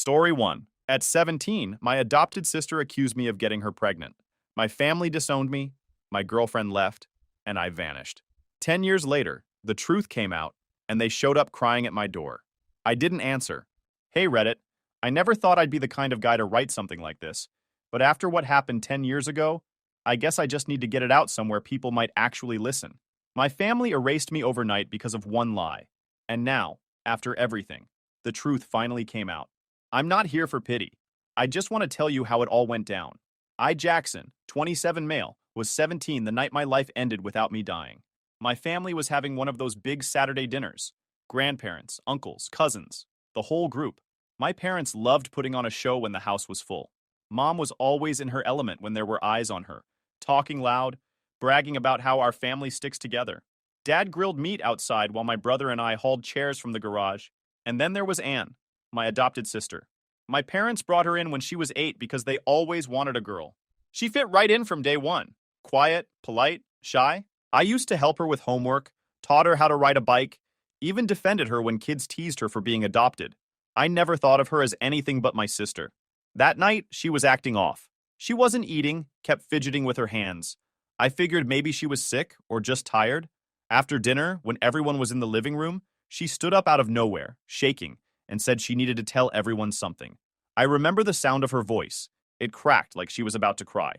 Story 1. At 17, my adopted sister accused me of getting her pregnant. My family disowned me, my girlfriend left, and I vanished. 10 years later, the truth came out, and they showed up crying at my door. I didn't answer. Hey, Reddit, I never thought I'd be the kind of guy to write something like this, but after what happened 10 years ago, I guess I just need to get it out somewhere people might actually listen. My family erased me overnight because of one lie. And now, after everything, the truth finally came out. I'm not here for pity. I just want to tell you how it all went down. I, Jackson, 27 male, was 17 the night my life ended without me dying. My family was having one of those big Saturday dinners. Grandparents, uncles, cousins, the whole group. My parents loved putting on a show when the house was full. Mom was always in her element when there were eyes on her, talking loud, bragging about how our family sticks together. Dad grilled meat outside while my brother and I hauled chairs from the garage. And then there was Anne, my adopted sister. My parents brought her in when she was 8 because they always wanted a girl. She fit right in from day one. Quiet, polite, shy. I used to help her with homework, taught her how to ride a bike, even defended her when kids teased her for being adopted. I never thought of her as anything but my sister. That night, she was acting off. She wasn't eating, kept fidgeting with her hands. I figured maybe she was sick or just tired. After dinner, when everyone was in the living room, she stood up out of nowhere, shaking, and said she needed to tell everyone something. I remember the sound of her voice. It cracked like she was about to cry.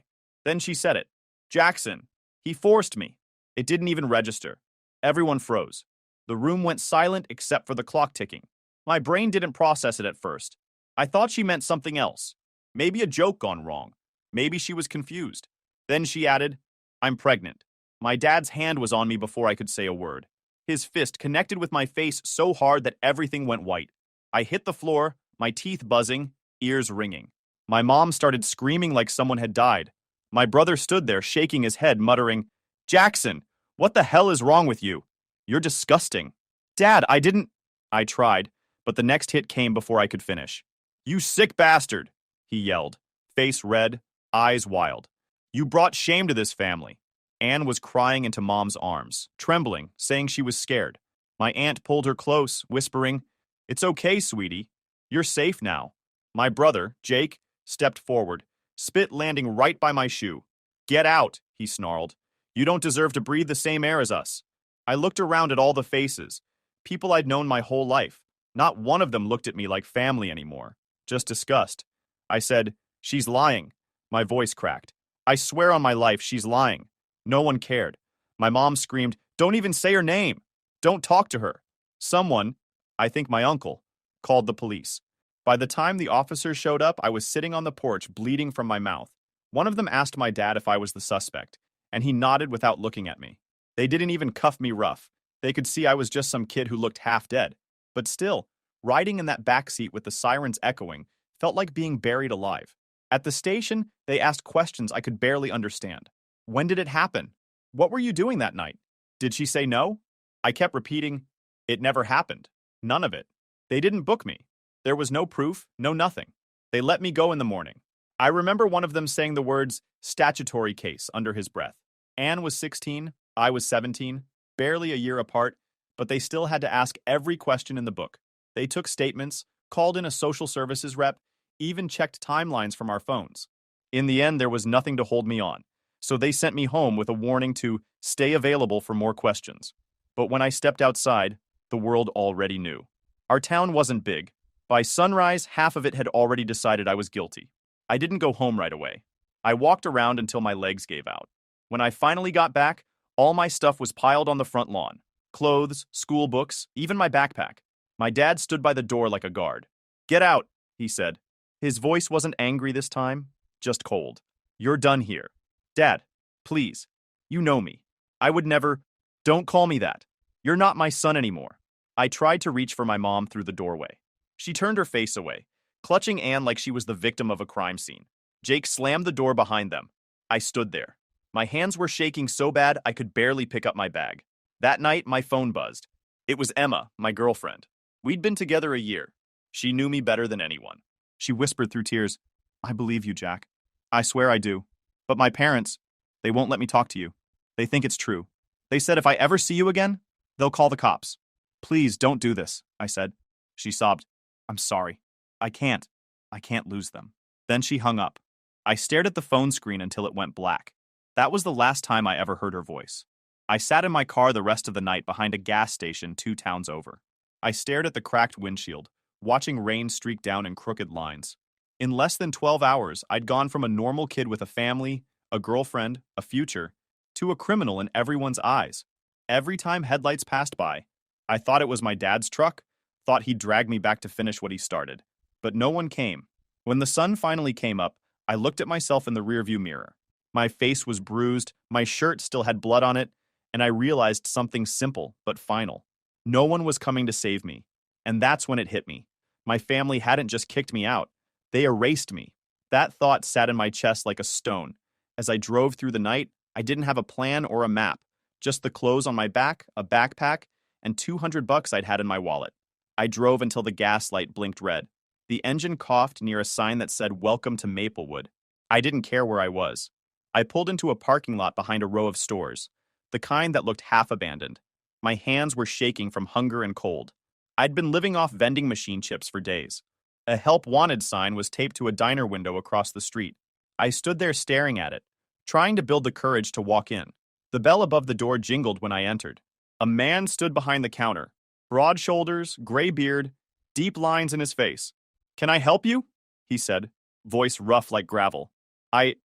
Then she said it. Jackson. He forced me. It didn't even register. Everyone froze. The room went silent except for the clock ticking. My brain didn't process it at first. I thought she meant something else. Maybe a joke gone wrong. Maybe she was confused. Then she added, I'm pregnant. My dad's hand was on me before I could say a word. His fist connected with my face so hard that everything went white. I hit the floor, my teeth buzzing, ears ringing. My mom started screaming like someone had died. My brother stood there shaking his head, muttering, Jackson, what the hell is wrong with you? You're disgusting. Dad, I didn't... I tried, but the next hit came before I could finish. You sick bastard, he yelled, face red, eyes wild. You brought shame to this family. Anne was crying into Mom's arms, trembling, saying she was scared. My aunt pulled her close, whispering, It's okay, sweetie. You're safe now. My brother, Jake, stepped forward, spit landing right by my shoe. Get out, he snarled. You don't deserve to breathe the same air as us. I looked around at all the faces, people I'd known my whole life. Not one of them looked at me like family anymore, just disgust. I said, She's lying. My voice cracked. I swear on my life, she's lying. No one cared. My mom screamed, Don't even say her name. Don't talk to her. Someone, I think my uncle, called the police. By the time the officers showed up, I was sitting on the porch, bleeding from my mouth. One of them asked my dad if I was the suspect, and he nodded without looking at me. They didn't even cuff me rough. They could see I was just some kid who looked half dead. But still, riding in that backseat with the sirens echoing felt like being buried alive. At the station, they asked questions I could barely understand. When did it happen? What were you doing that night? Did she say no? I kept repeating, It never happened. None of it. They didn't book me. There was no proof, no nothing. They let me go in the morning. I remember one of them saying the words, statutory case, under his breath. Anne was 16, I was 17, barely a year apart, but they still had to ask every question in the book. They took statements, called in a social services rep, even checked timelines from our phones. In the end, there was nothing to hold me on, so they sent me home with a warning to stay available for more questions. But when I stepped outside, the world already knew. Our town wasn't big. By sunrise, half of it had already decided I was guilty. I didn't go home right away. I walked around until my legs gave out. When I finally got back, all my stuff was piled on the front lawn. Clothes, school books, even my backpack. My dad stood by the door like a guard. Get out, he said. His voice wasn't angry this time, just cold. You're done here. Dad, please. You know me. I would never... Don't call me that. You're not my son anymore. I tried to reach for my mom through the doorway. She turned her face away, clutching Anne like she was the victim of a crime scene. Jake slammed the door behind them. I stood there. My hands were shaking so bad I could barely pick up my bag. That night, my phone buzzed. It was Emma, my girlfriend. We'd been together a year. She knew me better than anyone. She whispered through tears, I believe you, Jack. I swear I do. But my parents, they won't let me talk to you. They think it's true. They said if I ever see you again, they'll call the cops. Please don't do this, I said. She sobbed. I'm sorry. I can't. I can't lose them. Then she hung up. I stared at the phone screen until it went black. That was the last time I ever heard her voice. I sat in my car the rest of the night behind a gas station 2 towns over. I stared at the cracked windshield, watching rain streak down in crooked lines. In less than 12 hours, I'd gone from a normal kid with a family, a girlfriend, a future, to a criminal in everyone's eyes. Every time headlights passed by, I thought it was my dad's truck, thought he'd drag me back to finish what he started. But no one came. When the sun finally came up, I looked at myself in the rearview mirror. My face was bruised, my shirt still had blood on it, and I realized something simple but final. No one was coming to save me. And that's when it hit me. My family hadn't just kicked me out, they erased me. That thought sat in my chest like a stone. As I drove through the night, I didn't have a plan or a map, just the clothes on my back, a backpack, and $200 I'd had in my wallet. I drove until the gas light blinked red. The engine coughed near a sign that said, "Welcome to Maplewood." I didn't care where I was. I pulled into a parking lot behind a row of stores, the kind that looked half abandoned. My hands were shaking from hunger and cold. I'd been living off vending machine chips for days. A help wanted sign was taped to a diner window across the street. I stood there staring at it, trying to build the courage to walk in. The bell above the door jingled when I entered. A man stood behind the counter, broad shoulders, gray beard, deep lines in his face. "Can I help you?" he said, voice rough like gravel. "I,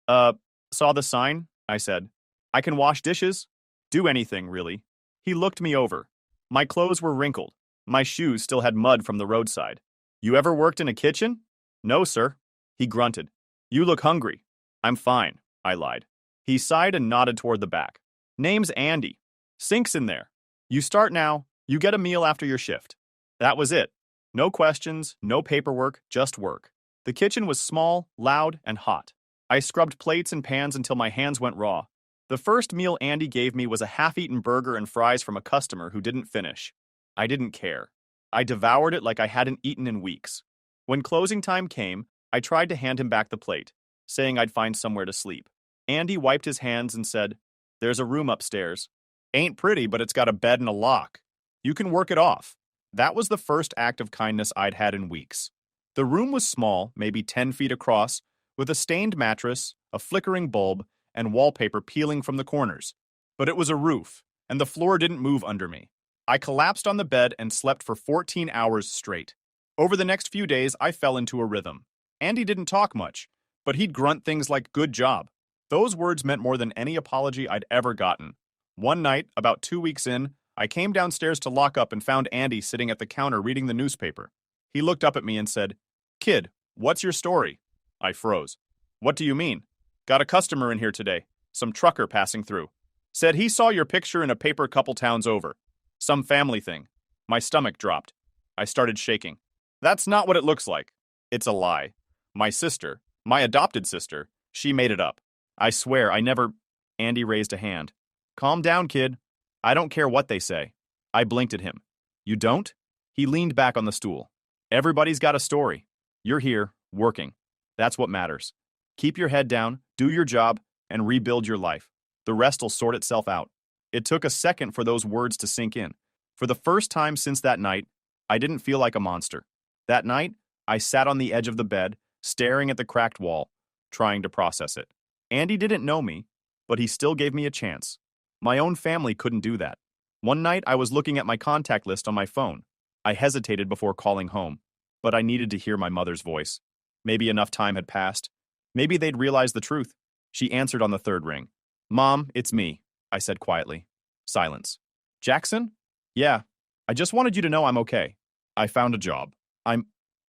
saw the sign," I said. "I can wash dishes. Do anything, really." He looked me over. My clothes were wrinkled. My shoes still had mud from the roadside. "You ever worked in a kitchen?" "No, sir." He grunted. "You look hungry." "I'm fine," I lied. He sighed and nodded toward the back. "Name's Andy. Sink's in there. You start now, you get a meal after your shift." That was it. No questions, no paperwork, just work. The kitchen was small, loud, and hot. I scrubbed plates and pans until my hands went raw. The first meal Andy gave me was a half-eaten burger and fries from a customer who didn't finish. I didn't care. I devoured it like I hadn't eaten in weeks. When closing time came, I tried to hand him back the plate, saying I'd find somewhere to sleep. Andy wiped his hands and said, "There's a room upstairs. Ain't pretty, but it's got a bed and a lock. You can work it off." That was the first act of kindness I'd had in weeks. The room was small, maybe 10 feet across, with a stained mattress, a flickering bulb, and wallpaper peeling from the corners. But it was a roof, and the floor didn't move under me. I collapsed on the bed and slept for 14 hours straight. Over the next few days, I fell into a rhythm. Andy didn't talk much, but he'd grunt things like "good job." Those words meant more than any apology I'd ever gotten. One night, about 2 weeks in, I came downstairs to lock up and found Andy sitting at the counter reading the newspaper. He looked up at me and said, "Kid, what's your story?" I froze. "What do you mean?" "Got a customer in here today. Some trucker passing through. Said he saw your picture in a paper couple towns over. Some family thing." My stomach dropped. I started shaking. "That's not what it looks like. It's a lie. My sister, my adopted sister, she made it up. I swear I never—" Andy raised a hand. "Calm down, kid. I don't care what they say." I blinked at him. "You don't?" He leaned back on the stool. "Everybody's got a story. You're here, working. That's what matters. Keep your head down, do your job, and rebuild your life. The rest'll sort itself out." It took a second for those words to sink in. For the first time since that night, I didn't feel like a monster. That night, I sat on the edge of the bed, staring at the cracked wall, trying to process it. Andy didn't know me, but he still gave me a chance. My own family couldn't do that. One night, I was looking at my contact list on my phone. I hesitated before calling home, but I needed to hear my mother's voice. Maybe enough time had passed. Maybe they'd realize the truth. She answered on the third ring. "Mom, it's me," I said quietly. Silence. "Jackson?" "Yeah. I just wanted you to know I'm okay. I found a job.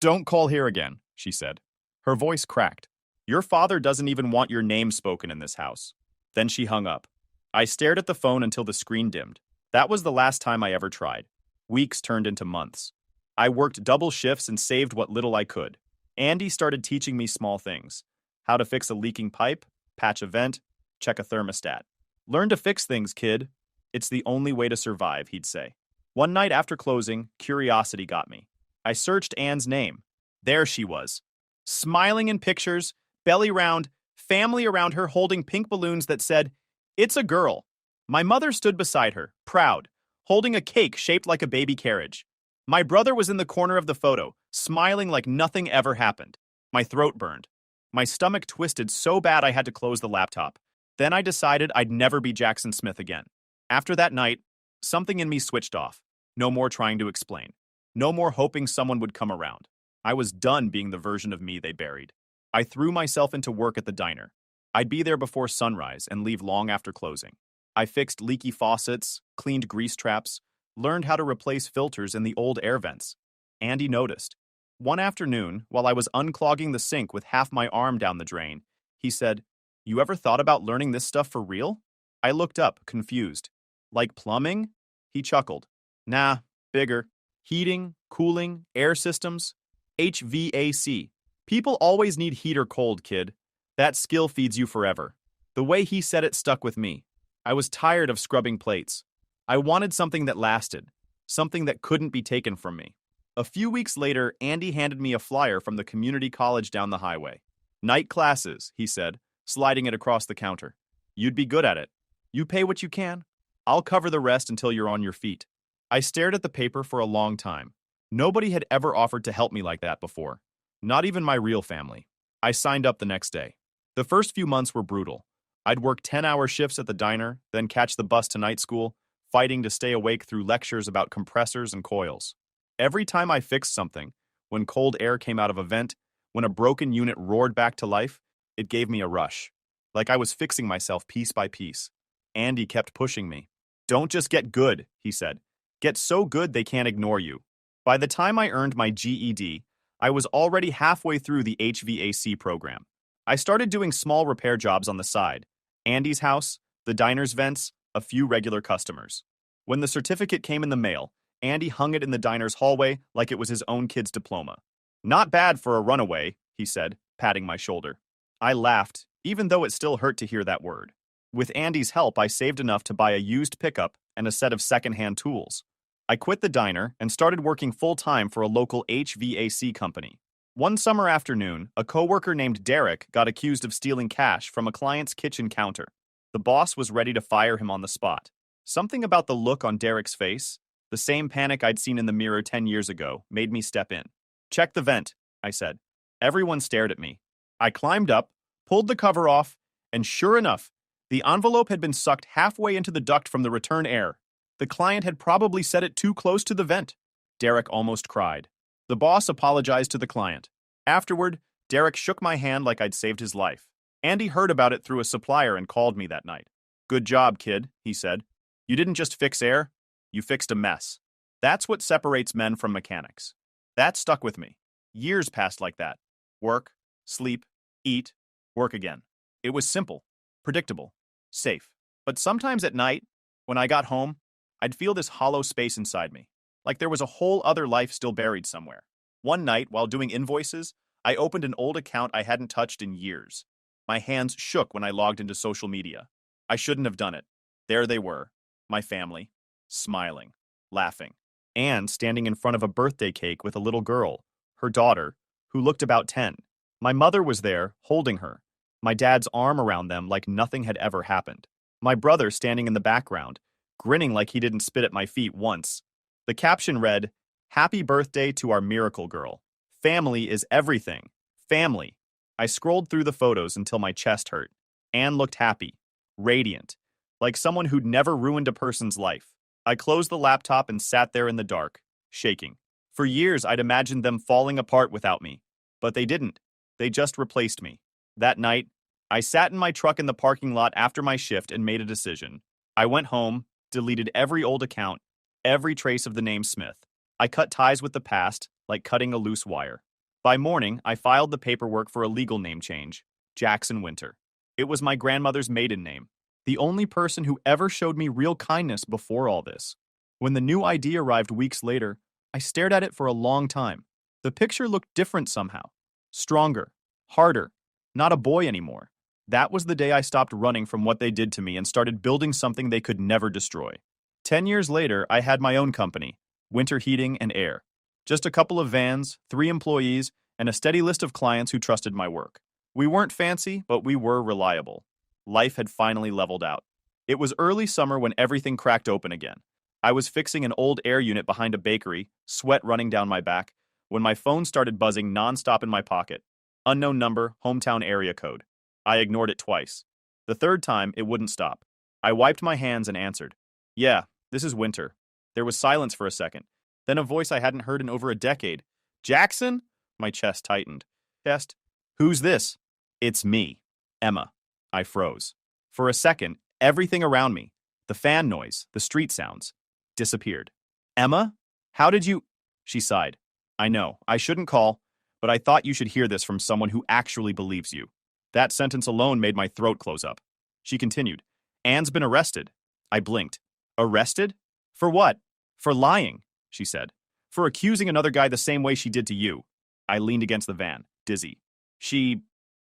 Don't call here again," she said. Her voice cracked. "Your father doesn't even want your name spoken in this house." Then she hung up. I stared at the phone until the screen dimmed. That was the last time I ever tried. Weeks turned into months. I worked double shifts and saved what little I could. Andy started teaching me small things. How to fix a leaking pipe, patch a vent, check a thermostat. "Learn to fix things, kid. It's the only way to survive," he'd say. One night after closing, curiosity got me. I searched Anne's name. There she was. Smiling in pictures, belly round, family around her holding pink balloons that said, "It's a girl." My mother stood beside her, proud, holding a cake shaped like a baby carriage. My brother was in the corner of the photo, smiling like nothing ever happened. My throat burned. My stomach twisted so bad I had to close the laptop. Then I decided I'd never be Jackson Smith again. After that night, something in me switched off. No more trying to explain. No more hoping someone would come around. I was done being the version of me they buried. I threw myself into work at the diner. I'd be there before sunrise and leave long after closing. I fixed leaky faucets, cleaned grease traps, learned how to replace filters in the old air vents. Andy noticed. One afternoon, while I was unclogging the sink with half my arm down the drain, he said, "You ever thought about learning this stuff for real?" I looked up, confused. "Like plumbing?" He chuckled. "Nah, bigger. Heating, cooling, air systems. HVAC. People always need heat or cold, kid. That skill feeds you forever." The way he said it stuck with me. I was tired of scrubbing plates. I wanted something that lasted, something that couldn't be taken from me. A few weeks later, Andy handed me a flyer from the community college down the highway. "Night classes," he said, sliding it across the counter. "You'd be good at it. You pay what you can. I'll cover the rest until you're on your feet." I stared at the paper for a long time. Nobody had ever offered to help me like that before. Not even my real family. I signed up the next day. The first few months were brutal. I'd work 10-hour shifts at the diner, then catch the bus to night school, fighting to stay awake through lectures about compressors and coils. Every time I fixed something, when cold air came out of a vent, when a broken unit roared back to life, it gave me a rush. Like I was fixing myself piece by piece. Andy kept pushing me. "Don't just get good," he said. "Get so good they can't ignore you." By the time I earned my GED, I was already halfway through the HVAC program. I started doing small repair jobs on the side. Andy's house, the diner's vents, a few regular customers. When the certificate came in the mail, Andy hung it in the diner's hallway like it was his own kid's diploma. "Not bad for a runaway," he said, patting my shoulder. I laughed, even though it still hurt to hear that word. With Andy's help, I saved enough to buy a used pickup and a set of secondhand tools. I quit the diner and started working full-time for a local HVAC company. One summer afternoon, a coworker named Derek got accused of stealing cash from a client's kitchen counter. The boss was ready to fire him on the spot. Something about the look on Derek's face, the same panic I'd seen in the mirror 10 years ago, made me step in. "Check the vent," I said. Everyone stared at me. I climbed up, pulled the cover off, and sure enough, the envelope had been sucked halfway into the duct from the return air. The client had probably set it too close to the vent. Derek almost cried. The boss apologized to the client. Afterward, Derek shook my hand like I'd saved his life. Andy heard about it through a supplier and called me that night. "Good job, kid," he said. "You didn't just fix air, you fixed a mess." That's what separates men from mechanics. That stuck with me. Years passed like that. Work, sleep, eat, work again. It was simple, predictable, safe. But sometimes at night, when I got home, I'd feel this hollow space inside me, like there was a whole other life still buried somewhere. One night, while doing invoices, I opened an old account I hadn't touched in years. My hands shook when I logged into social media. I shouldn't have done it. There they were, my family, smiling, laughing, and standing in front of a birthday cake with a little girl, her daughter, who looked about 10. My mother was there, holding her, my dad's arm around them like nothing had ever happened. My brother standing in the background, grinning like he didn't spit at my feet once. The caption read, "Happy birthday to our miracle girl. Family is everything. Family." I scrolled through the photos until my chest hurt. Anne looked happy, radiant, like someone who'd never ruined a person's life. I closed the laptop and sat there in the dark, shaking. For years, I'd imagined them falling apart without me. But they didn't. They just replaced me. That night, I sat in my truck in the parking lot after my shift and made a decision. I went home, deleted every old account, every trace of the name Smith. I cut ties with the past, like cutting a loose wire. By morning, I filed the paperwork for a legal name change, Jackson Winter. It was my grandmother's maiden name, the only person who ever showed me real kindness before all this. When the new ID arrived weeks later, I stared at it for a long time. The picture looked different somehow. Stronger, harder, not a boy anymore. That was the day I stopped running from what they did to me and started building something they could never destroy. 10 years later, I had my own company, Winter Heating and Air. Just a couple of vans, 3 employees, and a steady list of clients who trusted my work. We weren't fancy, but we were reliable. Life had finally leveled out. It was early summer when everything cracked open again. I was fixing an old air unit behind a bakery, sweat running down my back, when my phone started buzzing nonstop in my pocket. Unknown number, hometown area code. I ignored it twice. The third time, it wouldn't stop. I wiped my hands and answered. Yeah, this is Winter. There was silence for a second. Then a voice I hadn't heard in over a decade. Jackson? My chest tightened. Chest? Who's this? It's me. Emma. I froze. For a second, everything around me, the fan noise, the street sounds, disappeared. Emma? How did you? She sighed. I know, I shouldn't call, but I thought you should hear this from someone who actually believes you. That sentence alone made my throat close up. She continued. Anne's been arrested. I blinked. Arrested? For what? For lying, she said. For accusing another guy the same way she did to you. I leaned against the van, dizzy.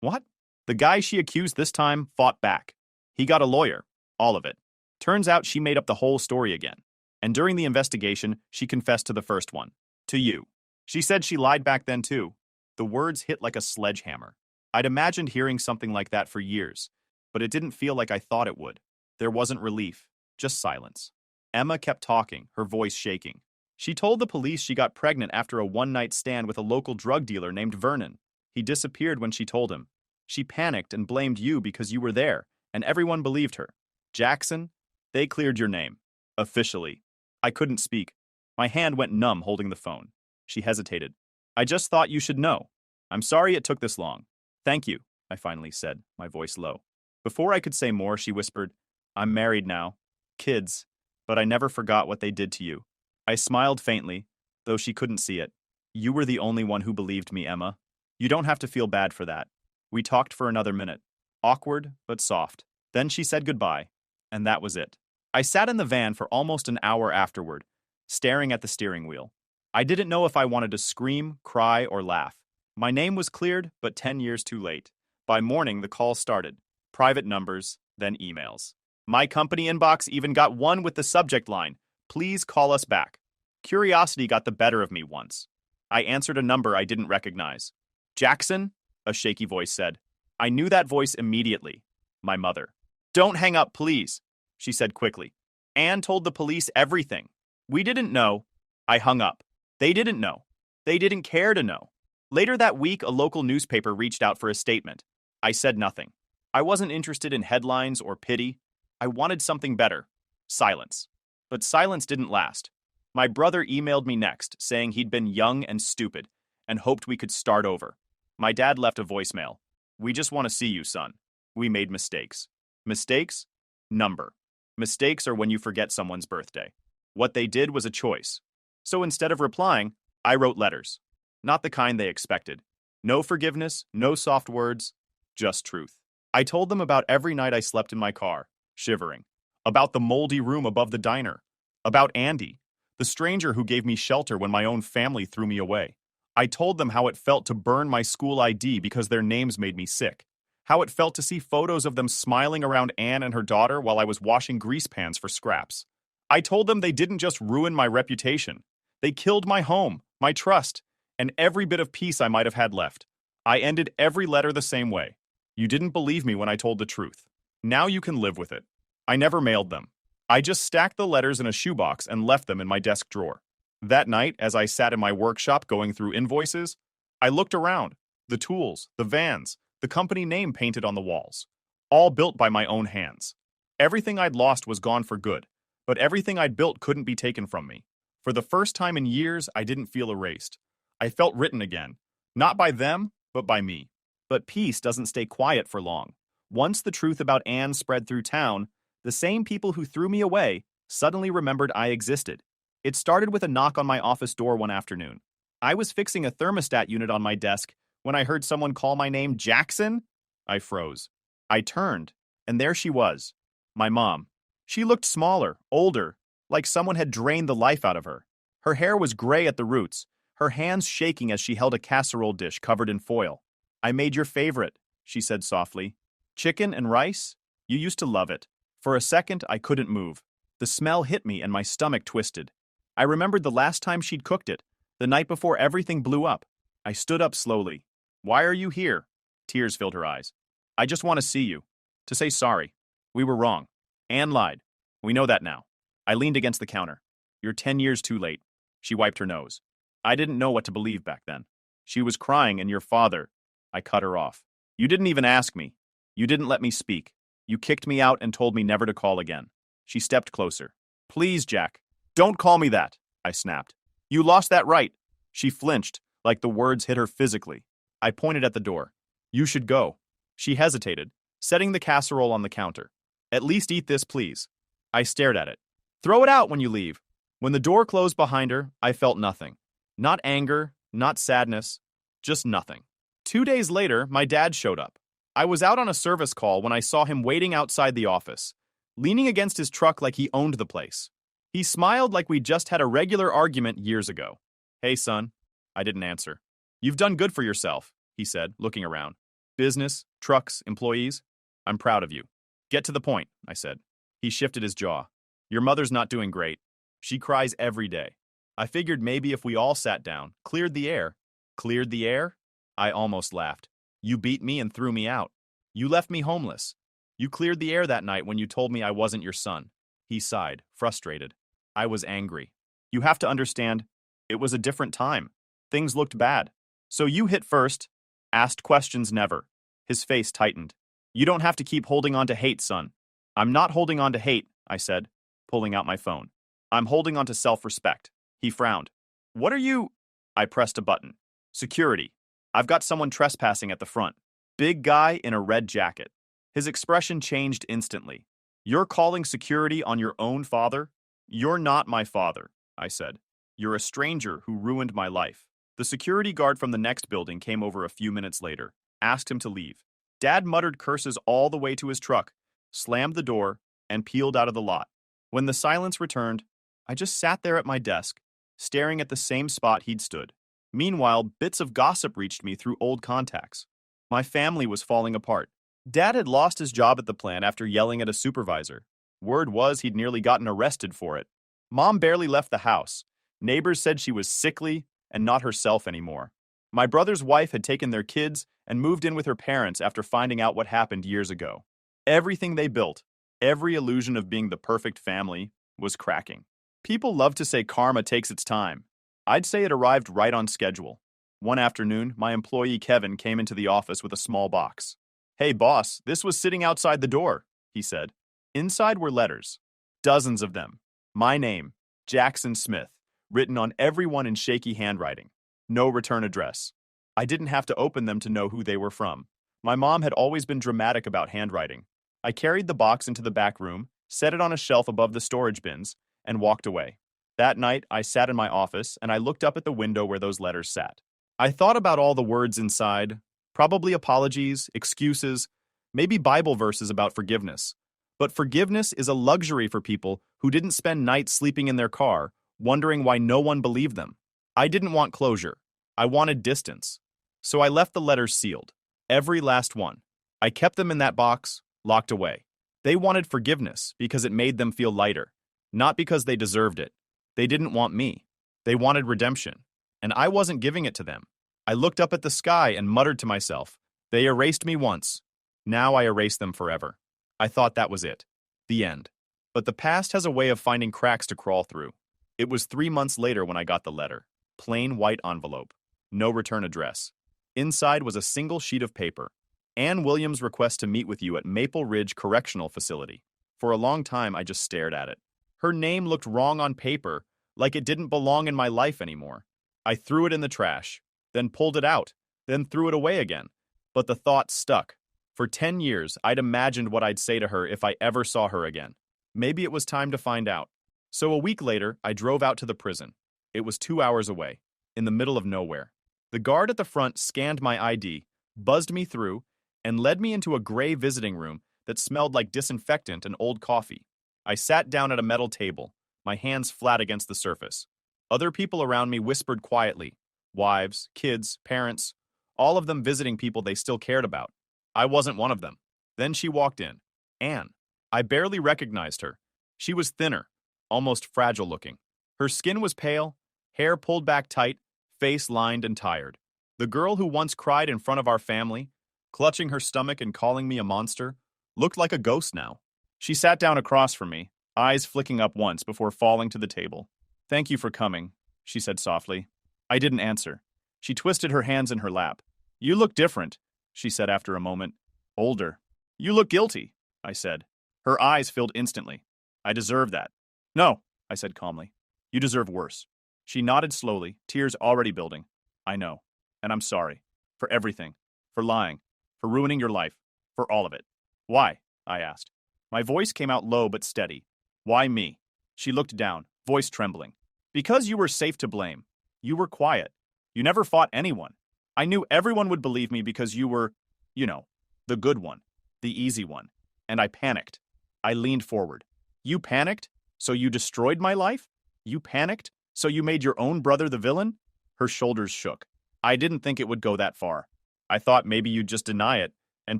What? The guy she accused this time fought back. He got a lawyer. All of it. Turns out she made up the whole story again. And during the investigation, she confessed to the first one. To you. She said she lied back then too. The words hit like a sledgehammer. I'd imagined hearing something like that for years, but it didn't feel like I thought it would. There wasn't relief, just silence. Emma kept talking, her voice shaking. She told the police she got pregnant after a one-night stand with a local drug dealer named Vernon. He disappeared when she told him. She panicked and blamed you because you were there, and everyone believed her. Jackson, they cleared your name. Officially. I couldn't speak. My hand went numb holding the phone. She hesitated. I just thought you should know. I'm sorry it took this long. Thank you, I finally said, my voice low. Before I could say more, she whispered, I'm married now. Kids. But I never forgot what they did to you. I smiled faintly, though she couldn't see it. You were the only one who believed me, Emma. You don't have to feel bad for that. We talked for another minute. Awkward, but soft. Then she said goodbye, and that was it. I sat in the van for almost an hour afterward, staring at the steering wheel. I didn't know if I wanted to scream, cry, or laugh. My name was cleared, but 10 years too late. By morning, the calls started. Private numbers, then emails. My company inbox even got one with the subject line, please call us back. Curiosity got the better of me once. I answered a number I didn't recognize. Jackson? A shaky voice said. I knew that voice immediately. My mother. Don't hang up, please, she said quickly. Anne told the police everything. We didn't know. I hung up. They didn't know. They didn't care to know. Later that week, a local newspaper reached out for a statement. I said nothing. I wasn't interested in headlines or pity. I wanted something better. Silence. But silence didn't last. My brother emailed me next, saying he'd been young and stupid, and hoped we could start over. My dad left a voicemail. We just want to see you, son. We made mistakes. Mistakes? Number. Mistakes are when you forget someone's birthday. What they did was a choice. So instead of replying, I wrote letters. Not the kind they expected. No forgiveness, no soft words, just truth. I told them about every night I slept in my car, shivering. About the moldy room above the diner. About Andy, the stranger who gave me shelter when my own family threw me away. I told them how it felt to burn my school ID because their names made me sick. How it felt to see photos of them smiling around Anne and her daughter while I was washing grease pans for scraps. I told them they didn't just ruin my reputation. They killed my home, my trust, and every bit of peace I might have had left. I ended every letter the same way. You didn't believe me when I told the truth. Now you can live with it. I never mailed them. I just stacked the letters in a shoebox and left them in my desk drawer. That night, as I sat in my workshop going through invoices, I looked around. The tools, the vans, the company name painted on the walls. All built by my own hands. Everything I'd lost was gone for good, but everything I'd built couldn't be taken from me. For the first time in years, I didn't feel erased. I felt written again. Not by them, but by me. But peace doesn't stay quiet for long. Once the truth about Anne spread through town, the same people who threw me away suddenly remembered I existed. It started with a knock on my office door one afternoon. I was fixing a thermostat unit on my desk when I heard someone call my name Jackson. I froze. I turned, and there she was, my mom. She looked smaller, older, like someone had drained the life out of her. Her hair was gray at the roots, her hands shaking as she held a casserole dish covered in foil. I made your favorite, she said softly. Chicken and rice? You used to love it. For a second, I couldn't move. The smell hit me and my stomach twisted. I remembered the last time she'd cooked it, the night before everything blew up. I stood up slowly. Why are you here? Tears filled her eyes. I just want to see you. To say sorry. We were wrong. Anne lied. We know that now. I leaned against the counter. You're 10 years too late. She wiped her nose. I didn't know what to believe back then. She was crying, and your father. I cut her off. You didn't even ask me. You didn't let me speak. You kicked me out and told me never to call again. She stepped closer. Please, Jack. Don't call me that, I snapped. You lost that right. She flinched, like the words hit her physically. I pointed at the door. You should go. She hesitated, setting the casserole on the counter. At least eat this, please. I stared at it. Throw it out when you leave. When the door closed behind her, I felt nothing. Not anger, not sadness, just nothing. 2 days later, my dad showed up. I was out on a service call when I saw him waiting outside the office, leaning against his truck like he owned the place. He smiled like we just had a regular argument years ago. Hey, son. I didn't answer. You've done good for yourself, he said, looking around. Business, trucks, employees. I'm proud of you. Get to the point, I said. He shifted his jaw. Your mother's not doing great. She cries every day. I figured maybe if we all sat down, cleared the air. Cleared the air? I almost laughed. You beat me and threw me out. You left me homeless. You cleared the air that night when you told me I wasn't your son. He sighed, frustrated. I was angry. You have to understand, it was a different time. Things looked bad. So you hit first, asked questions never. His face tightened. You don't have to keep holding on to hate, son. I'm not holding on to hate, I said, pulling out my phone. I'm holding on to self-respect. He frowned. What are you? I pressed a button. Security. I've got someone trespassing at the front. Big guy in a red jacket. His expression changed instantly. You're calling security on your own father? You're not my father, I said. You're a stranger who ruined my life. The security guard from the next building came over a few minutes later, asked him to leave. Dad muttered curses all the way to his truck, slammed the door, and peeled out of the lot. When the silence returned, I just sat there at my desk, staring at the same spot he'd stood. Meanwhile, bits of gossip reached me through old contacts. My family was falling apart. Dad had lost his job at the plant after yelling at a supervisor. Word was he'd nearly gotten arrested for it. Mom barely left the house. Neighbors said she was sickly and not herself anymore. My brother's wife had taken their kids and moved in with her parents after finding out what happened years ago. Everything they built, every illusion of being the perfect family, was cracking. People love to say karma takes its time. I'd say it arrived right on schedule. One afternoon, my employee Kevin came into the office with a small box. Hey boss, this was sitting outside the door, he said. Inside were letters. Dozens of them. My name, Jackson Smith, written on every one in shaky handwriting. No return address. I didn't have to open them to know who they were from. My mom had always been dramatic about handwriting. I carried the box into the back room, set it on a shelf above the storage bins, and walked away. That night, I sat in my office and I looked up at the window where those letters sat. I thought about all the words inside, probably apologies, excuses, maybe Bible verses about forgiveness. But forgiveness is a luxury for people who didn't spend nights sleeping in their car, wondering why no one believed them. I didn't want closure. I wanted distance. So I left the letters sealed. Every last one. I kept them in that box, locked away. They wanted forgiveness because it made them feel lighter, not because they deserved it. They didn't want me. They wanted redemption, and I wasn't giving it to them. I looked up at the sky and muttered to myself, they erased me once. Now I erase them forever. I thought that was it. The end. But the past has a way of finding cracks to crawl through. It was 3 months later when I got the letter. Plain white envelope. No return address. Inside was a single sheet of paper. Ann Williams requests to meet with you at Maple Ridge Correctional Facility. For a long time, I just stared at it. Her name looked wrong on paper, like it didn't belong in my life anymore. I threw it in the trash, then pulled it out, then threw it away again. But the thought stuck. For 10 years, I'd imagined what I'd say to her if I ever saw her again. Maybe it was time to find out. So a week later, I drove out to the prison. It was 2 hours away, in the middle of nowhere. The guard at the front scanned my ID, buzzed me through, and led me into a gray visiting room that smelled like disinfectant and old coffee. I sat down at a metal table, my hands flat against the surface. Other people around me whispered quietly. Wives, kids, parents, all of them visiting people they still cared about. I wasn't one of them. Then she walked in. Anne. I barely recognized her. She was thinner, almost fragile looking. Her skin was pale, hair pulled back tight, face lined and tired. The girl who once cried in front of our family, clutching her stomach and calling me a monster, looked like a ghost now. She sat down across from me, eyes flicking up once before falling to the table. Thank you for coming, she said softly. I didn't answer. She twisted her hands in her lap. You look different, she said after a moment. Older. You look guilty, I said. Her eyes filled instantly. I deserve that. No, I said calmly. You deserve worse. She nodded slowly, tears already building. I know. And I'm sorry. For everything. For lying. For ruining your life. For all of it. Why? I asked. My voice came out low but steady. Why me? She looked down, voice trembling. Because you were safe to blame. You were quiet. You never fought anyone. I knew everyone would believe me because you were, the good one. The easy one. And I panicked. I leaned forward. You panicked? So you destroyed my life? You panicked? So you made your own brother the villain? Her shoulders shook. I didn't think it would go that far. I thought maybe you'd just deny it, and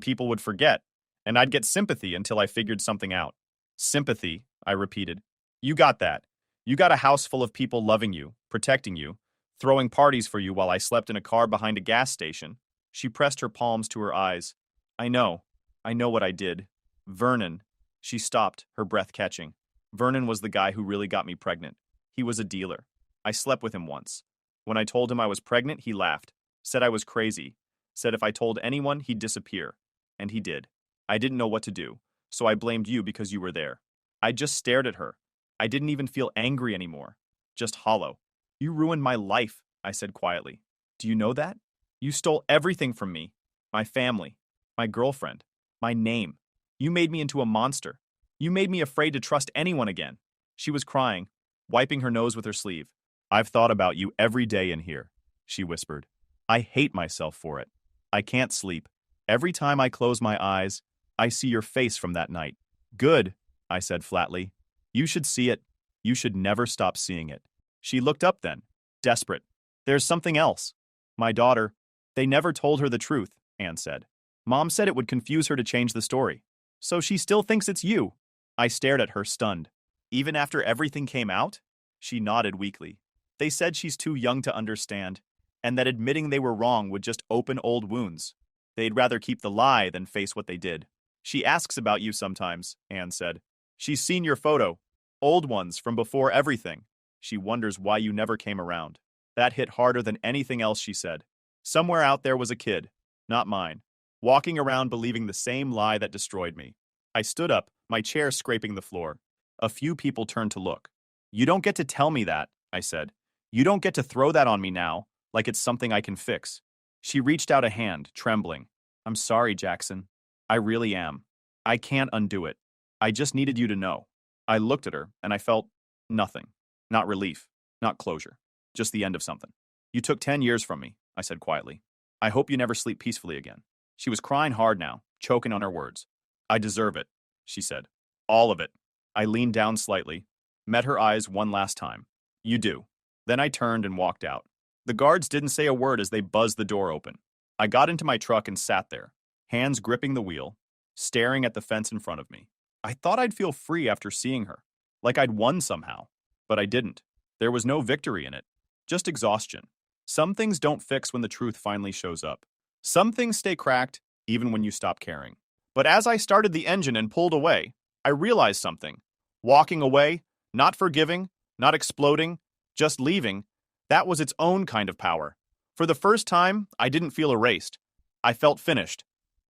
people would forget, and I'd get sympathy until I figured something out. Sympathy, I repeated. You got that. You got a house full of people loving you, protecting you, throwing parties for you while I slept in a car behind a gas station. She pressed her palms to her eyes. I know what I did. Vernon. She stopped, her breath catching. Vernon was the guy who really got me pregnant. He was a dealer. I slept with him once. When I told him I was pregnant, he laughed, said I was crazy, said if I told anyone, he'd disappear. And he did. I didn't know what to do, so I blamed you because you were there. I just stared at her. I didn't even feel angry anymore. Just hollow. You ruined my life, I said quietly. Do you know that? You stole everything from me. My family. My girlfriend. My name. You made me into a monster. You made me afraid to trust anyone again. She was crying, wiping her nose with her sleeve. I've thought about you every day in here, she whispered. I hate myself for it. I can't sleep. Every time I close my eyes, I see your face from that night. Good, I said flatly. You should see it. You should never stop seeing it. She looked up then, desperate. There's something else. My daughter, they never told her the truth, Anne said. Mom said it would confuse her to change the story. So she still thinks it's you. I stared at her, stunned. Even after everything came out? She nodded weakly. They said she's too young to understand, and that admitting they were wrong would just open old wounds. They'd rather keep the lie than face what they did. She asks about you sometimes, Anne said. She's seen your photo. Old ones from before everything. She wonders why you never came around. That hit harder than anything else, she said. Somewhere out there was a kid, not mine, walking around believing the same lie that destroyed me. I stood up, my chair scraping the floor. A few people turned to look. You don't get to tell me that, I said. You don't get to throw that on me now, like it's something I can fix. She reached out a hand, trembling. I'm sorry, Jackson. I really am. I can't undo it. I just needed you to know. I looked at her, and I felt nothing. Not relief, not closure. Just the end of something. You took 10 years from me, I said quietly. I hope you never sleep peacefully again. She was crying hard now, choking on her words. I deserve it, she said. All of it. I leaned down slightly, met her eyes one last time. You do. Then I turned and walked out. The guards didn't say a word as they buzzed the door open. I got into my truck and sat there, hands gripping the wheel, staring at the fence in front of me. I thought I'd feel free after seeing her, like I'd won somehow. But I didn't. There was no victory in it, just exhaustion. Some things don't fix when the truth finally shows up. Some things stay cracked, even when you stop caring. But as I started the engine and pulled away, I realized something. Walking away, not forgiving, not exploding, just leaving, that was its own kind of power. For the first time, I didn't feel erased. I felt finished.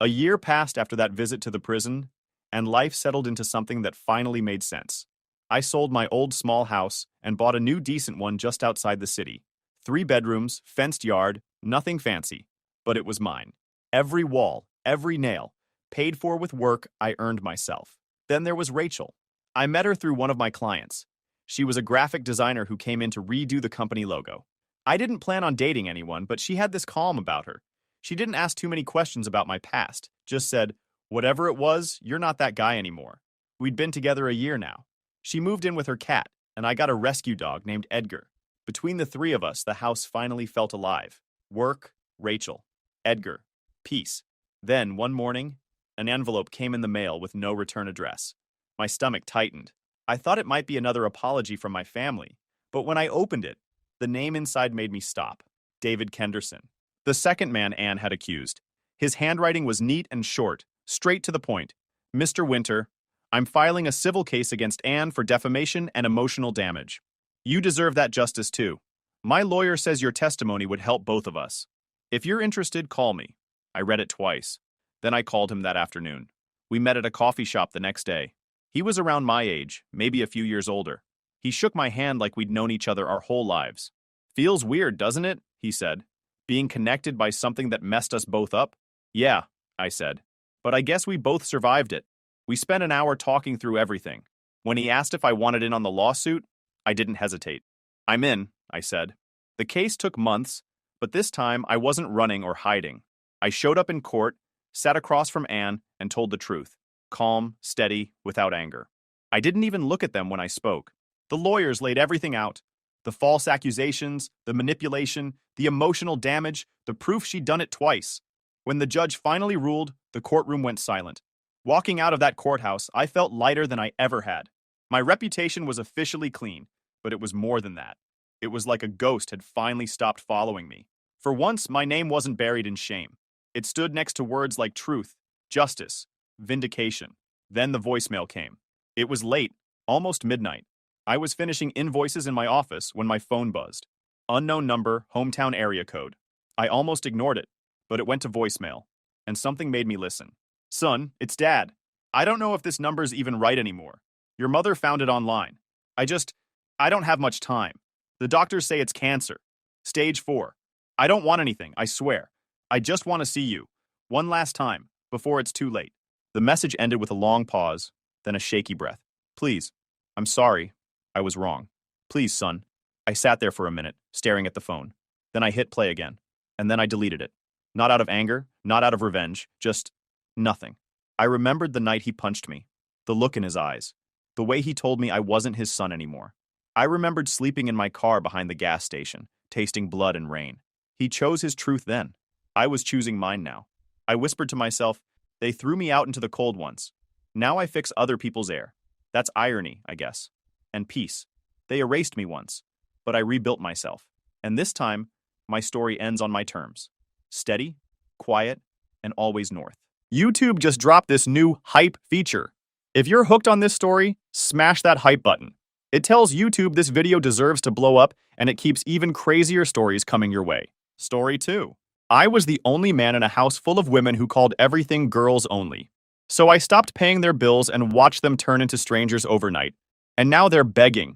A year passed after that visit to the prison, and life settled into something that finally made sense. I sold my old small house and bought a new decent one just outside the city. 3 bedrooms, fenced yard, nothing fancy, but it was mine. Every wall, every nail, paid for with work I earned myself. Then there was Rachel. I met her through one of my clients. She was a graphic designer who came in to redo the company logo. I didn't plan on dating anyone, but she had this calm about her. She didn't ask too many questions about my past, just said, whatever it was, you're not that guy anymore. We'd been together a year now. She moved in with her cat, and I got a rescue dog named Edgar. Between the 3 of us, the house finally felt alive. Work, Rachel, Edgar, peace. Then, one morning, an envelope came in the mail with no return address. My stomach tightened. I thought it might be another apology from my family, but when I opened it, the name inside made me stop. David Kenderson. The second man Anne had accused. His handwriting was neat and short, straight to the point. Mr. Winter, I'm filing a civil case against Anne for defamation and emotional damage. You deserve that justice too. My lawyer says your testimony would help both of us. If you're interested, call me. I read it twice. Then I called him that afternoon. We met at a coffee shop the next day. He was around my age, maybe a few years older. He shook my hand like we'd known each other our whole lives. Feels weird, doesn't it? He said. Being connected by something that messed us both up? Yeah, I said. But I guess we both survived it. We spent an hour talking through everything. When he asked if I wanted in on the lawsuit, I didn't hesitate. I'm in, I said. The case took months, but this time I wasn't running or hiding. I showed up in court, sat across from Anne, and told the truth. Calm, steady, without anger. I didn't even look at them when I spoke. The lawyers laid everything out. The false accusations, the manipulation, the emotional damage, the proof she'd done it twice. When the judge finally ruled, the courtroom went silent. Walking out of that courthouse, I felt lighter than I ever had. My reputation was officially clean, but it was more than that. It was like a ghost had finally stopped following me. For once, my name wasn't buried in shame. It stood next to words like truth, justice, vindication. Then the voicemail came. It was late, almost midnight. I was finishing invoices in my office when my phone buzzed. Unknown number, hometown area code. I almost ignored it, but it went to voicemail, and something made me listen. Son, it's Dad. I don't know if this number's even right anymore. Your mother found it online. I don't have much time. The doctors say it's cancer. Stage 4. I don't want anything, I swear. I just want to see you. One last time, before it's too late. The message ended with a long pause, then a shaky breath. Please. I'm sorry. I was wrong. Please, son. I sat there for a minute, staring at the phone. Then I hit play again. And then I deleted it. Not out of anger, not out of revenge, just nothing. I remembered the night he punched me. The look in his eyes. The way he told me I wasn't his son anymore. I remembered sleeping in my car behind the gas station, tasting blood and rain. He chose his truth then. I was choosing mine now. I whispered to myself, they threw me out into the cold once. Now I fix other people's air. That's irony, I guess. And peace. They erased me once, but I rebuilt myself. And this time, my story ends on my terms. Steady, quiet, and always north. YouTube just dropped this new hype feature. If you're hooked on this story, smash that hype button. It tells YouTube this video deserves to blow up, and it keeps even crazier stories coming your way. Story 2. I was the only man in a house full of women who called everything girls only. So I stopped paying their bills and watched them turn into strangers overnight. And now they're begging.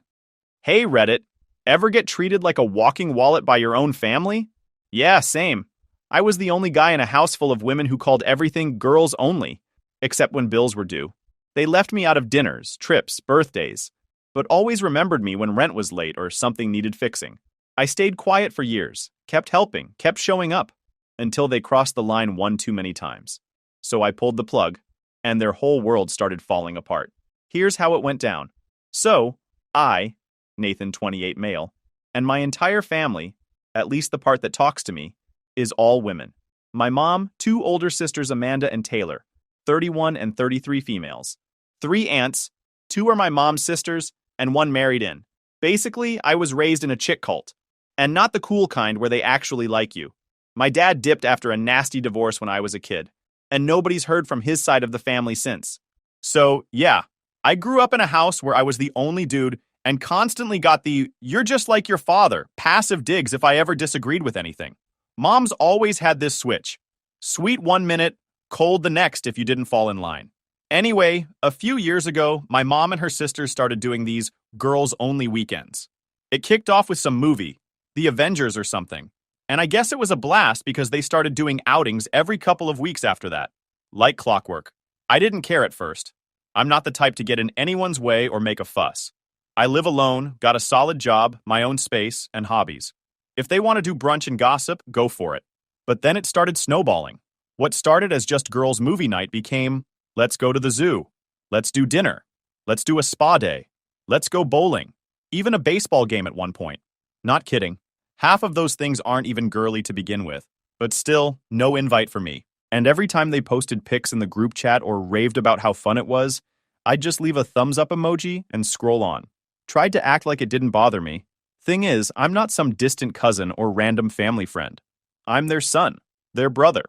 Hey Reddit, ever get treated like a walking wallet by your own family? Yeah, same. I was the only guy in a house full of women who called everything girls only, except when bills were due. They left me out of dinners, trips, birthdays, but always remembered me when rent was late or something needed fixing. I stayed quiet for years, kept helping, kept showing up, until they crossed the line one too many times. So I pulled the plug, and their whole world started falling apart. Here's how it went down. So, I, Nathan 28 male, and my entire family, at least the part that talks to me, is all women. My mom, 2 older sisters Amanda and Taylor, 31 and 33 females. 3 aunts, 2 are my mom's sisters, and 1 married in. Basically, I was raised in a chick cult. And not the cool kind where they actually like you. My dad dipped after a nasty divorce when I was a kid, and nobody's heard from his side of the family since. So, yeah, I grew up in a house where I was the only dude and constantly got the, you're just like your father, passive digs if I ever disagreed with anything. Mom's always had this switch. Sweet 1 minute, cold the next if you didn't fall in line. Anyway, a few years ago, my mom and her sisters started doing these girls-only weekends. It kicked off with some movie, The Avengers or something. And I guess it was a blast because they started doing outings every couple of weeks after that. Like clockwork. I didn't care at first. I'm not the type to get in anyone's way or make a fuss. I live alone, got a solid job, my own space, and hobbies. If they want to do brunch and gossip, go for it. But then it started snowballing. What started as just girls' movie night became, let's go to the zoo. Let's do dinner. Let's do a spa day. Let's go bowling. Even a baseball game at one point. Not kidding. Half of those things aren't even girly to begin with. But still, no invite for me. And every time they posted pics in the group chat or raved about how fun it was, I'd just leave a thumbs up emoji and scroll on. Tried to act like it didn't bother me. Thing is, I'm not some distant cousin or random family friend. I'm their son, their brother,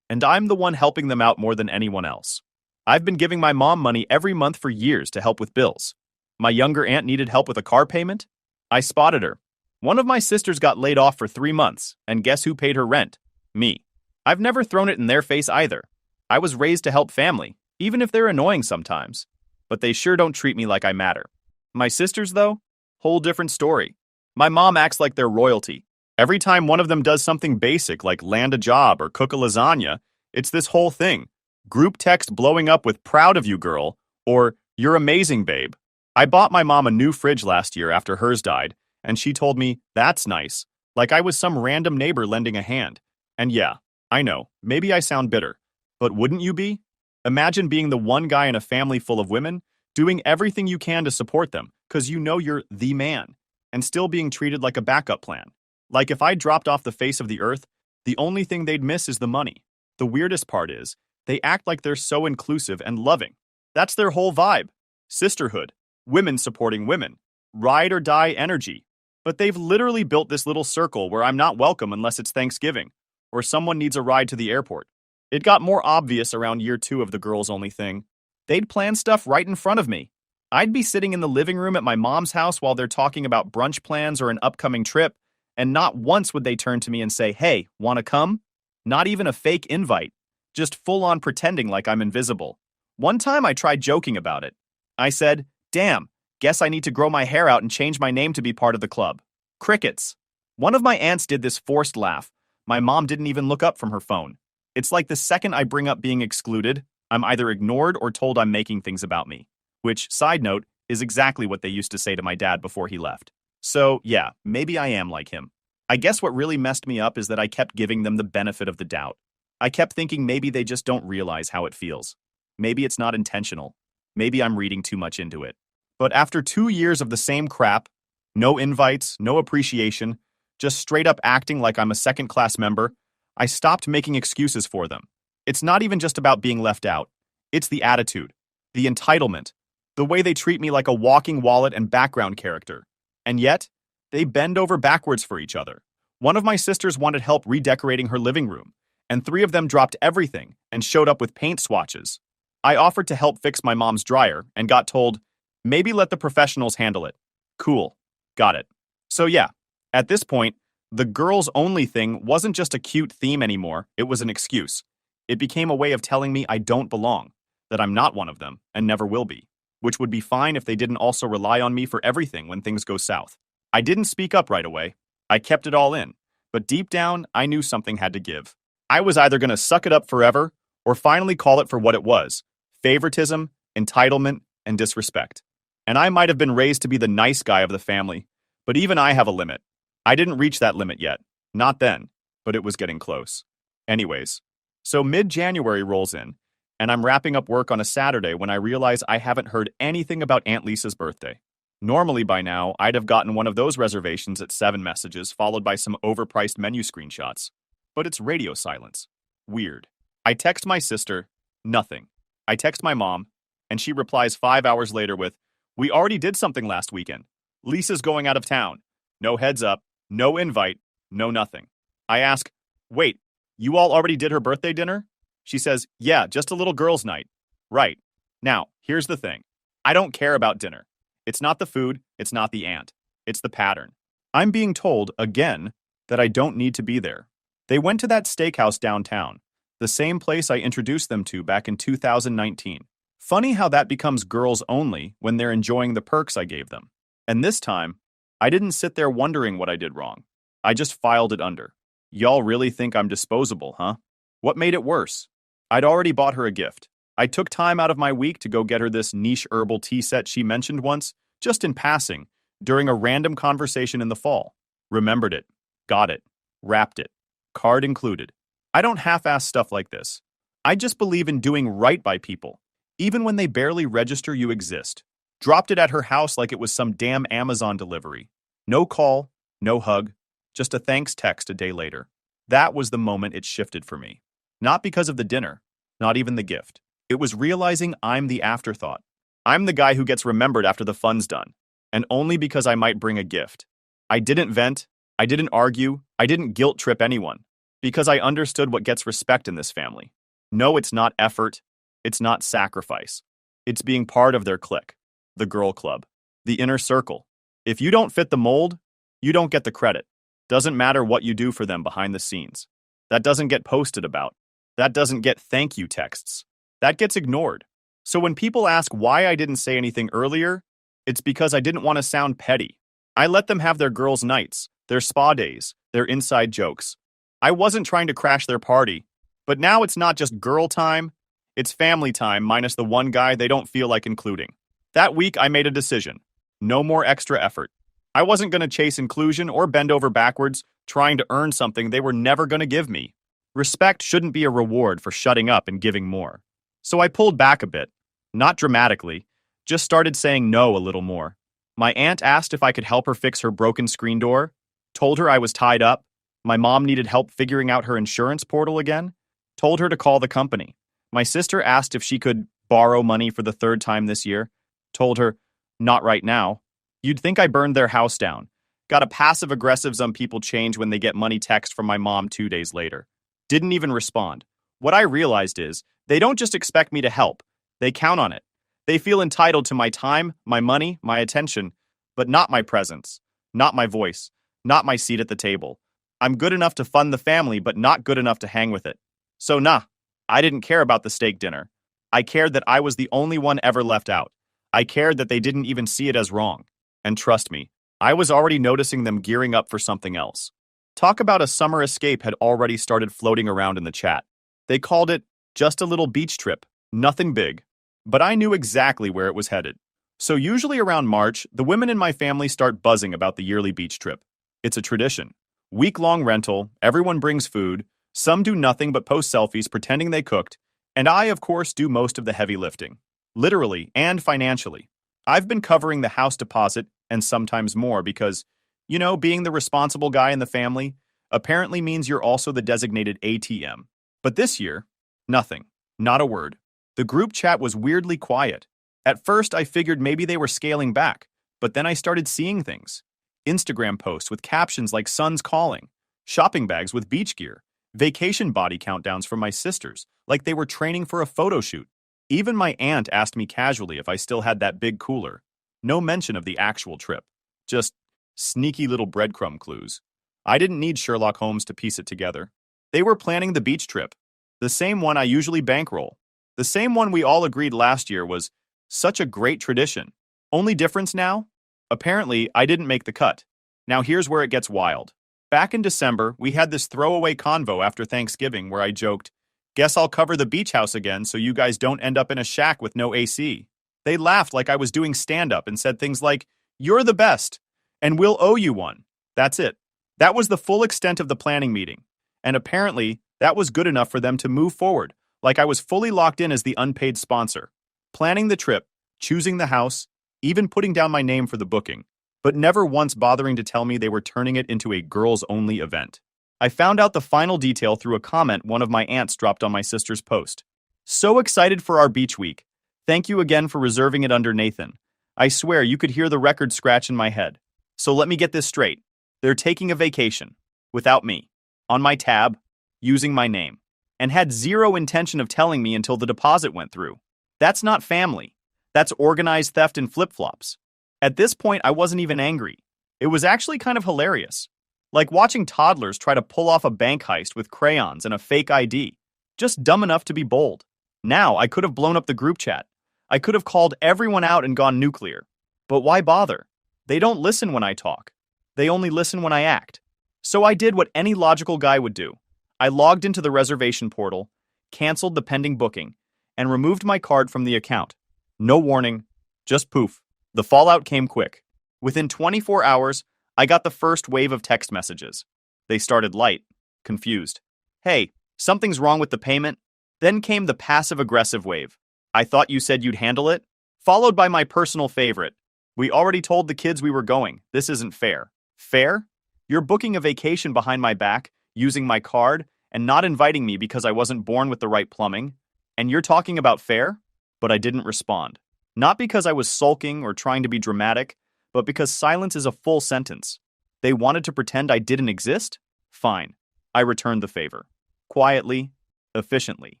and I'm the one helping them out more than anyone else. I've been giving my mom money every month for years to help with bills. My younger aunt needed help with a car payment. I spotted her, One of my sisters got laid off for 3 months, and guess who paid her rent? Me. I've never thrown it in their face either. I was raised to help family, even if they're annoying sometimes. But they sure don't treat me like I matter. My sisters, though? Whole different story. My mom acts like they're royalty. Every time one of them does something basic like land a job or cook a lasagna, it's this whole thing. Group text blowing up with proud of you, girl, or you're amazing, babe. I bought my mom a new fridge last year after hers died, and she told me, that's nice, like I was some random neighbor lending a hand. And yeah, I know, maybe I sound bitter, but wouldn't you be? Imagine being the one guy in a family full of women, doing everything you can to support them, because you know you're the man, and still being treated like a backup plan. Like if I dropped off the face of the earth, the only thing they'd miss is the money. The weirdest part is, they act like they're so inclusive and loving. That's their whole vibe. Sisterhood, women supporting women, ride or die energy. But they've literally built this little circle where I'm not welcome unless it's Thanksgiving, or someone needs a ride to the airport. It got more obvious around year 2 of the girls only thing. They'd plan stuff right in front of me. I'd be sitting in the living room at my mom's house while they're talking about brunch plans or an upcoming trip, and not once would they turn to me and say, hey, wanna come? Not even a fake invite, just full on pretending like I'm invisible. One time I tried joking about it. I said, damn, guess I need to grow my hair out and change my name to be part of the club. Crickets. One of my aunts did this forced laugh. My mom didn't even look up from her phone. It's like the second I bring up being excluded, I'm either ignored or told I'm making things about me. Which, side note, is exactly what they used to say to my dad before he left. So, yeah, maybe I am like him. I guess what really messed me up is that I kept giving them the benefit of the doubt. I kept thinking maybe they just don't realize how it feels. Maybe it's not intentional. Maybe I'm reading too much into it. But after 2 years of the same crap, no invites, no appreciation, just straight up acting like I'm a second-class member, I stopped making excuses for them. It's not even just about being left out. It's the attitude, the entitlement, the way they treat me like a walking wallet and background character. And yet, they bend over backwards for each other. One of my sisters wanted help redecorating her living room, and 3 of them dropped everything and showed up with paint swatches. I offered to help fix my mom's dryer and got told, maybe let the professionals handle it. Cool. Got it. So yeah, at this point, the girls only thing wasn't just a cute theme anymore, it was an excuse. It became a way of telling me I don't belong, that I'm not one of them and never will be, which would be fine if they didn't also rely on me for everything when things go south. I didn't speak up right away. I kept it all in, but deep down, I knew something had to give. I was either going to suck it up forever or finally call it for what it was: favoritism, entitlement, and disrespect. And I might have been raised to be the nice guy of the family, but even I have a limit. I didn't reach that limit yet. Not then, but it was getting close. Anyways, so mid-January rolls in, and I'm wrapping up work on a Saturday when I realize I haven't heard anything about Aunt Lisa's birthday. Normally by now, I'd have gotten one of those reservations at 7 messages followed by some overpriced menu screenshots. But it's radio silence. Weird. I text my sister, nothing. I text my mom, and she replies 5 hours later with, we already did something last weekend. Lisa's going out of town. No heads up, no invite, no nothing. I ask, wait, you all already did her birthday dinner? She says, yeah, just a little girls' night. Right. Now, here's the thing. I don't care about dinner. It's not the food, it's not the aunt. It's the pattern. I'm being told, again, that I don't need to be there. They went to that steakhouse downtown, the same place I introduced them to back in 2019. Funny how that becomes girls only when they're enjoying the perks I gave them. And this time, I didn't sit there wondering what I did wrong. I just filed it under. Y'all really think I'm disposable, huh? What made it worse? I'd already bought her a gift. I took time out of my week to go get her this niche herbal tea set she mentioned once, just in passing, during a random conversation in the fall. Remembered it. Got it. Wrapped it. Card included. I don't half-ass stuff like this. I just believe in doing right by people, even when they barely register you exist. Dropped it at her house like it was some damn Amazon delivery. No call, no hug, just a thanks text a day later. That was the moment it shifted for me. Not because of the dinner, not even the gift. It was realizing I'm the afterthought. I'm the guy who gets remembered after the fun's done, and only because I might bring a gift. I didn't vent, I didn't argue, I didn't guilt trip anyone, because I understood what gets respect in this family. No, it's not effort, it's not sacrifice. It's being part of their clique, the girl club, the inner circle. If you don't fit the mold, You don't get the credit. Doesn't matter what you do for them behind the scenes. That doesn't get posted about. That doesn't get thank you texts. That gets ignored. So when people ask why I didn't say anything earlier, it's because I didn't want to sound petty. I let them have their girls' nights, their spa days, their inside jokes. I wasn't trying to crash their party. But now it's not just girl time, it's family time minus the one guy they don't feel like including. That week I made a decision. No more extra effort. I wasn't going to chase inclusion or bend over backwards trying to earn something they were never going to give me. Respect shouldn't be a reward for shutting up and giving more. So I pulled back a bit. Not dramatically, just started saying no a little more. My aunt asked if I could help her fix her broken screen door, told her I was tied up, my mom needed help figuring out her insurance portal again, told her to call the company. My sister asked if she could borrow money for the third time this year, told her, not right now. You'd think I burned their house down. Got a passive-aggressive some people change when they get money text from my mom 2 days later. Didn't even respond. What I realized is, they don't just expect me to help. They count on it. They feel entitled to my time, my money, my attention, but not my presence, not my voice, not my seat at the table. I'm good enough to fund the family, but not good enough to hang with it. So nah, I didn't care about the steak dinner. I cared that I was the only one ever left out. I cared that they didn't even see it as wrong. And trust me, I was already noticing them gearing up for something else. Talk about a summer escape had already started floating around in the chat. They called it just a little beach trip, nothing big. But I knew exactly where it was headed. So usually around March, the women in my family start buzzing about the yearly beach trip. It's a tradition. Week-long rental, everyone brings food, some do nothing but post selfies pretending they cooked, and I, of course, do most of the heavy lifting. Literally and financially. I've been covering the house deposit and sometimes more because, being the responsible guy in the family apparently means you're also the designated ATM. But this year, nothing. Not a word. The group chat was weirdly quiet. At first, I figured maybe they were scaling back, but then I started seeing things. Instagram posts with captions like "Sun's calling," shopping bags with beach gear, vacation body countdowns from my sisters, like they were training for a photo shoot. Even my aunt asked me casually if I still had that big cooler. No mention of the actual trip. Just sneaky little breadcrumb clues. I didn't need Sherlock Holmes to piece it together. They were planning the beach trip. The same one I usually bankroll. The same one we all agreed last year was such a great tradition. Only difference now? Apparently, I didn't make the cut. Now here's where it gets wild. Back in December, we had this throwaway convo after Thanksgiving where I joked, "Guess I'll cover the beach house again so you guys don't end up in a shack with no AC." They laughed like I was doing stand-up and said things like, "You're the best, and we'll owe you one." That's it. That was the full extent of the planning meeting. And apparently, that was good enough for them to move forward, like I was fully locked in as the unpaid sponsor. Planning the trip, choosing the house, even putting down my name for the booking, but never once bothering to tell me they were turning it into a girls-only event. I found out the final detail through a comment one of my aunts dropped on my sister's post. "So excited for our beach week. Thank you again for reserving it under Nathan. I swear you could hear the record scratch in my head. So let me get this straight. They're taking a vacation. Without me. On my tab. Using my name. And had zero intention of telling me until the deposit went through. That's not family. That's organized theft and flip-flops." At this point, I wasn't even angry. It was actually kind of hilarious. Like watching toddlers try to pull off a bank heist with crayons and a fake ID. Just dumb enough to be bold. Now, I could have blown up the group chat. I could have called everyone out and gone nuclear. But why bother? They don't listen when I talk. They only listen when I act. So I did what any logical guy would do. I logged into the reservation portal, canceled the pending booking, and removed my card from the account. No warning, just poof. The fallout came quick. Within 24 hours, I got the first wave of text messages. They started light, confused. "Hey, something's wrong with the payment." Then came the passive-aggressive wave. "I thought you said you'd handle it." Followed by my personal favorite. "We already told the kids we were going. This isn't fair." Fair? You're booking a vacation behind my back, using my card, and not inviting me because I wasn't born with the right plumbing. And you're talking about fair? But I didn't respond. Not because I was sulking or trying to be dramatic, but because silence is a full sentence. They wanted to pretend I didn't exist? Fine. I returned the favor. Quietly, efficiently.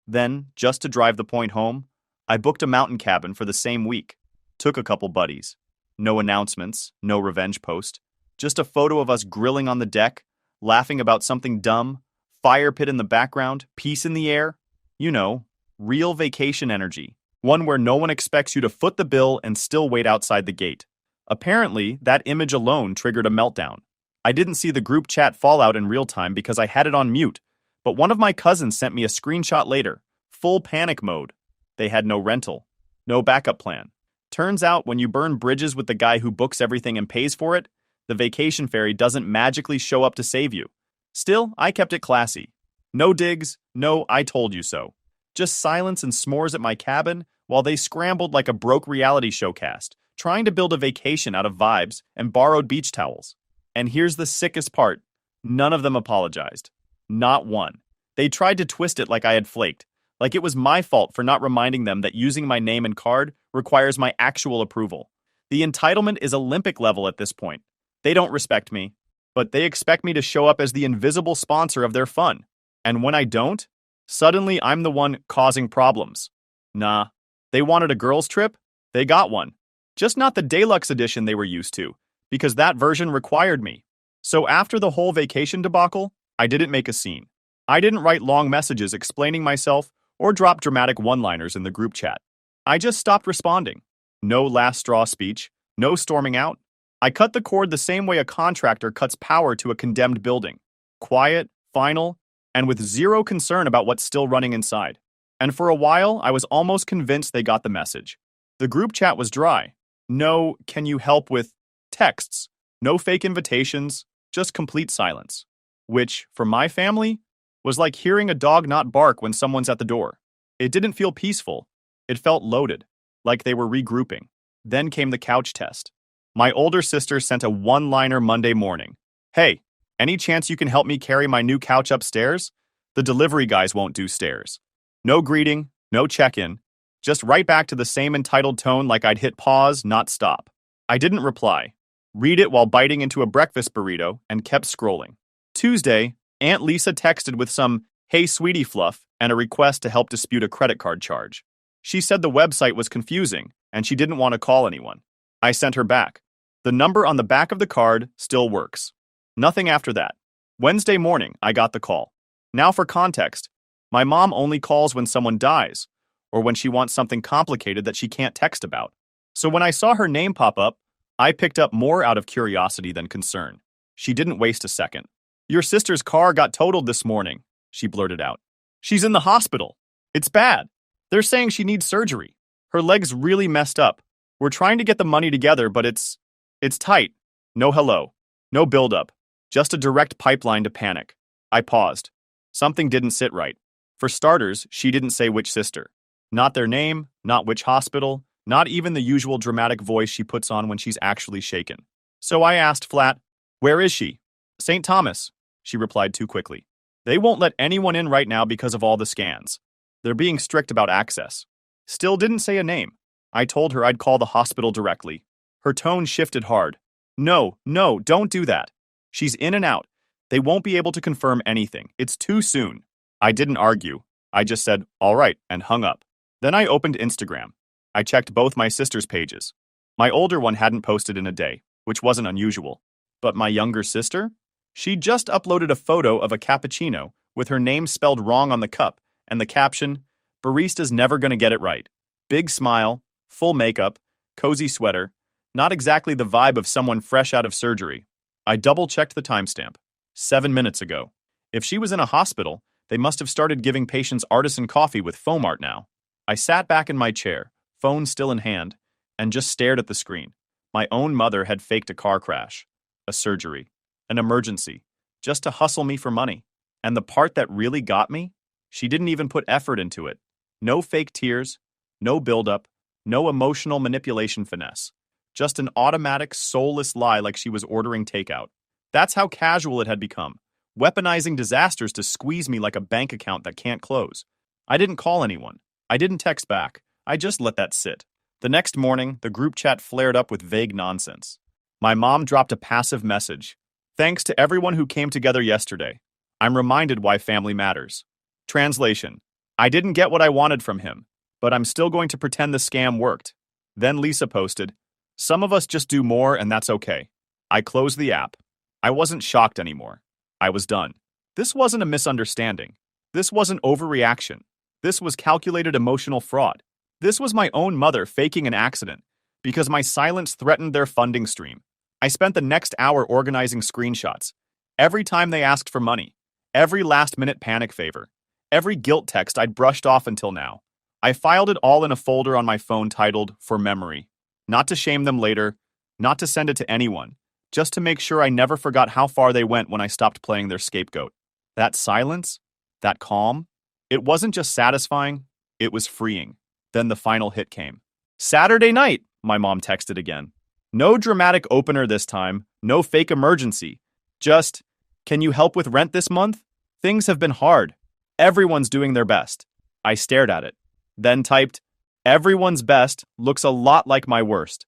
Then, just to drive the point home, I booked a mountain cabin for the same week. Took a couple buddies. No announcements, no revenge post. Just a photo of us grilling on the deck, laughing about something dumb, fire pit in the background, peace in the air. You know, real vacation energy. One where no one expects you to foot the bill and still wait outside the gate. Apparently, that image alone triggered a meltdown. I didn't see the group chat fallout in real time because I had it on mute, but one of my cousins sent me a screenshot later, full panic mode. They had no rental, no backup plan. Turns out when you burn bridges with the guy who books everything and pays for it, the vacation fairy doesn't magically show up to save you. Still, I kept it classy. No digs, no I told you so. Just silence and s'mores at my cabin while they scrambled like a broke reality show cast, trying to build a vacation out of vibes and borrowed beach towels. And here's the sickest part. None of them apologized. Not one. They tried to twist it like I had flaked, like it was my fault for not reminding them that using my name and card requires my actual approval. The entitlement is Olympic level at this point. They don't respect me, but they expect me to show up as the invisible sponsor of their fun. And when I don't, suddenly I'm the one causing problems. Nah. They wanted a girls' trip? They got one. Just not the deluxe edition they were used to, because that version required me. So after the whole vacation debacle, I didn't make a scene. I didn't write long messages explaining myself or drop dramatic one-liners in the group chat. I just stopped responding. No last straw speech, no storming out. I cut the cord the same way a contractor cuts power to a condemned building. Quiet, final, and with zero concern about what's still running inside. And for a while, I was almost convinced they got the message. The group chat was dry. No, can you help with texts. No fake invitations, just complete silence. Which, for my family, was like hearing a dog not bark when someone's at the door. It didn't feel peaceful. It felt loaded, like they were regrouping. Then came the couch test. My older sister sent a one-liner Monday morning. Hey, any chance you can help me carry my new couch upstairs? The delivery guys won't do stairs. No greeting, no check-in. Just right back to the same entitled tone like I'd hit pause, not stop. I didn't reply. Read it while biting into a breakfast burrito and kept scrolling. Tuesday, Aunt Lisa texted with some "Hey sweetie" fluff and a request to help dispute a credit card charge. She said the website was confusing and she didn't want to call anyone. I sent her back. The number on the back of the card still works. Nothing after that. Wednesday morning, I got the call. Now for context. My mom only calls when someone dies, or when she wants something complicated that she can't text about. So when I saw her name pop up, I picked up more out of curiosity than concern. She didn't waste a second. Your sister's car got totaled this morning, she blurted out. She's in the hospital. It's bad. They're saying she needs surgery. Her leg's really messed up. We're trying to get the money together, but it's tight. No hello. No build-up. Just a direct pipeline to panic. I paused. Something didn't sit right. For starters, she didn't say which sister. Not their name, not which hospital, not even the usual dramatic voice she puts on when she's actually shaken. So I asked flat, "Where is she?" "St. Thomas," she replied too quickly. "They won't let anyone in right now because of all the scans. They're being strict about access." Still didn't say a name. I told her I'd call the hospital directly. Her tone shifted hard. No, don't do that. She's in and out. They won't be able to confirm anything. It's too soon. I didn't argue. I just said, all right, and hung up. Then I opened Instagram. I checked both my sister's pages. My older one hadn't posted in a day, which wasn't unusual. But my younger sister? She just uploaded a photo of a cappuccino with her name spelled wrong on the cup and the caption, "Barista's never gonna get it right." Big smile, full makeup, cozy sweater, not exactly the vibe of someone fresh out of surgery. I double-checked the timestamp. 7 minutes ago. If she was in a hospital, they must have started giving patients artisan coffee with foam art now. I sat back in my chair, phone still in hand, and just stared at the screen. My own mother had faked a car crash, a surgery, an emergency, just to hustle me for money. And the part that really got me? She didn't even put effort into it. No fake tears, no buildup, no emotional manipulation finesse. Just an automatic, soulless lie like she was ordering takeout. That's how casual it had become, weaponizing disasters to squeeze me like a bank account that can't close. I didn't call anyone. I didn't text back. I just let that sit. The next morning, the group chat flared up with vague nonsense. My mom dropped a passive message. "Thanks to everyone who came together yesterday. I'm reminded why family matters." Translation: I didn't get what I wanted from him, but I'm still going to pretend the scam worked. Then Lisa posted, "Some of us just do more and that's okay." I closed the app. I wasn't shocked anymore. I was done. This wasn't a misunderstanding. This wasn't overreaction. This was calculated emotional fraud. This was my own mother faking an accident because my silence threatened their funding stream. I spent the next hour organizing screenshots. Every time they asked for money, every last-minute panic favor, every guilt text I'd brushed off until now. I filed it all in a folder on my phone titled For Memory. Not to shame them later, not to send it to anyone, just to make sure I never forgot how far they went when I stopped playing their scapegoat. That silence, that calm, it wasn't just satisfying, it was freeing. Then the final hit came. Saturday night, my mom texted again. No dramatic opener this time, no fake emergency. Just, can you help with rent this month? Things have been hard. Everyone's doing their best. I stared at it. Then typed, everyone's best looks a lot like my worst.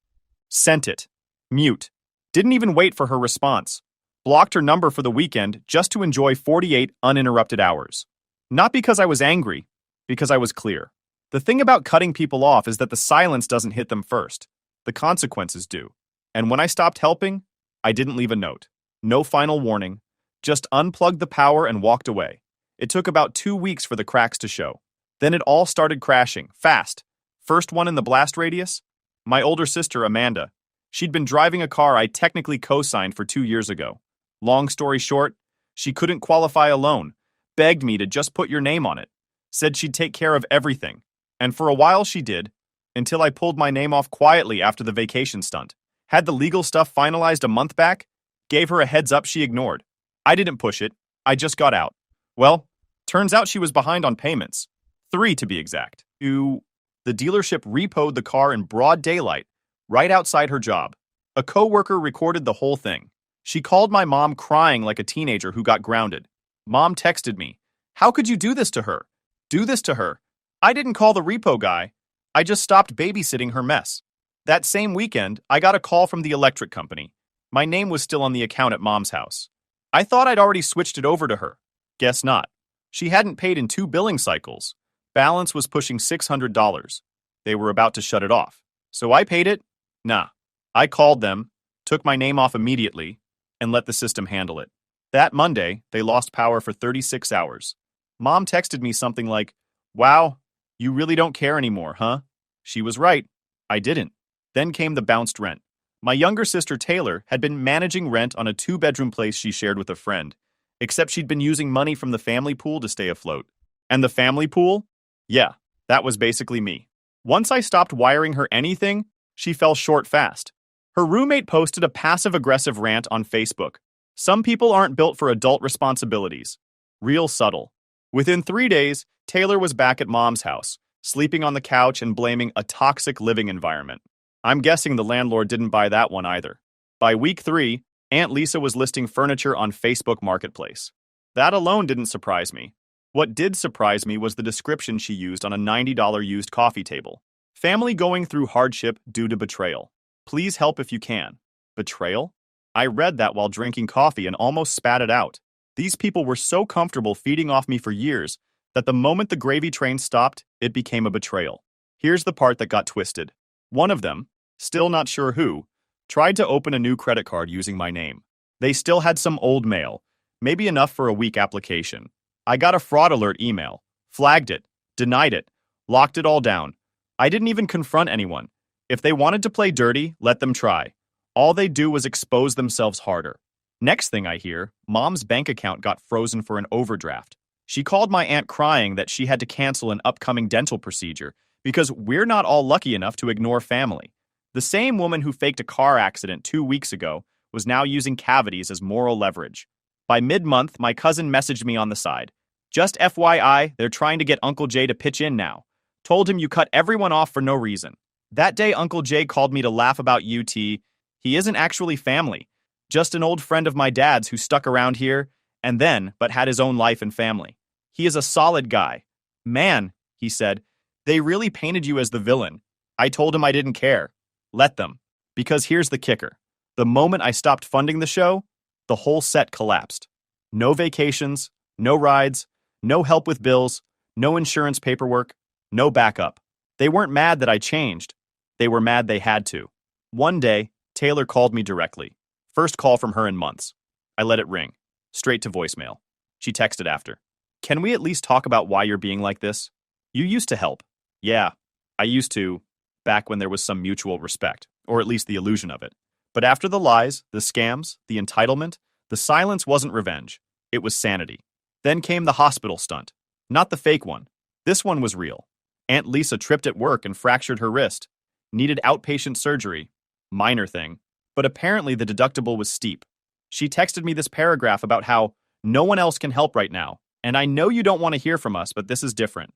Sent it. Mute. Didn't even wait for her response. Blocked her number for the weekend just to enjoy 48 uninterrupted hours. Not because I was angry, because I was clear. The thing about cutting people off is that the silence doesn't hit them first. The consequences do. And when I stopped helping, I didn't leave a note. No final warning. Just unplugged the power and walked away. It took about 2 weeks for the cracks to show. Then it all started crashing, fast. First one in the blast radius? My older sister, Amanda. She'd been driving a car I technically co-signed for 2 years ago. Long story short, she couldn't qualify a loan, begged me to just put your name on it, said she'd take care of everything. And for a while she did, until I pulled my name off quietly after the vacation stunt. Had the legal stuff finalized a month back, gave her a heads up she ignored. I didn't push it, I just got out. Well, turns out she was behind on payments. 3 to be exact. The dealership repoed the car in broad daylight, right outside her job. A coworker recorded the whole thing. She called my mom crying like a teenager who got grounded. Mom texted me, how could you do this to her? Do this to her. I didn't call the repo guy. I just stopped babysitting her mess. That same weekend, I got a call from the electric company. My name was still on the account at Mom's house. I thought I'd already switched it over to her. Guess not. She hadn't paid in 2 billing cycles. Balance was pushing $600. They were about to shut it off. So I paid it? Nah. I called them, took my name off immediately, and let the system handle it. That Monday, they lost power for 36 hours. Mom texted me something like, wow, you really don't care anymore, huh? She was right. I didn't. Then came the bounced rent. My younger sister Taylor had been managing rent on a 2-bedroom place she shared with a friend, except she'd been using money from the family pool to stay afloat. And the family pool? Yeah, that was basically me. Once I stopped wiring her anything, she fell short fast. Her roommate posted a passive-aggressive rant on Facebook. Some people aren't built for adult responsibilities. Real subtle. Within 3 days, Taylor was back at Mom's house, sleeping on the couch and blaming a toxic living environment. I'm guessing the landlord didn't buy that one either. By week 3, Aunt Lisa was listing furniture on Facebook Marketplace. That alone didn't surprise me. What did surprise me was the description she used on a $90 used coffee table. Family going through hardship due to betrayal. Please help if you can. Betrayal? I read that while drinking coffee and almost spat it out. These people were so comfortable feeding off me for years that the moment the gravy train stopped, it became a betrayal. Here's the part that got twisted. One of them, still not sure who, tried to open a new credit card using my name. They still had some old mail, maybe enough for a week application. I got a fraud alert email, flagged it, denied it, locked it all down. I didn't even confront anyone. If they wanted to play dirty, let them try. All they'd do was expose themselves harder. Next thing I hear, Mom's bank account got frozen for an overdraft. She called my aunt crying that she had to cancel an upcoming dental procedure because we're not all lucky enough to ignore family. The same woman who faked a car accident 2 weeks ago was now using cavities as moral leverage. By mid-month, my cousin messaged me on the side. Just FYI, they're trying to get Uncle Jay to pitch in now. Told him you cut everyone off for no reason. That day, Uncle Jay called me to laugh about UT. He isn't actually family. Just an old friend of my dad's who stuck around here, and then, but had his own life and family. He is a solid guy. Man, he said, they really painted you as the villain. I told him I didn't care. Let them. Because here's the kicker. The moment I stopped funding the show, the whole set collapsed. No vacations, no rides, no help with bills, no insurance paperwork, no backup. They weren't mad that I changed. They were mad they had to. One day, Taylor called me directly. First call from her in months. I let it ring. Straight to voicemail. She texted after. Can we at least talk about why you're being like this? You used to help. Yeah, I used to, back when there was some mutual respect, or at least the illusion of it. But after the lies, the scams, the entitlement, the silence wasn't revenge. It was sanity. Then came the hospital stunt. Not the fake one. This one was real. Aunt Lisa tripped at work and fractured her wrist. Needed outpatient surgery. Minor thing. But apparently the deductible was steep. She texted me this paragraph about how no one else can help right now. And I know you don't want to hear from us, but this is different.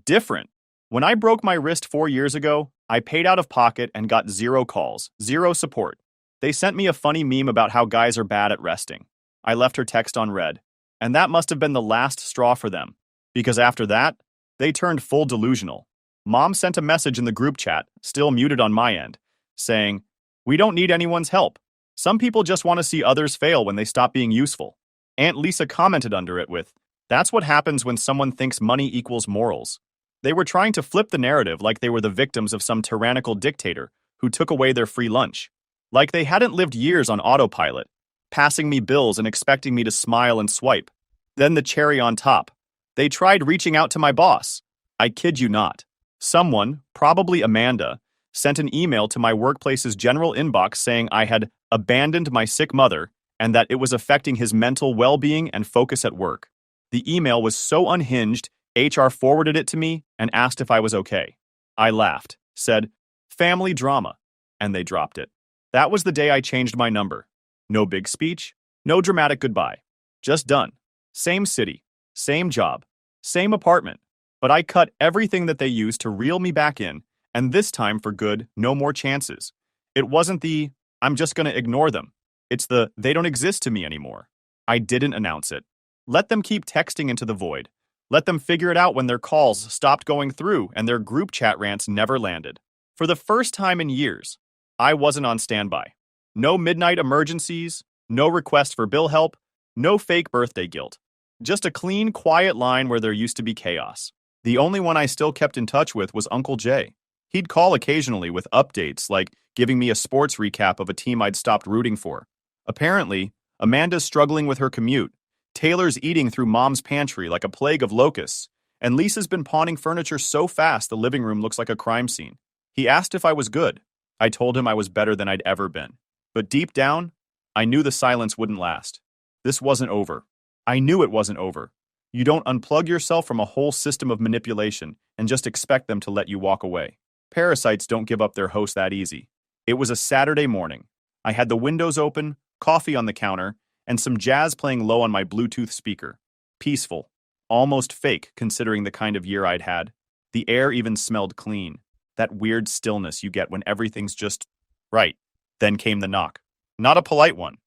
Different. When I broke my wrist 4 years ago, I paid out of pocket and got 0 calls, 0 support. They sent me a funny meme about how guys are bad at resting. I left her text unread. And that must have been the last straw for them. Because after that, they turned full delusional. Mom sent a message in the group chat, still muted on my end, saying, "We don't need anyone's help. Some people just want to see others fail when they stop being useful." Aunt Lisa commented under it with, "That's what happens when someone thinks money equals morals." They were trying to flip the narrative like they were the victims of some tyrannical dictator who took away their free lunch. Like they hadn't lived years on autopilot, passing me bills and expecting me to smile and swipe. Then the cherry on top. They tried reaching out to my boss. I kid you not. Someone, probably Amanda, sent an email to my workplace's general inbox saying I had abandoned my sick mother and that it was affecting his mental well-being and focus at work. The email was so unhinged, HR forwarded it to me and asked if I was okay. I laughed, said, "Family drama," and they dropped it. That was the day I changed my number. No big speech, no dramatic goodbye. Just done. Same city, same job, same apartment. But I cut everything that they used to reel me back in, and this time for good, no more chances. It wasn't the, "I'm just going to ignore them." It's the, "They don't exist to me anymore." I didn't announce it. Let them keep texting into the void. Let them figure it out when their calls stopped going through and their group chat rants never landed. For the first time in years, I wasn't on standby. No midnight emergencies, no request for bill help, no fake birthday guilt. Just a clean, quiet line where there used to be chaos. The only one I still kept in touch with was Uncle Jay. He'd call occasionally with updates, like giving me a sports recap of a team I'd stopped rooting for. Apparently, Amanda's struggling with her commute. Taylor's eating through Mom's pantry like a plague of locusts, and Lisa's been pawning furniture so fast the living room looks like a crime scene. He asked if I was good. I told him I was better than I'd ever been. But deep down, I knew the silence wouldn't last. This wasn't over. I knew it wasn't over. You don't unplug yourself from a whole system of manipulation and just expect them to let you walk away. Parasites don't give up their host that easy. It was a Saturday morning. I had the windows open, coffee on the counter, and some jazz playing low on my Bluetooth speaker. Peaceful. Almost fake, considering the kind of year I'd had. The air even smelled clean. That weird stillness you get when everything's just right. Then came the knock. Not a polite one.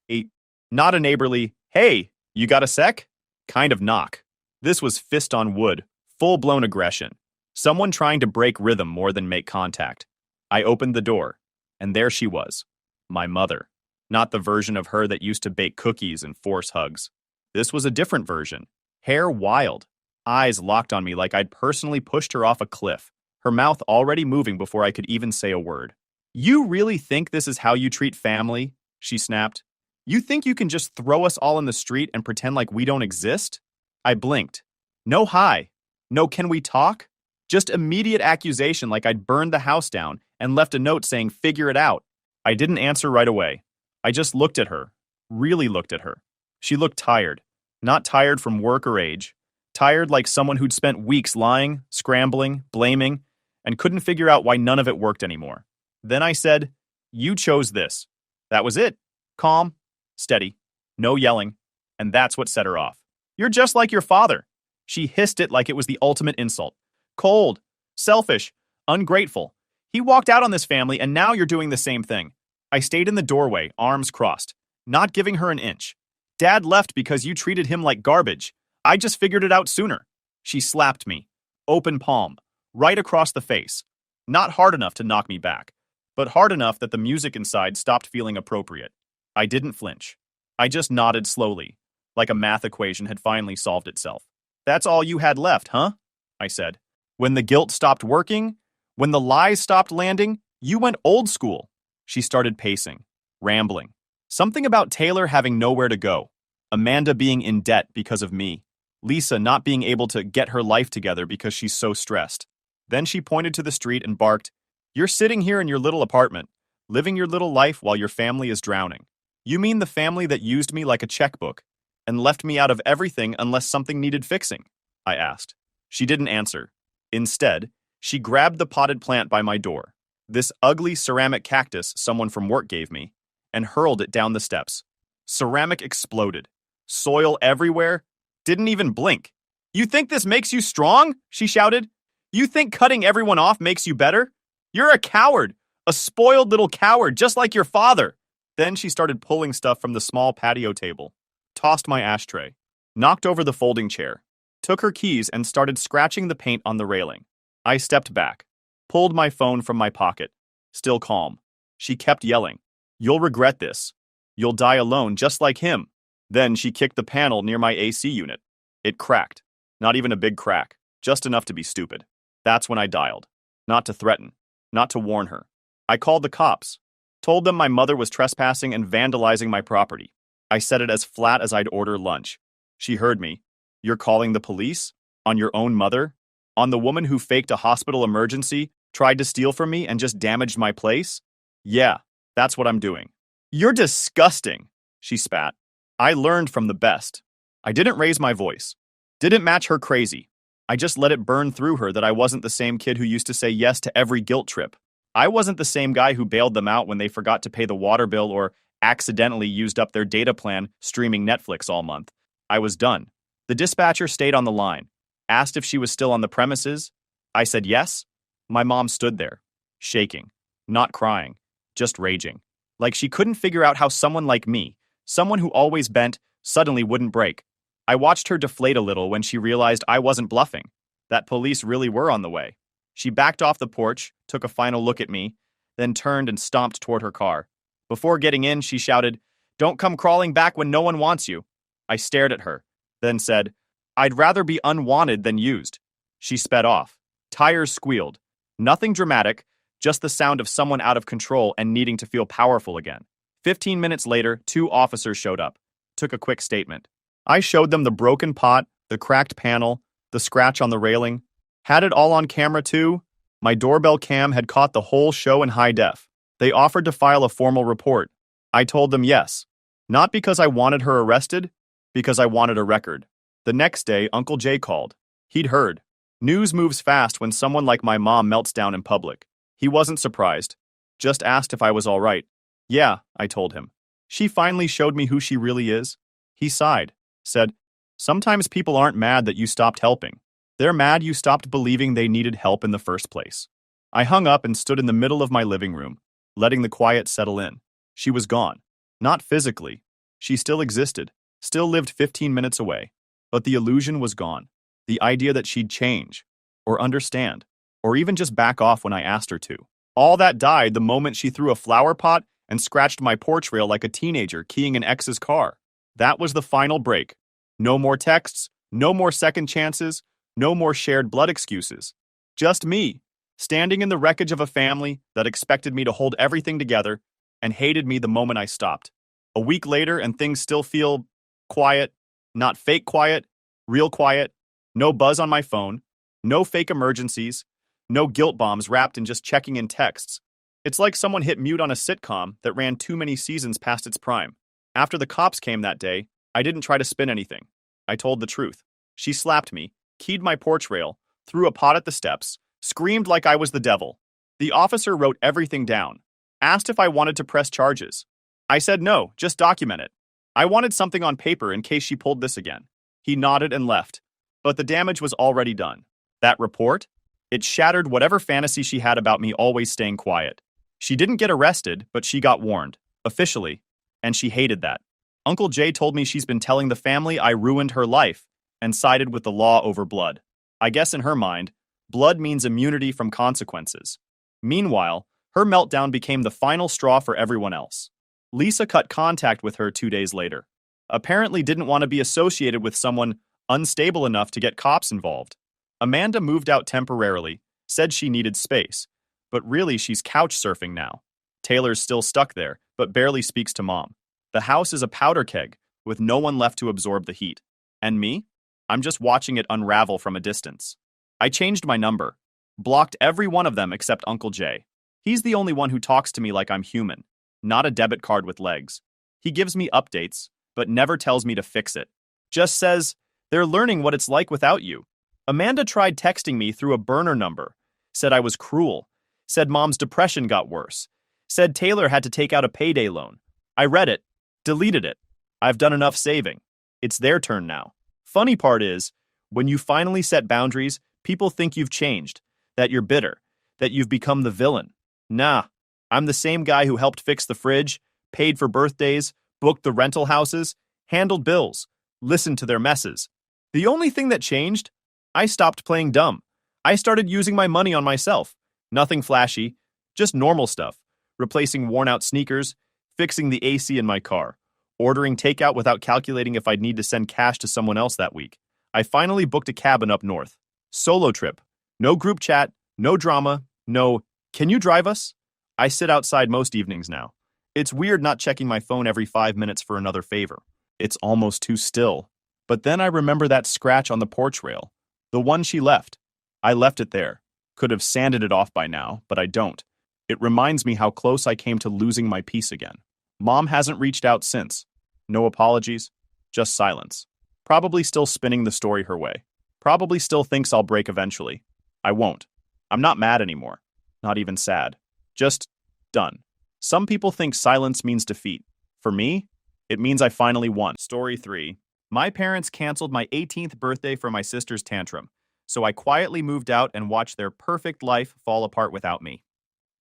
Not a neighborly, "Hey, you got a sec?" kind of knock. This was fist on wood, full-blown aggression. Someone trying to break rhythm more than make contact. I opened the door, and there she was. My mother. Not the version of her that used to bake cookies and force hugs. This was a different version. Hair wild. Eyes locked on me like I'd personally pushed her off a cliff. Her mouth already moving before I could even say a word. "You really think this is how you treat family?" she snapped. "You think you can just throw us all in the street and pretend like we don't exist?" I blinked. No hi. No can we talk? Just immediate accusation like I'd burned the house down and left a note saying figure it out. I didn't answer right away. I just looked at her. Really looked at her. She looked tired. Not tired from work or age. Tired like someone who'd spent weeks lying, scrambling, blaming, and couldn't figure out why none of it worked anymore. Then I said, "You chose this." That was it. Calm, steady, no yelling, and that's what set her off. "You're just like your father." She hissed it like it was the ultimate insult. "Cold, selfish, ungrateful. He walked out on this family and now you're doing the same thing." I stayed in the doorway, arms crossed, not giving her an inch. "Dad left because you treated him like garbage. I just figured it out sooner." She slapped me, open palm, right across the face. Not hard enough to knock me back, but hard enough that the music inside stopped feeling appropriate. I didn't flinch. I just nodded slowly, like a math equation had finally solved itself. "That's all you had left, huh?" I said. "When the guilt stopped working, when the lies stopped landing, you went old school." She started pacing, rambling. Something about Taylor having nowhere to go, Amanda being in debt because of me, Lisa not being able to get her life together because she's so stressed. Then she pointed to the street and barked, "You're sitting here in your little apartment, living your little life while your family is drowning. You mean the family that used me like a checkbook and left me out of everything unless something needed fixing?" I asked. She didn't answer. Instead, she grabbed the potted plant by my door, this ugly ceramic cactus someone from work gave me, and hurled it down the steps. Ceramic exploded. Soil everywhere. Didn't even blink. "You think this makes you strong?" she shouted. "You think cutting everyone off makes you better? You're a coward, a spoiled little coward just like your father." Then she started pulling stuff from the small patio table, tossed my ashtray, knocked over the folding chair, took her keys and started scratching the paint on the railing. I stepped back, pulled my phone from my pocket, still calm. She kept yelling, "You'll regret this. You'll die alone just like him." Then she kicked the panel near my AC unit. It cracked. Not even a big crack, just enough to be stupid. That's when I dialed. Not to threaten, not to warn her. I called the cops, told them my mother was trespassing and vandalizing my property. I said it as flat as I'd order lunch. She heard me. "You're calling the police? On your own mother? On the woman who faked a hospital emergency, tried to steal from me, and just damaged my place? Yeah, that's what I'm doing." "You're disgusting," she spat. I learned from the best. I didn't raise my voice. Didn't match her crazy. I just let it burn through her that I wasn't the same kid who used to say yes to every guilt trip. I wasn't the same guy who bailed them out when they forgot to pay the water bill or accidentally used up their data plan streaming Netflix all month. I was done. The dispatcher stayed on the line, asked if she was still on the premises. I said yes. My mom stood there, shaking, not crying, just raging. Like she couldn't figure out how someone like me, someone who always bent, suddenly wouldn't break. I watched her deflate a little when she realized I wasn't bluffing, that police really were on the way. She backed off the porch, took a final look at me, then turned and stomped toward her car. Before getting in, she shouted, "Don't come crawling back when no one wants you." I stared at her, then said, "I'd rather be unwanted than used." She sped off. Tires squealed. Nothing dramatic, just the sound of someone out of control and needing to feel powerful again. 15 minutes later, 2 officers showed up, took a quick statement. I showed them the broken pot, the cracked panel, the scratch on the railing. Had it all on camera too. My doorbell cam had caught the whole show in high def. They offered to file a formal report. I told them yes. Not because I wanted her arrested, because I wanted a record. The next day, Uncle Jay called. He'd heard. News moves fast when someone like my mom melts down in public. He wasn't surprised. Just asked if I was all right. "Yeah," I told him. "She finally showed me who she really is." He sighed, said, "Sometimes people aren't mad that you stopped helping. They're mad you stopped believing they needed help in the first place." I hung up and stood in the middle of my living room, letting the quiet settle in. She was gone. Not physically. She still existed, still lived 15 minutes away. But the illusion was gone. The idea that she'd change, or understand, or even just back off when I asked her to. All that died the moment she threw a flower pot and scratched my porch rail like a teenager keying an ex's car. That was the final break. No more texts, no more second chances, no more shared blood excuses. Just me, standing in the wreckage of a family that expected me to hold everything together and hated me the moment I stopped. A week later and things still feel quiet, not fake quiet, real quiet, no buzz on my phone, no fake emergencies, no guilt bombs wrapped in just checking in texts. It's like someone hit mute on a sitcom that ran too many seasons past its prime. After the cops came that day, I didn't try to spin anything. I told the truth. She slapped me, keyed my porch rail, threw a pot at the steps, screamed like I was the devil. The officer wrote everything down, asked if I wanted to press charges. I said no, just document it. I wanted something on paper in case she pulled this again. He nodded and left, but the damage was already done. That report? It shattered whatever fantasy she had about me always staying quiet. She didn't get arrested, but she got warned, officially, and she hated that. Uncle Jay told me she's been telling the family I ruined her life and sided with the law over blood. I guess in her mind, blood means immunity from consequences. Meanwhile, her meltdown became the final straw for everyone else. Lisa cut contact with her 2 days later. Apparently didn't want to be associated with someone unstable enough to get cops involved. Amanda moved out temporarily, said she needed space, but really she's couch surfing now. Taylor's still stuck there, but barely speaks to Mom. The house is a powder keg, with no one left to absorb the heat. And me? I'm just watching it unravel from a distance. I changed my number, blocked every one of them except Uncle Jay. He's the only one who talks to me like I'm human, not a debit card with legs. He gives me updates, but never tells me to fix it. Just says, they're learning what it's like without you. Amanda tried texting me through a burner number, said I was cruel, said mom's depression got worse, said Taylor had to take out a payday loan. I read it, deleted it. I've done enough saving. It's their turn now. Funny part is, when you finally set boundaries, people think you've changed, that you're bitter, that you've become the villain. Nah, I'm the same guy who helped fix the fridge, paid for birthdays, booked the rental houses, handled bills, listened to their messes. The only thing that changed? I stopped playing dumb. I started using my money on myself. Nothing flashy, just normal stuff. Replacing worn-out sneakers, fixing the AC in my car, ordering takeout without calculating if I'd need to send cash to someone else that week. I finally booked a cabin up north. Solo trip. No group chat, no drama, no, can you drive us? I sit outside most evenings now. It's weird not checking my phone every 5 minutes for another favor. It's almost too still. But then I remember that scratch on the porch rail. The one she left. I left it there. Could have sanded it off by now, but I don't. It reminds me how close I came to losing my peace again. Mom hasn't reached out since. No apologies, just silence. Probably still spinning the story her way. Probably still thinks I'll break eventually. I won't. I'm not mad anymore. Not even sad. Just done. Some people think silence means defeat. For me, it means I finally won. Story 3. My parents canceled my 18th birthday for my sister's tantrum, so I quietly moved out and watched their perfect life fall apart without me.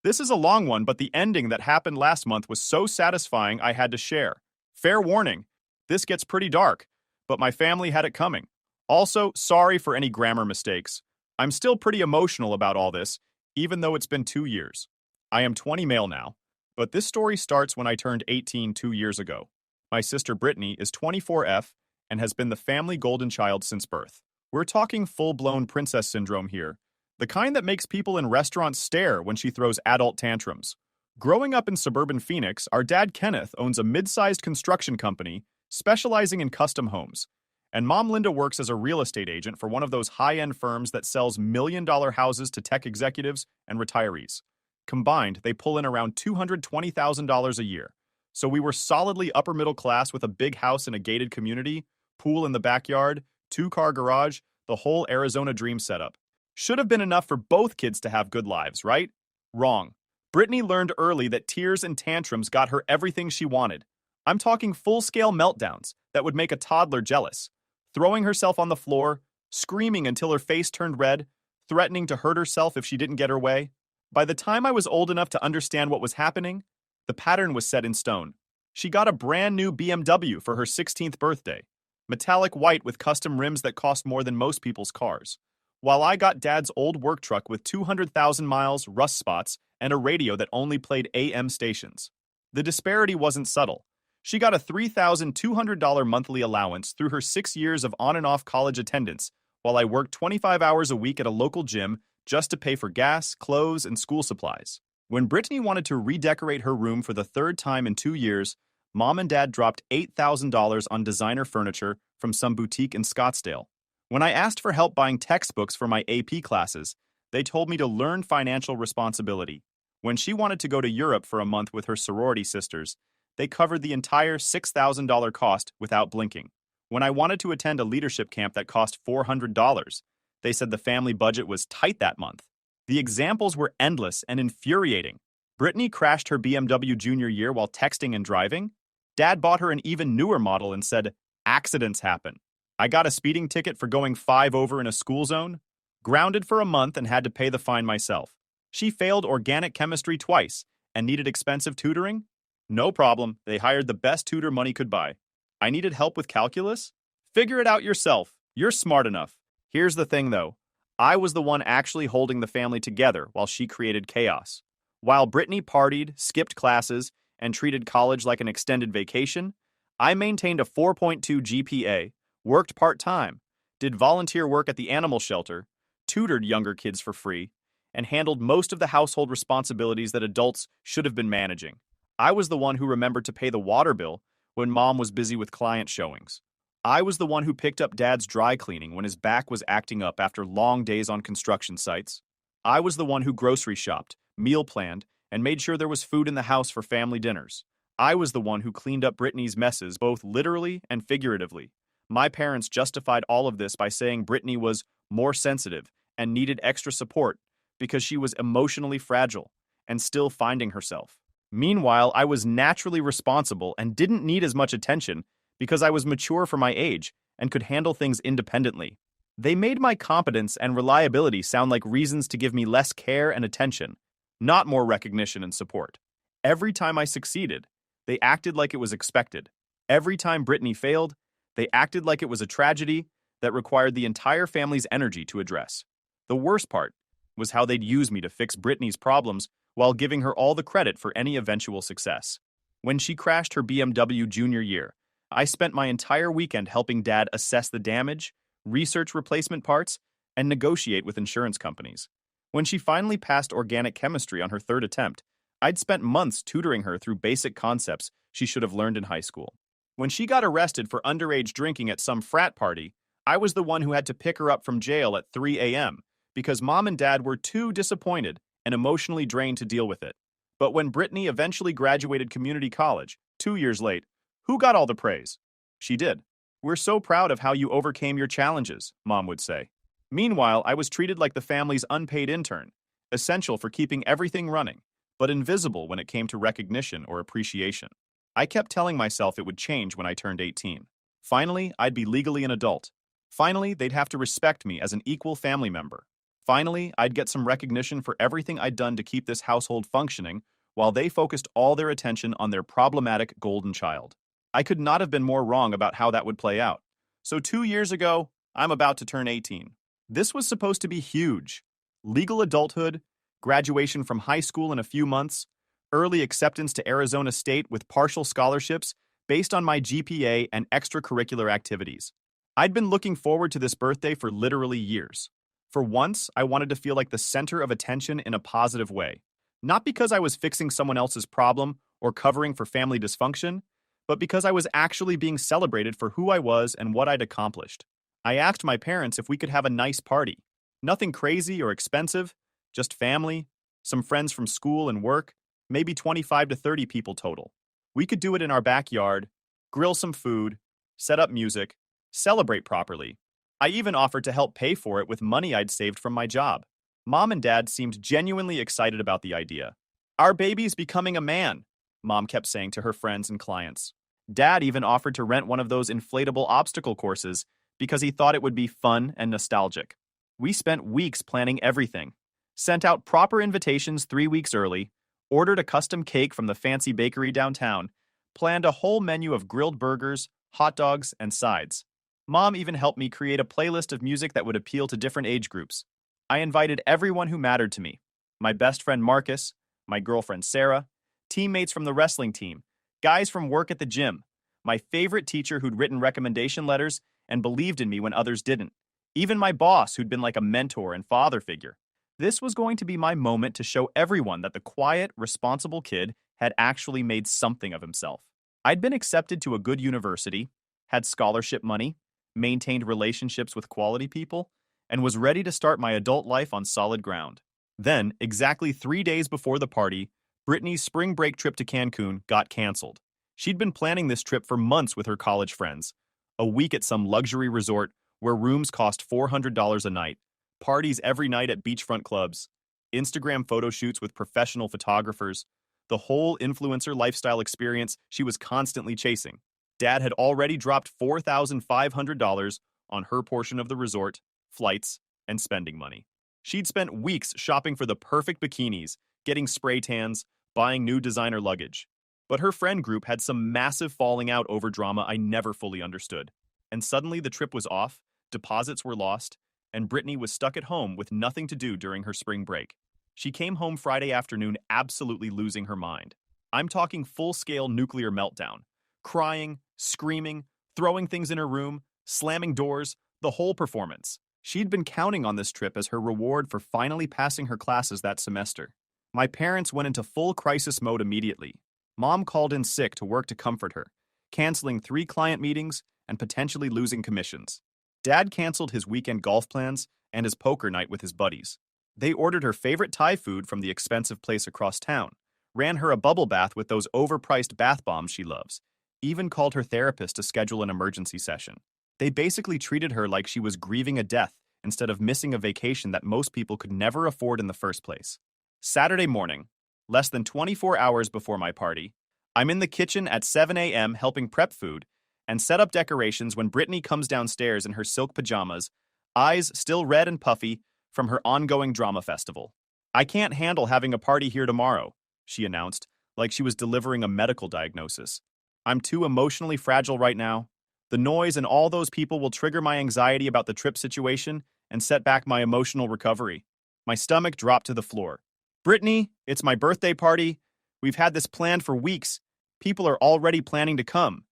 This is a long one, but the ending that happened last month was so satisfying I had to share. Fair warning, this gets pretty dark, but my family had it coming. Also, sorry for any grammar mistakes. I'm still pretty emotional about all this, even though it's been 2 years. I am 20 male now, but this story starts when I turned 18 2 years ago. My sister Brittany is 24F and has been the family golden child since birth. We're talking full-blown princess syndrome here, the kind that makes people in restaurants stare when she throws adult tantrums. Growing up in suburban Phoenix, our dad Kenneth owns a mid-sized construction company specializing in custom homes, and Mom Linda works as a real estate agent for one of those high-end firms that sells million-dollar houses to tech executives and retirees. Combined, they pull in around $220,000 a year. So we were solidly upper middle class with a big house in a gated community, pool in the backyard, 2-car garage, the whole Arizona dream setup. Should have been enough for both kids to have good lives, right? Wrong. Brittany learned early that tears and tantrums got her everything she wanted. I'm talking full-scale meltdowns that would make a toddler jealous. Throwing herself on the floor, screaming until her face turned red, threatening to hurt herself if she didn't get her way. By the time I was old enough to understand what was happening, the pattern was set in stone. She got a brand new BMW for her 16th birthday. Metallic white with custom rims that cost more than most people's cars. While I got Dad's old work truck with 200,000 miles, rust spots, and a radio that only played AM stations. The disparity wasn't subtle. She got a $3,200 monthly allowance through her 6 years of on and off college attendance, while I worked 25 hours a week at a local gym just to pay for gas, clothes, and school supplies. When Brittany wanted to redecorate her room for the 3rd time in 2 years, Mom and Dad dropped $8,000 on designer furniture from some boutique in Scottsdale. When I asked for help buying textbooks for my AP classes, they told me to learn financial responsibility. When she wanted to go to Europe for a month with her sorority sisters, they covered the entire $6,000 cost without blinking. When I wanted to attend a leadership camp that cost $400, they said the family budget was tight that month. The examples were endless and infuriating. Brittany crashed her BMW junior year while texting and driving. Dad bought her an even newer model and said, accidents happen. I got a speeding ticket for going 5 over in a school zone, grounded for a month and had to pay the fine myself. She failed organic chemistry twice and needed expensive tutoring. No problem, they hired the best tutor money could buy. I needed help with calculus? Figure it out yourself. You're smart enough. Here's the thing though. I was the one actually holding the family together while she created chaos. While Brittany partied, skipped classes, and treated college like an extended vacation, I maintained a 4.2 GPA, worked part-time, did volunteer work at the animal shelter, tutored younger kids for free, and handled most of the household responsibilities that adults should have been managing. I was the one who remembered to pay the water bill when Mom was busy with client showings. I was the one who picked up Dad's dry cleaning when his back was acting up after long days on construction sites. I was the one who grocery shopped, meal planned, and made sure there was food in the house for family dinners. I was the one who cleaned up Brittany's messes both literally and figuratively. My parents justified all of this by saying Brittany was more sensitive and needed extra support because she was emotionally fragile and still finding herself. Meanwhile, I was naturally responsible and didn't need as much attention because I was mature for my age and could handle things independently. They made my competence and reliability sound like reasons to give me less care and attention, not more recognition and support. Every time I succeeded, they acted like it was expected. Every time Brittany failed, they acted like it was a tragedy that required the entire family's energy to address. The worst part was how they'd use me to fix Brittany's problems while giving her all the credit for any eventual success. When she crashed her BMW junior year, I spent my entire weekend helping Dad assess the damage, research replacement parts, and negotiate with insurance companies. When she finally passed organic chemistry on her third attempt, I'd spent months tutoring her through basic concepts she should have learned in high school. When she got arrested for underage drinking at some frat party, I was the one who had to pick her up from jail at 3 a.m. because Mom and Dad were too disappointed and emotionally drained to deal with it. But when Brittany eventually graduated community college, 2 years late, who got all the praise? She did. "We're so proud of how you overcame your challenges," Mom would say. Meanwhile, I was treated like the family's unpaid intern, essential for keeping everything running, but invisible when it came to recognition or appreciation. I kept telling myself it would change when I turned 18. Finally, I'd be legally an adult. Finally, they'd have to respect me as an equal family member. Finally, I'd get some recognition for everything I'd done to keep this household functioning while they focused all their attention on their problematic golden child. I could not have been more wrong about how that would play out. So 2 years ago, I'm about to turn 18. This was supposed to be huge. Legal adulthood, graduation from high school in a few months, early acceptance to Arizona State with partial scholarships based on my GPA and extracurricular activities. I'd been looking forward to this birthday for literally years. For once, I wanted to feel like the center of attention in a positive way. Not because I was fixing someone else's problem or covering for family dysfunction, but because I was actually being celebrated for who I was and what I'd accomplished. I asked my parents if we could have a nice party. Nothing crazy or expensive, just family, some friends from school and work, maybe 25 to 30 people total. We could do it in our backyard, grill some food, set up music, celebrate properly. I even offered to help pay for it with money I'd saved from my job. Mom and Dad seemed genuinely excited about the idea. "Our baby's becoming a man," Mom kept saying to her friends and clients. Dad even offered to rent one of those inflatable obstacle courses because he thought it would be fun and nostalgic. We spent weeks planning everything, sent out proper invitations 3 weeks early, ordered a custom cake from the fancy bakery downtown, planned a whole menu of grilled burgers, hot dogs, and sides. Mom even helped me create a playlist of music that would appeal to different age groups. I invited everyone who mattered to me: my best friend Marcus, my girlfriend Sarah, teammates from the wrestling team, guys from work at the gym, my favorite teacher who'd written recommendation letters and believed in me when others didn't, even my boss who'd been like a mentor and father figure. This was going to be my moment to show everyone that the quiet, responsible kid had actually made something of himself. I'd been accepted to a good university, had scholarship money, maintained relationships with quality people, and was ready to start my adult life on solid ground. Then, exactly 3 days before the party, Brittany's spring break trip to Cancun got canceled. She'd been planning this trip for months with her college friends. A week at some luxury resort where rooms cost $400 a night, parties every night at beachfront clubs, Instagram photo shoots with professional photographers, the whole influencer lifestyle experience she was constantly chasing. Dad had already dropped $4,500 on her portion of the resort, flights, and spending money. She'd spent weeks shopping for the perfect bikinis, getting spray tans, buying new designer luggage. But her friend group had some massive falling out over drama I never fully understood. And suddenly the trip was off, deposits were lost, and Brittany was stuck at home with nothing to do during her spring break. She came home Friday afternoon absolutely losing her mind. I'm talking full-scale nuclear meltdown. Crying, screaming, throwing things in her room, slamming doors, the whole performance. She'd been counting on this trip as her reward for finally passing her classes that semester. My parents went into full crisis mode immediately. Mom called in sick to work to comfort her, canceling 3 client meetings and potentially losing commissions. Dad canceled his weekend golf plans and his poker night with his buddies. They ordered her favorite Thai food from the expensive place across town, ran her a bubble bath with those overpriced bath bombs she loves, even called her therapist to schedule an emergency session. They basically treated her like she was grieving a death instead of missing a vacation that most people could never afford in the first place. Saturday morning, less than 24 hours before my party, I'm in the kitchen at 7 a.m. helping prep food and set up decorations when Brittany comes downstairs in her silk pajamas, eyes still red and puffy from her ongoing drama festival. "I can't handle having a party here tomorrow," she announced, like she was delivering a medical diagnosis. "I'm too emotionally fragile right now. The noise and all those people will trigger my anxiety about the trip situation and set back my emotional recovery." My stomach dropped to the floor. "Brittany, it's my birthday party. We've had this planned for weeks. People are already planning to come."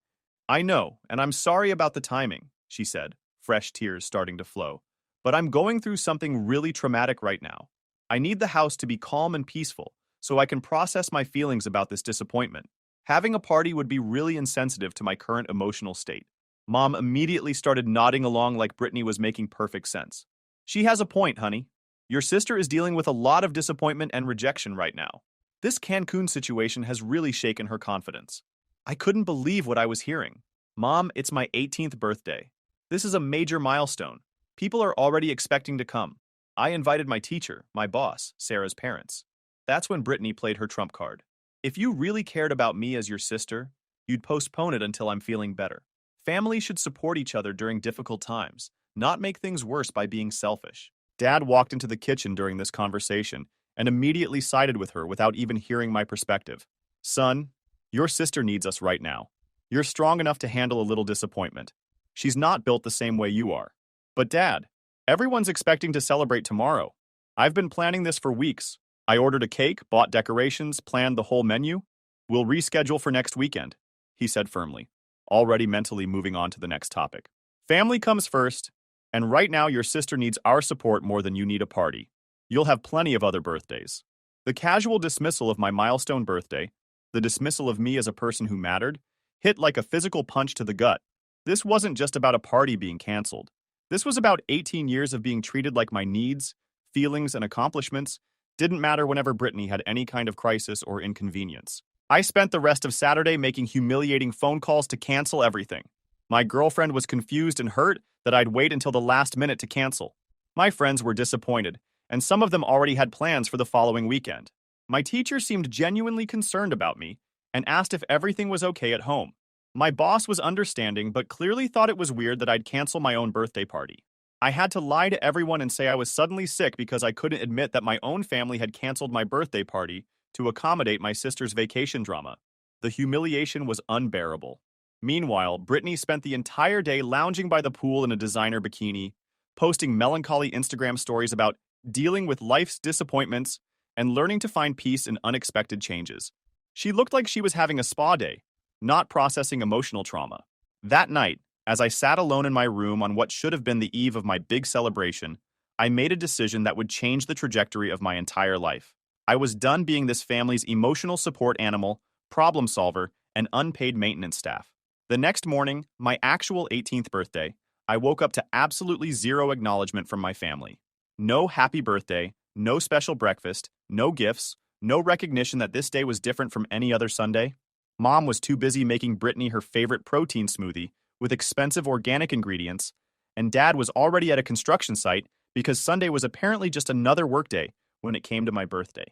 "I know, and I'm sorry about the timing," she said, fresh tears starting to flow. "But I'm going through something really traumatic right now. I need the house to be calm and peaceful so I can process my feelings about this disappointment. Having a party would be really insensitive to my current emotional state." Mom immediately started nodding along like Brittany was making perfect sense. "She has a point, honey. Your sister is dealing with a lot of disappointment and rejection right now. This Cancun situation has really shaken her confidence." I couldn't believe what I was hearing. "Mom, it's my 18th birthday. This is a major milestone. People are already expecting to come. I invited my teacher, my boss, Sarah's parents." That's when Brittany played her trump card. "If you really cared about me as your sister, you'd postpone it until I'm feeling better. Family should support each other during difficult times, not make things worse by being selfish." Dad walked into the kitchen during this conversation and immediately sided with her without even hearing my perspective. "Son, your sister needs us right now. You're strong enough to handle a little disappointment. She's not built the same way you are." "But Dad, everyone's expecting to celebrate tomorrow. I've been planning this for weeks. I ordered a cake, bought decorations, planned the whole menu. We'll reschedule for next weekend," he said firmly, already mentally moving on to the next topic. "Family comes first, and right now your sister needs our support more than you need a party. You'll have plenty of other birthdays." The casual dismissal of my milestone birthday, the dismissal of me as a person who mattered, hit like a physical punch to the gut. This wasn't just about a party being canceled. This was about 18 years of being treated like my needs, feelings, and accomplishments didn't matter whenever Brittany had any kind of crisis or inconvenience. I spent the rest of Saturday making humiliating phone calls to cancel everything. My girlfriend was confused and hurt that I'd wait until the last minute to cancel. My friends were disappointed, and some of them already had plans for the following weekend. My teacher seemed genuinely concerned about me and asked if everything was okay at home. My boss was understanding but clearly thought it was weird that I'd cancel my own birthday party. I had to lie to everyone and say I was suddenly sick because I couldn't admit that my own family had canceled my birthday party to accommodate my sister's vacation drama. The humiliation was unbearable. Meanwhile, Brittany spent the entire day lounging by the pool in a designer bikini, posting melancholy Instagram stories about dealing with life's disappointments and learning to find peace in unexpected changes. She looked like she was having a spa day, not processing emotional trauma. That night, as I sat alone in my room on what should have been the eve of my big celebration, I made a decision that would change the trajectory of my entire life. I was done being this family's emotional support animal, problem solver, and unpaid maintenance staff. The next morning, my actual 18th birthday, I woke up to absolutely zero acknowledgement from my family. No happy birthday, no special breakfast, no gifts, no recognition that this day was different from any other Sunday. Mom was too busy making Brittany her favorite protein smoothie with expensive organic ingredients, and Dad was already at a construction site because Sunday was apparently just another workday when it came to my birthday.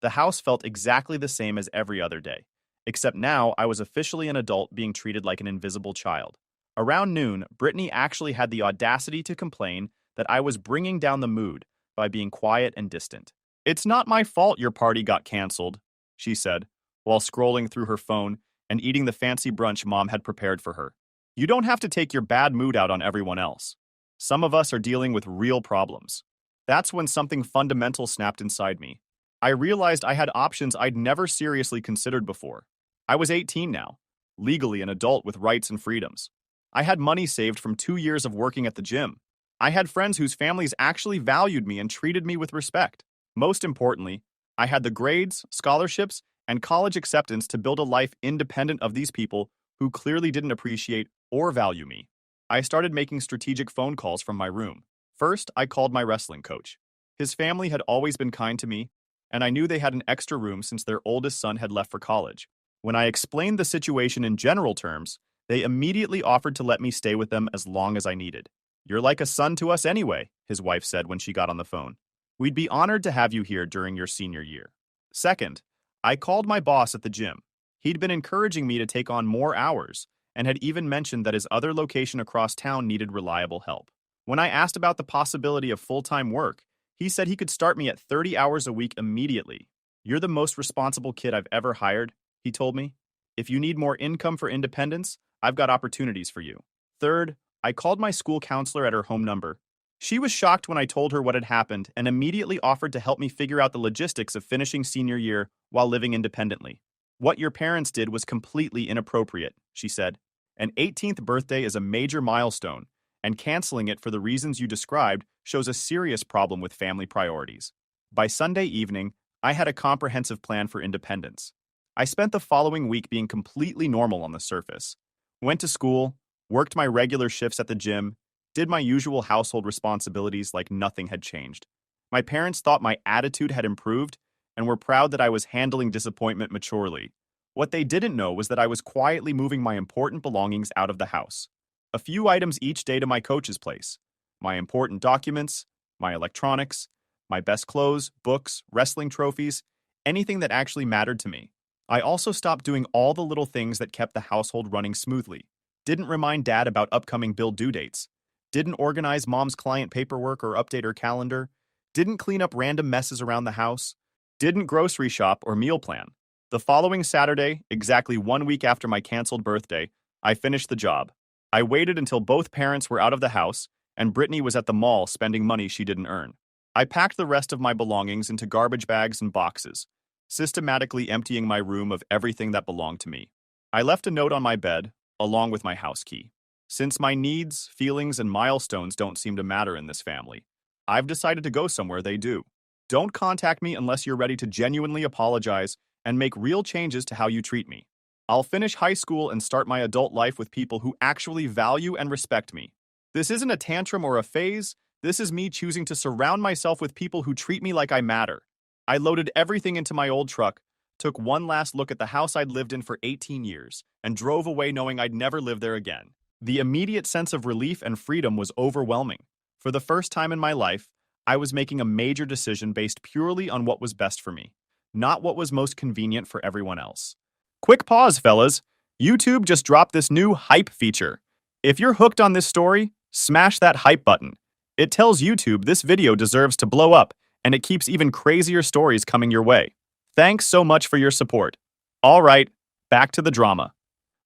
The house felt exactly the same as every other day, except now I was officially an adult being treated like an invisible child. Around noon, Brittany actually had the audacity to complain that I was bringing down the mood by being quiet and distant. "It's not my fault your party got canceled," she said, while scrolling through her phone and eating the fancy brunch Mom had prepared for her. "You don't have to take your bad mood out on everyone else. Some of us are dealing with real problems." That's when something fundamental snapped inside me. I realized I had options I'd never seriously considered before. I was 18 now, legally an adult with rights and freedoms. I had money saved from 2 years of working at the gym. I had friends whose families actually valued me and treated me with respect. Most importantly, I had the grades, scholarships, and college acceptance to build a life independent of these people who clearly didn't appreciate or value me. I started making strategic phone calls from my room. First, I called my wrestling coach. His family had always been kind to me, and I knew they had an extra room since their oldest son had left for college. When I explained the situation in general terms, they immediately offered to let me stay with them as long as I needed. "You're like a son to us anyway," his wife said when she got on the phone. "We'd be honored to have you here during your senior year." Second, I called my boss at the gym. He'd been encouraging me to take on more hours and had even mentioned that his other location across town needed reliable help. When I asked about the possibility of full-time work, he said he could start me at 30 hours a week immediately. "You're the most responsible kid I've ever hired," he told me. "If you need more income for independence, I've got opportunities for you." Third, I called my school counselor at her home number. She was shocked when I told her what had happened and immediately offered to help me figure out the logistics of finishing senior year while living independently. "What your parents did was completely inappropriate," she said. "An 18th birthday is a major milestone, and canceling it for the reasons you described shows a serious problem with family priorities." By Sunday evening, I had a comprehensive plan for independence. I spent the following week being completely normal on the surface. Went to school, worked my regular shifts at the gym, did my usual household responsibilities like nothing had changed. My parents thought my attitude had improved and were proud that I was handling disappointment maturely. What they didn't know was that I was quietly moving my important belongings out of the house. A few items each day to my coach's place. My important documents, my electronics, my best clothes, books, wrestling trophies, anything that actually mattered to me. I also stopped doing all the little things that kept the household running smoothly. Didn't remind Dad about upcoming bill due dates. Didn't organize Mom's client paperwork or update her calendar. Didn't clean up random messes around the house. Didn't grocery shop or meal plan. The following Saturday, exactly 1 week after my canceled birthday, I finished the job. I waited until both parents were out of the house, and Brittany was at the mall spending money she didn't earn. I packed the rest of my belongings into garbage bags and boxes, systematically emptying my room of everything that belonged to me. I left a note on my bed, along with my house key. Since my needs, feelings, and milestones don't seem to matter in this family, I've decided to go somewhere they do. Don't contact me unless you're ready to genuinely apologize and make real changes to how you treat me. I'll finish high school and start my adult life with people who actually value and respect me. This isn't a tantrum or a phase. This is me choosing to surround myself with people who treat me like I matter. I loaded everything into my old truck, took one last look at the house I'd lived in for 18 years, and drove away knowing I'd never live there again. The immediate sense of relief and freedom was overwhelming. For the first time in my life, I was making a major decision based purely on what was best for me, not what was most convenient for everyone else. Quick pause, fellas. YouTube just dropped this new hype feature. If you're hooked on this story, smash that hype button. It tells YouTube this video deserves to blow up, and it keeps even crazier stories coming your way. Thanks so much for your support. All right, back to the drama.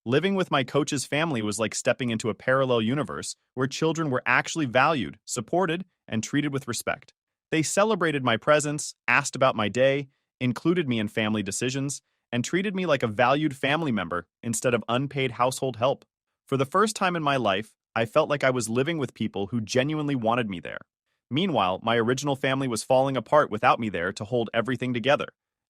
Living with my coach's family was like stepping into a parallel universe where children were actually valued, supported, and treated with respect. They celebrated my presence, asked about my day, included me in family decisions, and treated me like a valued family member instead of unpaid household help. For the first time in my life, I felt like I was living with people who genuinely wanted me there. Meanwhile, my original family was falling apart without me there to hold everything together,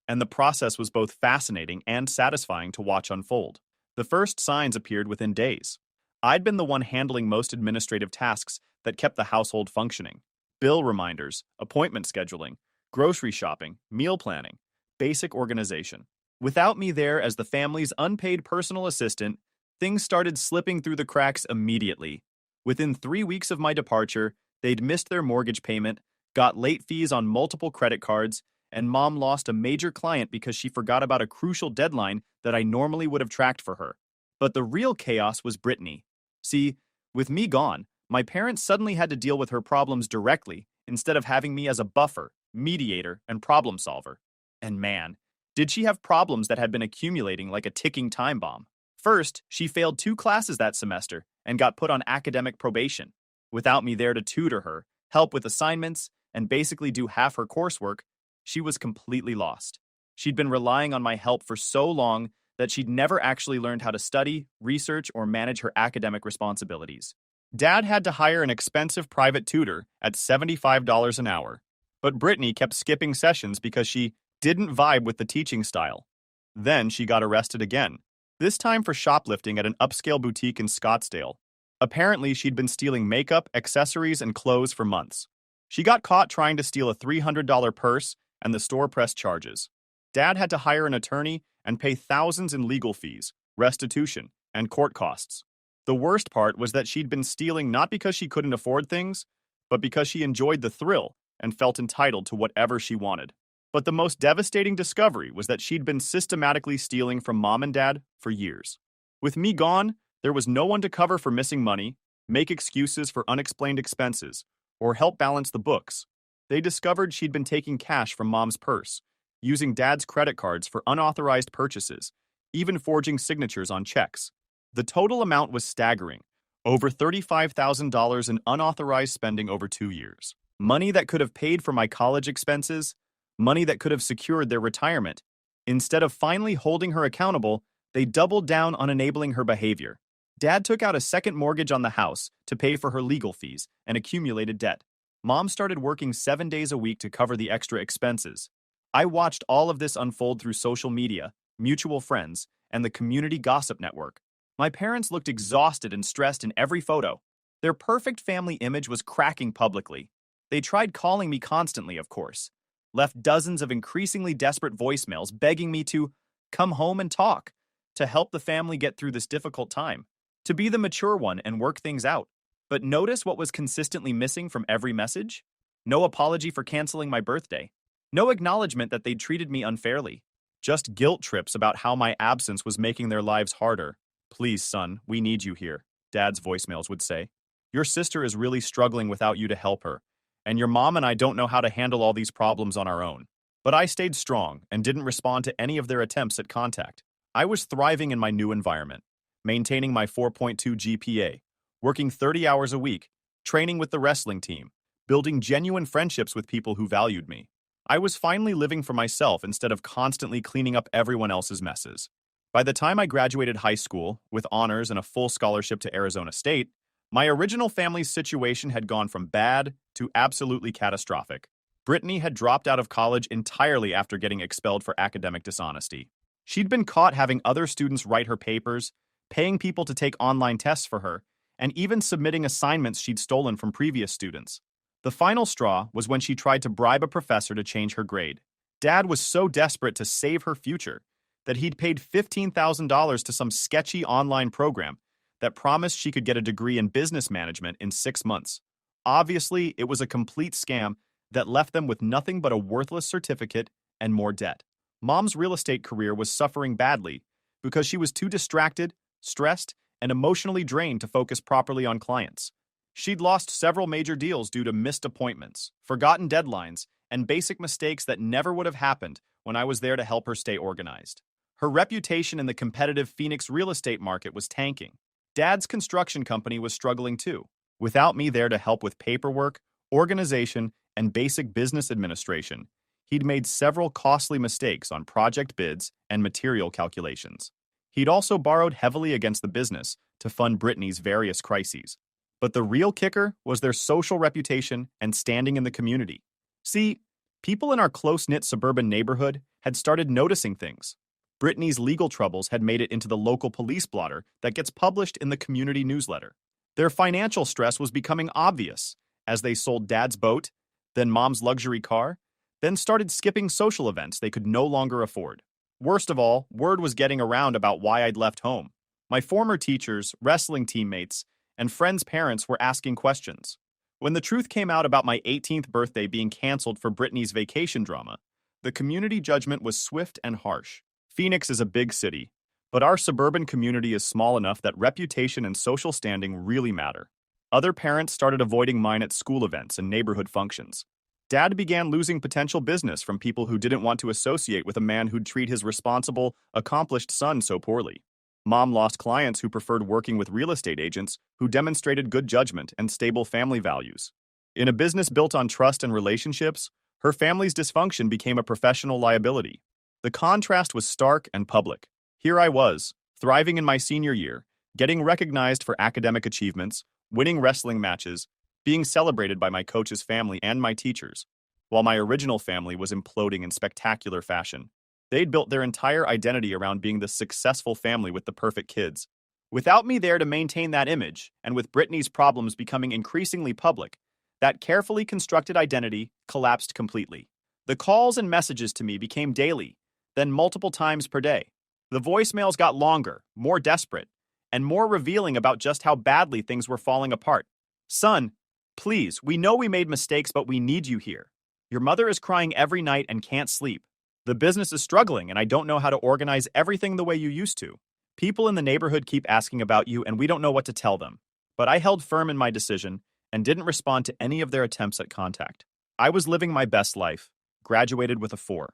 and the process was both fascinating and satisfying to watch unfold. The first signs appeared within days. I'd been the one handling most administrative tasks that kept the household functioning. Bill reminders, appointment scheduling, grocery shopping, meal planning, basic organization. Without me there as the family's unpaid personal assistant, things started slipping through the cracks immediately. Within 3 weeks of my departure, they'd missed their mortgage payment, got late fees on multiple credit cards, and Mom lost a major client because she forgot about a crucial deadline that I normally would have tracked for her. But the real chaos was Brittany. See, with me gone, my parents suddenly had to deal with her problems directly instead of having me as a buffer, mediator, and problem solver. And man, did she have problems that had been accumulating like a ticking time bomb. First, she failed 2 classes that semester and got put on academic probation. Without me there to tutor her, help with assignments, and basically do half her coursework, she was completely lost. She'd been relying on my help for so long that she'd never actually learned how to study, research, or manage her academic responsibilities. Dad had to hire an expensive private tutor at $75 an hour, but Brittany kept skipping sessions because she didn't vibe with the teaching style. Then she got arrested again, this time for shoplifting at an upscale boutique in Scottsdale. Apparently, she'd been stealing makeup, accessories, and clothes for months. She got caught trying to steal a $300 purse, and the store pressed charges. Dad had to hire an attorney and pay thousands in legal fees, restitution, and court costs. The worst part was that she'd been stealing not because she couldn't afford things, but because she enjoyed the thrill and felt entitled to whatever she wanted. But the most devastating discovery was that she'd been systematically stealing from mom and dad for years. With me gone, there was no one to cover for missing money, make excuses for unexplained expenses, or help balance the books. They discovered she'd been taking cash from mom's purse, using dad's credit cards for unauthorized purchases, even forging signatures on checks. The total amount was staggering, over $35,000 in unauthorized spending over 2 years. Money that could have paid for my college expenses, money that could have secured their retirement. Instead of finally holding her accountable, they doubled down on enabling her behavior. Dad took out a second mortgage on the house to pay for her legal fees and accumulated debt. Mom started working 7 days a week to cover the extra expenses. I watched all of this unfold through social media, mutual friends, and the community gossip network. My parents looked exhausted and stressed in every photo. Their perfect family image was cracking publicly. They tried calling me constantly, of course, left dozens of increasingly desperate voicemails begging me to come home and talk, to help the family get through this difficult time, to be the mature one and work things out. But notice what was consistently missing from every message? No apology for canceling my birthday. No acknowledgement that they'd treated me unfairly. Just guilt trips about how my absence was making their lives harder. Please, son, we need you here, Dad's voicemails would say. Your sister is really struggling without you to help her, and your mom and I don't know how to handle all these problems on our own. But I stayed strong and didn't respond to any of their attempts at contact. I was thriving in my new environment, maintaining my 4.2 GPA, working 30 hours a week, training with the wrestling team, building genuine friendships with people who valued me. I was finally living for myself instead of constantly cleaning up everyone else's messes. By the time I graduated high school, with honors and a full scholarship to Arizona State, my original family's situation had gone from bad to absolutely catastrophic. Brittany had dropped out of college entirely after getting expelled for academic dishonesty. She'd been caught having other students write her papers, paying people to take online tests for her, and even submitting assignments she'd stolen from previous students. The final straw was when she tried to bribe a professor to change her grade. Dad was so desperate to save her future that he'd paid $15,000 to some sketchy online program that promised she could get a degree in business management in 6 months. Obviously, it was a complete scam that left them with nothing but a worthless certificate and more debt. Mom's real estate career was suffering badly because she was too distracted, stressed, and emotionally drained to focus properly on clients. She'd lost several major deals due to missed appointments, forgotten deadlines, and basic mistakes that never would have happened when I was there to help her stay organized. Her reputation in the competitive Phoenix real estate market was tanking. Dad's construction company was struggling too. Without me there to help with paperwork, organization, and basic business administration, he'd made several costly mistakes on project bids and material calculations. He'd also borrowed heavily against the business to fund Brittany's various crises. But the real kicker was their social reputation and standing in the community. See, people in our close-knit suburban neighborhood had started noticing things. Brittany's legal troubles had made it into the local police blotter that gets published in the community newsletter. Their financial stress was becoming obvious as they sold Dad's boat, then Mom's luxury car, then started skipping social events they could no longer afford. Worst of all, word was getting around about why I'd left home. My former teachers, wrestling teammates, and friends' parents were asking questions. When the truth came out about my 18th birthday being canceled for Brittany's vacation drama, the community judgment was swift and harsh. Phoenix is a big city, but our suburban community is small enough that reputation and social standing really matter. Other parents started avoiding mine at school events and neighborhood functions. Dad began losing potential business from people who didn't want to associate with a man who'd treat his responsible, accomplished son so poorly. Mom lost clients who preferred working with real estate agents who demonstrated good judgment and stable family values. In a business built on trust and relationships, her family's dysfunction became a professional liability. The contrast was stark and public. Here I was, thriving in my senior year, getting recognized for academic achievements, winning wrestling matches, being celebrated by my coach's family and my teachers, while my original family was imploding in spectacular fashion. They'd built their entire identity around being the successful family with the perfect kids. Without me there to maintain that image, and with Brittany's problems becoming increasingly public, that carefully constructed identity collapsed completely. The calls and messages to me became daily, then multiple times per day. The voicemails got longer, more desperate, and more revealing about just how badly things were falling apart. Son, please, we know we made mistakes, but we need you here. Your mother is crying every night and can't sleep. The business is struggling, and I don't know how to organize everything the way you used to. People in the neighborhood keep asking about you, and we don't know what to tell them. But I held firm in my decision and didn't respond to any of their attempts at contact. I was living my best life, graduated with a 4.4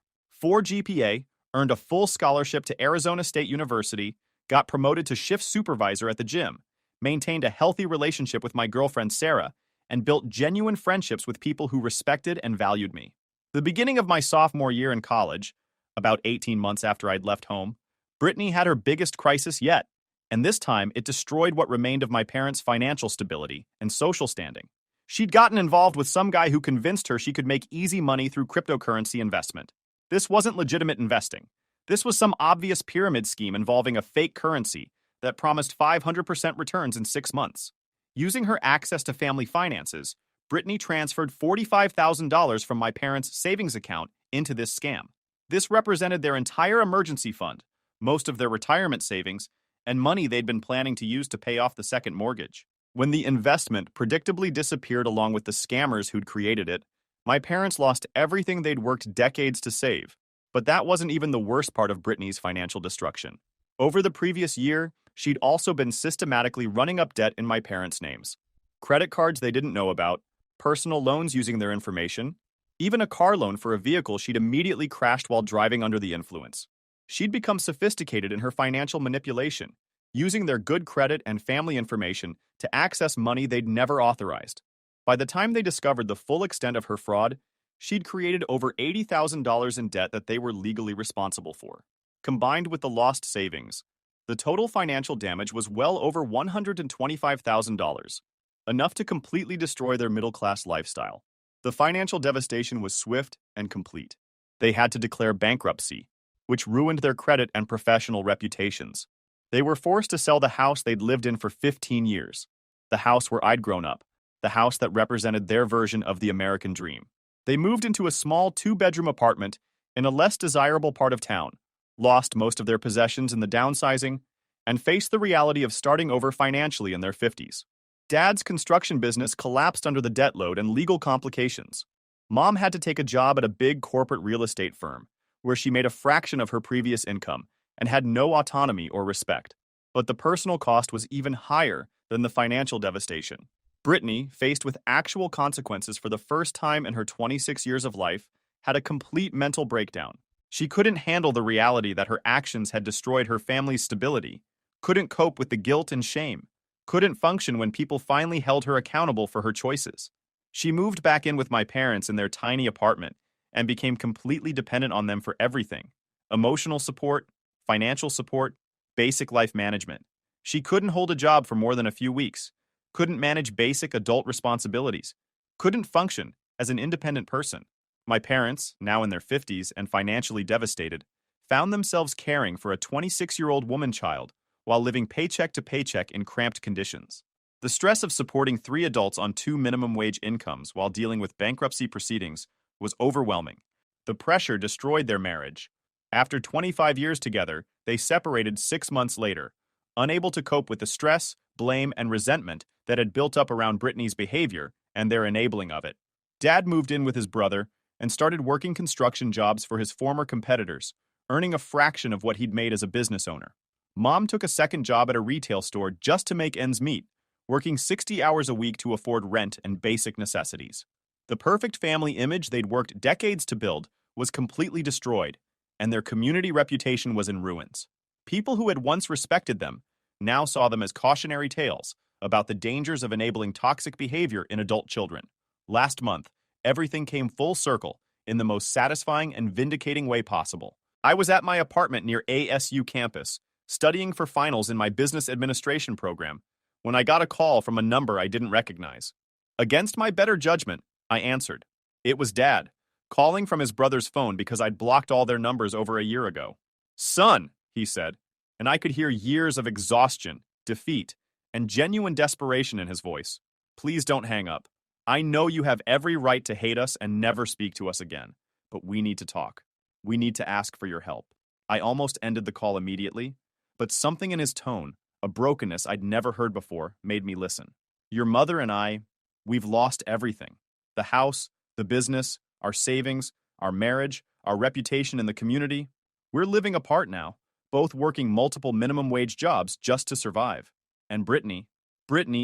GPA, earned a full scholarship to Arizona State University, got promoted to shift supervisor at the gym, maintained a healthy relationship with my girlfriend Sarah, and built genuine friendships with people who respected and valued me. The beginning of my sophomore year in college, about 18 months after I'd left home, Brittany had her biggest crisis yet, and this time it destroyed what remained of my parents' financial stability and social standing. She'd gotten involved with some guy who convinced her she could make easy money through cryptocurrency investment. This wasn't legitimate investing. This was some obvious pyramid scheme involving a fake currency that promised 500% returns in 6 months. Using her access to family finances, Brittany transferred $45,000 from my parents' savings account into this scam. This represented their entire emergency fund, most of their retirement savings, and money they'd been planning to use to pay off the second mortgage. When the investment predictably disappeared along with the scammers who'd created it, my parents lost everything they'd worked decades to save. But that wasn't even the worst part of Brittany's financial destruction. Over the previous year, she'd also been systematically running up debt in my parents' names. Credit cards they didn't know about, personal loans using their information, even a car loan for a vehicle she'd immediately crashed while driving under the influence. She'd become sophisticated in her financial manipulation, using their good credit and family information to access money they'd never authorized. By the time they discovered the full extent of her fraud, she'd created over $80,000 in debt that they were legally responsible for. Combined with the lost savings, the total financial damage was well over $125,000, enough to completely destroy their middle-class lifestyle. The financial devastation was swift and complete. They had to declare bankruptcy, which ruined their credit and professional reputations. They were forced to sell the house they'd lived in for 15 years, the house where I'd grown up, the house that represented their version of the American dream. They moved into a small 2-bedroom apartment in a less desirable part of town, lost most of their possessions in the downsizing, and faced the reality of starting over financially in their 50s. Dad's construction business collapsed under the debt load and legal complications. Mom had to take a job at a big corporate real estate firm, where she made a fraction of her previous income and had no autonomy or respect. But the personal cost was even higher than the financial devastation. Brittany, faced with actual consequences for the first time in her 26 years of life, had a complete mental breakdown. She couldn't handle the reality that her actions had destroyed her family's stability, couldn't cope with the guilt and shame, couldn't function when people finally held her accountable for her choices. She moved back in with my parents in their tiny apartment and became completely dependent on them for everything: emotional support, financial support, basic life management. She couldn't hold a job for more than a few weeks, couldn't manage basic adult responsibilities, couldn't function as an independent person. My parents, now in their 50s and financially devastated, found themselves caring for a 26-year-old woman child while living paycheck to paycheck in cramped conditions. The stress of supporting 3 adults on 2 minimum wage incomes while dealing with bankruptcy proceedings was overwhelming. The pressure destroyed their marriage. After 25 years together, they separated 6 months later, unable to cope with the stress, blame, and resentment that had built up around Brittany's behavior and their enabling of it. Dad moved in with his brother and started working construction jobs for his former competitors, earning a fraction of what he'd made as a business owner. Mom took a second job at a retail store just to make ends meet, working 60 hours a week to afford rent and basic necessities. The perfect family image they'd worked decades to build was completely destroyed, and their community reputation was in ruins. People who had once respected them now saw them as cautionary tales about the dangers of enabling toxic behavior in adult children. Last month, everything came full circle in the most satisfying and vindicating way possible. I was at my apartment near ASU campus, studying for finals in my business administration program, when I got a call from a number I didn't recognize. Against my better judgment, I answered. It was Dad, calling from his brother's phone because I'd blocked all their numbers over a year ago. Son, he said, and I could hear years of exhaustion, defeat, and genuine desperation in his voice. Please don't hang up. I know you have every right to hate us and never speak to us again, but we need to talk. We need to ask for your help. I almost ended the call immediately, but something in his tone, a brokenness I'd never heard before, made me listen. Your mother and I, we've lost everything. The house, the business, our savings, our marriage, our reputation in the community. We're living apart now, both working multiple minimum wage jobs just to survive. And Brittany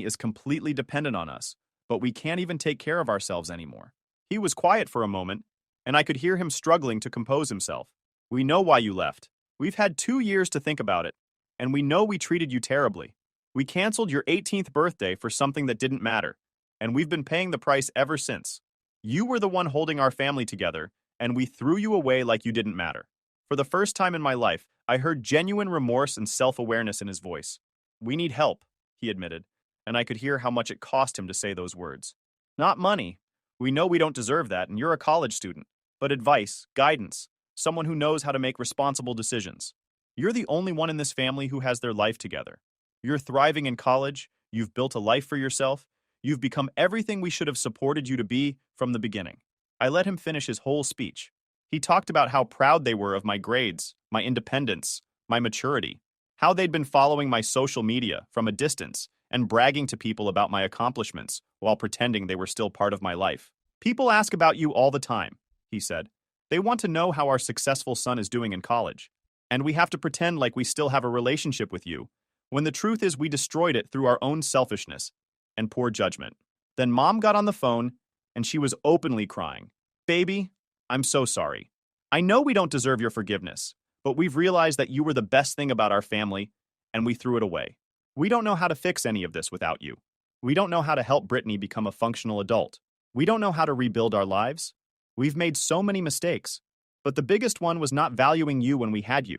is completely dependent on us, but we can't even take care of ourselves anymore. He was quiet for a moment, and I could hear him struggling to compose himself. We know why you left. We've had 2 years to think about it, and we know we treated you terribly. We canceled your 18th birthday for something that didn't matter, and we've been paying the price ever since. You were the one holding our family together, and we threw you away like you didn't matter. For the first time in my life, I heard genuine remorse and self-awareness in his voice. We need help, he admitted, and I could hear how much it cost him to say those words. Not money. We know we don't deserve that, and you're a college student. But advice, guidance, someone who knows how to make responsible decisions. You're the only one in this family who has their life together. You're thriving in college, you've built a life for yourself, you've become everything we should have supported you to be from the beginning. I let him finish his whole speech. He talked about how proud they were of my grades, my independence, my maturity, how they'd been following my social media from a distance and bragging to people about my accomplishments while pretending they were still part of my life. People ask about you all the time, he said. They want to know how our successful son is doing in college. And we have to pretend like we still have a relationship with you, when the truth is we destroyed it through our own selfishness and poor judgment. Then Mom got on the phone, and she was openly crying. Baby, I'm so sorry. I know we don't deserve your forgiveness, but we've realized that you were the best thing about our family, and we threw it away. We don't know how to fix any of this without you. We don't know how to help Brittany become a functional adult. We don't know how to rebuild our lives. We've made so many mistakes, but the biggest one was not valuing you when we had you.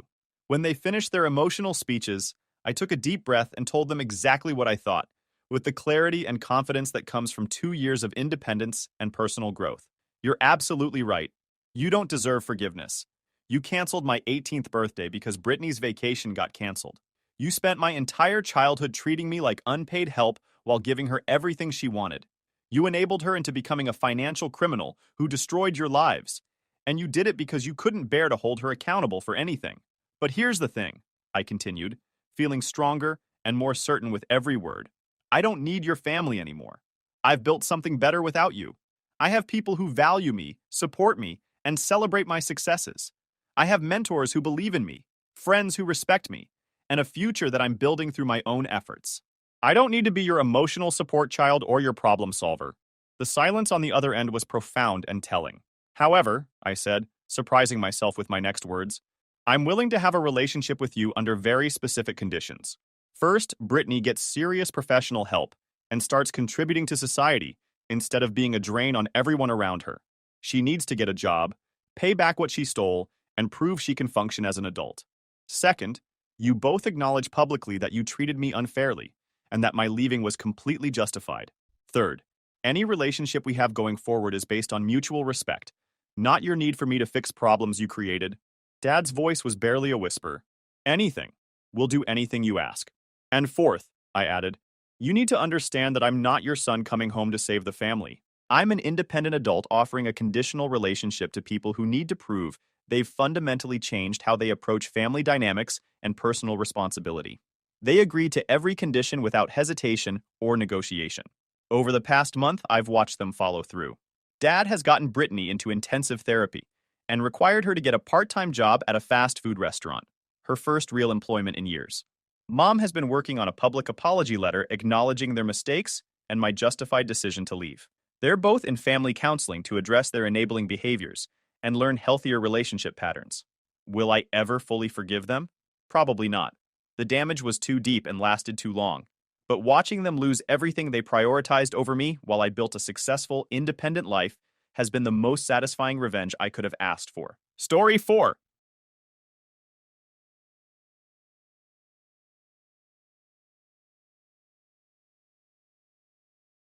When they finished their emotional speeches, I took a deep breath and told them exactly what I thought, with the clarity and confidence that comes from 2 years of independence and personal growth. You're absolutely right. You don't deserve forgiveness. You canceled my 18th birthday because Brittany's vacation got canceled. You spent my entire childhood treating me like unpaid help while giving her everything she wanted. You enabled her into becoming a financial criminal who destroyed your lives. And you did it because you couldn't bear to hold her accountable for anything. But here's the thing, I continued, feeling stronger and more certain with every word. I don't need your family anymore. I've built something better without you. I have people who value me, support me, and celebrate my successes. I have mentors who believe in me, friends who respect me, and a future that I'm building through my own efforts. I don't need to be your emotional support child or your problem solver. The silence on the other end was profound and telling. However, I said, surprising myself with my next words, I'm willing to have a relationship with you under very specific conditions. First, Brittany gets serious professional help and starts contributing to society instead of being a drain on everyone around her. She needs to get a job, pay back what she stole, and prove she can function as an adult. Second, you both acknowledge publicly that you treated me unfairly and that my leaving was completely justified. Third, any relationship we have going forward is based on mutual respect, not your need for me to fix problems you created. Dad's voice was barely a whisper. Anything. We'll do anything you ask. And fourth, I added, you need to understand that I'm not your son coming home to save the family. I'm an independent adult offering a conditional relationship to people who need to prove they've fundamentally changed how they approach family dynamics and personal responsibility. They agreed to every condition without hesitation or negotiation. Over the past month, I've watched them follow through. Dad has gotten Brittany into intensive therapy and required her to get a part-time job at a fast food restaurant, her first real employment in years. Mom has been working on a public apology letter acknowledging their mistakes and my justified decision to leave. They're both in family counseling to address their enabling behaviors and learn healthier relationship patterns. Will I ever fully forgive them? Probably not. The damage was too deep and lasted too long. But watching them lose everything they prioritized over me while I built a successful, independent life has been the most satisfying revenge I could have asked for. Story 4.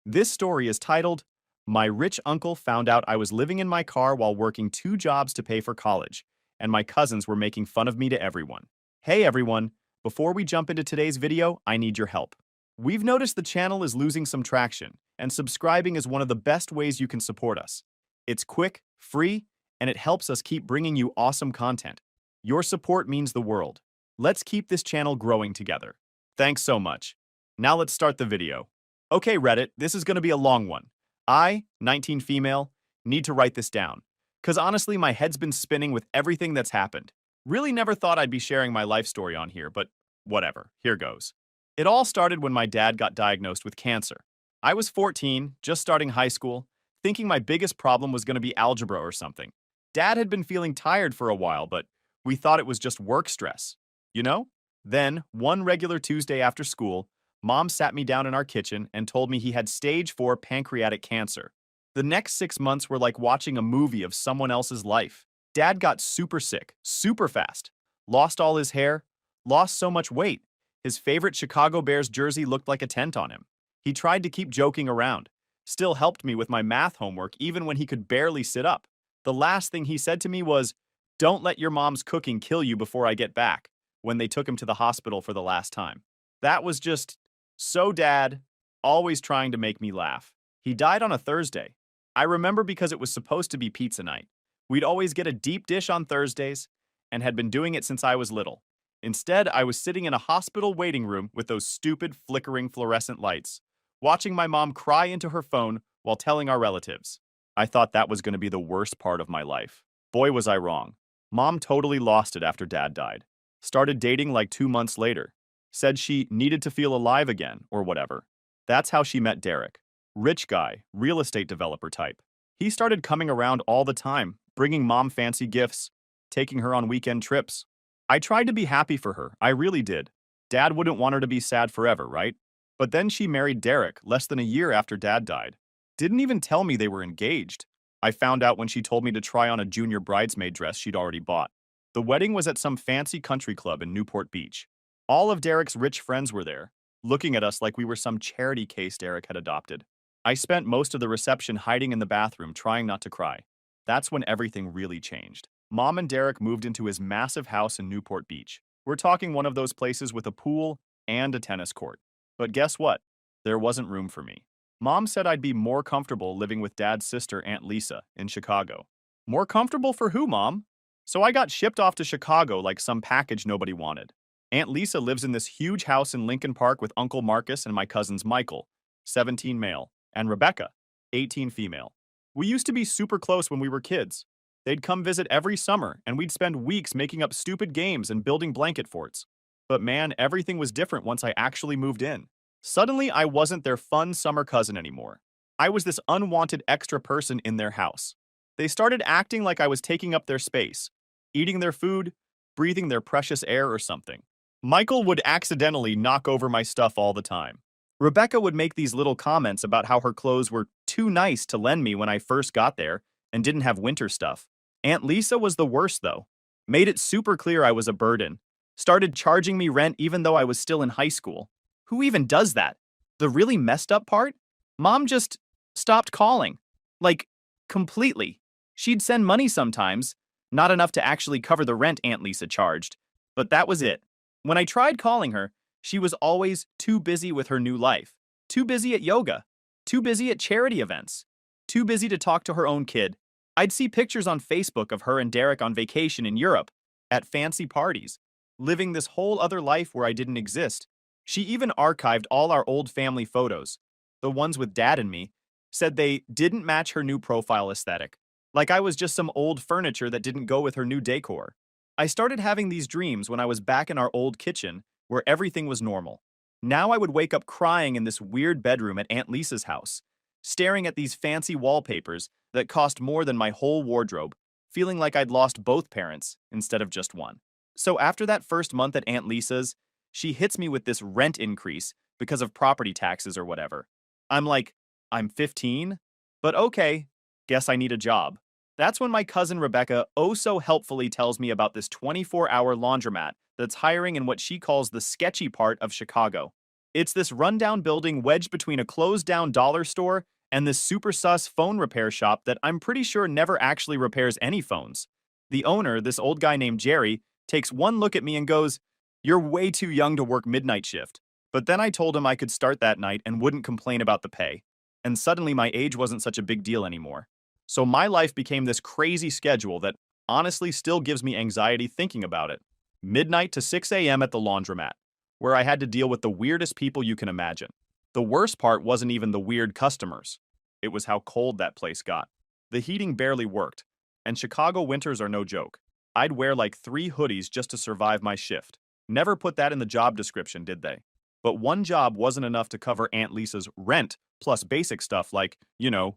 This story is titled, My rich uncle found out I was living in my car while working 2 jobs to pay for college, and my cousins were making fun of me to everyone. Hey everyone, before we jump into today's video, I need your help. We've noticed the channel is losing some traction, and subscribing is one of the best ways you can support us. It's quick, free, and it helps us keep bringing you awesome content. Your support means the world. Let's keep this channel growing together. Thanks so much. Now let's start the video. Okay, Reddit, this is going to be a long one. I, 19 female, need to write this down. Cause honestly, my head's been spinning with everything that's happened. Really never thought I'd be sharing my life story on here, but whatever, here goes. It all started when my dad got diagnosed with cancer. I was 14, just starting high school, thinking my biggest problem was going to be algebra or something. Dad had been feeling tired for a while, but we thought it was just work stress. You know? Then, one regular Tuesday after school, Mom sat me down in our kitchen and told me he had stage 4 pancreatic cancer. The next 6 months were like watching a movie of someone else's life. Dad got super sick, super fast, lost all his hair, lost so much weight. His favorite Chicago Bears jersey looked like a tent on him. He tried to keep joking around, still helped me with my math homework even when he could barely sit up. The last thing he said to me was, "Don't let your mom's cooking kill you before I get back," when they took him to the hospital for the last time. That was just so Dad, always trying to make me laugh. He died on a Thursday. I remember because it was supposed to be pizza night. We'd always get a deep dish on Thursdays and had been doing it since I was little. Instead, I was sitting in a hospital waiting room with those stupid flickering fluorescent lights, watching my mom cry into her phone while telling our relatives. I thought that was going to be the worst part of my life. Boy, was I wrong. Mom totally lost it after Dad died. Started dating like 2 months later. Said she needed to feel alive again, or whatever. That's how she met Derek. Rich guy, real estate developer type. He started coming around all the time, bringing Mom fancy gifts, taking her on weekend trips. I tried to be happy for her, I really did. Dad wouldn't want her to be sad forever, right? But then she married Derek less than a year after Dad died. Didn't even tell me they were engaged. I found out when she told me to try on a junior bridesmaid dress she'd already bought. The wedding was at some fancy country club in Newport Beach. All of Derek's rich friends were there, looking at us like we were some charity case Derek had adopted. I spent most of the reception hiding in the bathroom, trying not to cry. That's when everything really changed. Mom and Derek moved into his massive house in Newport Beach. We're talking one of those places with a pool and a tennis court. But guess what? There wasn't room for me. Mom said I'd be more comfortable living with Dad's sister, Aunt Lisa, in Chicago. More comfortable for who, Mom? So I got shipped off to Chicago like some package nobody wanted. Aunt Lisa lives in this huge house in Lincoln Park with Uncle Marcus and my cousins Michael, 17 male, and Rebecca, 18 female. We used to be super close when we were kids. They'd come visit every summer, and we'd spend weeks making up stupid games and building blanket forts. But man, everything was different once I actually moved in. Suddenly, I wasn't their fun summer cousin anymore. I was this unwanted extra person in their house. They started acting like I was taking up their space, eating their food, breathing their precious air or something. Michael would accidentally knock over my stuff all the time. Rebecca would make these little comments about how her clothes were too nice to lend me when I first got there and didn't have winter stuff. Aunt Lisa was the worst, though. Made it super clear I was a burden. Started charging me rent even though I was still in high school. Who even does that? The really messed up part? Mom just stopped calling. Like, completely. She'd send money sometimes, not enough to actually cover the rent Aunt Lisa charged. But that was it. When I tried calling her, she was always too busy with her new life. Too busy at yoga. Too busy at charity events. Too busy to talk to her own kid. I'd see pictures on Facebook of her and Derek on vacation in Europe, at fancy parties, living this whole other life where I didn't exist. She even archived all our old family photos, the ones with Dad and me, said they didn't match her new profile aesthetic. Like I was just some old furniture that didn't go with her new decor. I started having these dreams when I was back in our old kitchen, where everything was normal. Now I would wake up crying in this weird bedroom at Aunt Lisa's house, staring at these fancy wallpapers that cost more than my whole wardrobe, feeling like I'd lost both parents instead of just one. So after that first month at Aunt Lisa's, she hits me with this rent increase because of property taxes or whatever. I'm like, I'm 15? But okay, guess I need a job. That's when my cousin Rebecca oh so helpfully tells me about this 24-hour laundromat that's hiring in what she calls the sketchy part of Chicago. It's this rundown building wedged between a closed-down dollar store and this super sus phone repair shop that I'm pretty sure never actually repairs any phones. The owner, this old guy named Jerry, takes one look at me and goes, "You're way too young to work midnight shift." But then I told him I could start that night and wouldn't complain about the pay. And suddenly my age wasn't such a big deal anymore. So my life became this crazy schedule that honestly still gives me anxiety thinking about it. Midnight to 6 a.m. at the laundromat, where I had to deal with the weirdest people you can imagine. The worst part wasn't even the weird customers. It was how cold that place got. The heating barely worked, and Chicago winters are no joke. I'd wear like 3 hoodies just to survive my shift. Never put that in the job description, did they? But one job wasn't enough to cover Aunt Lisa's rent, plus basic stuff like,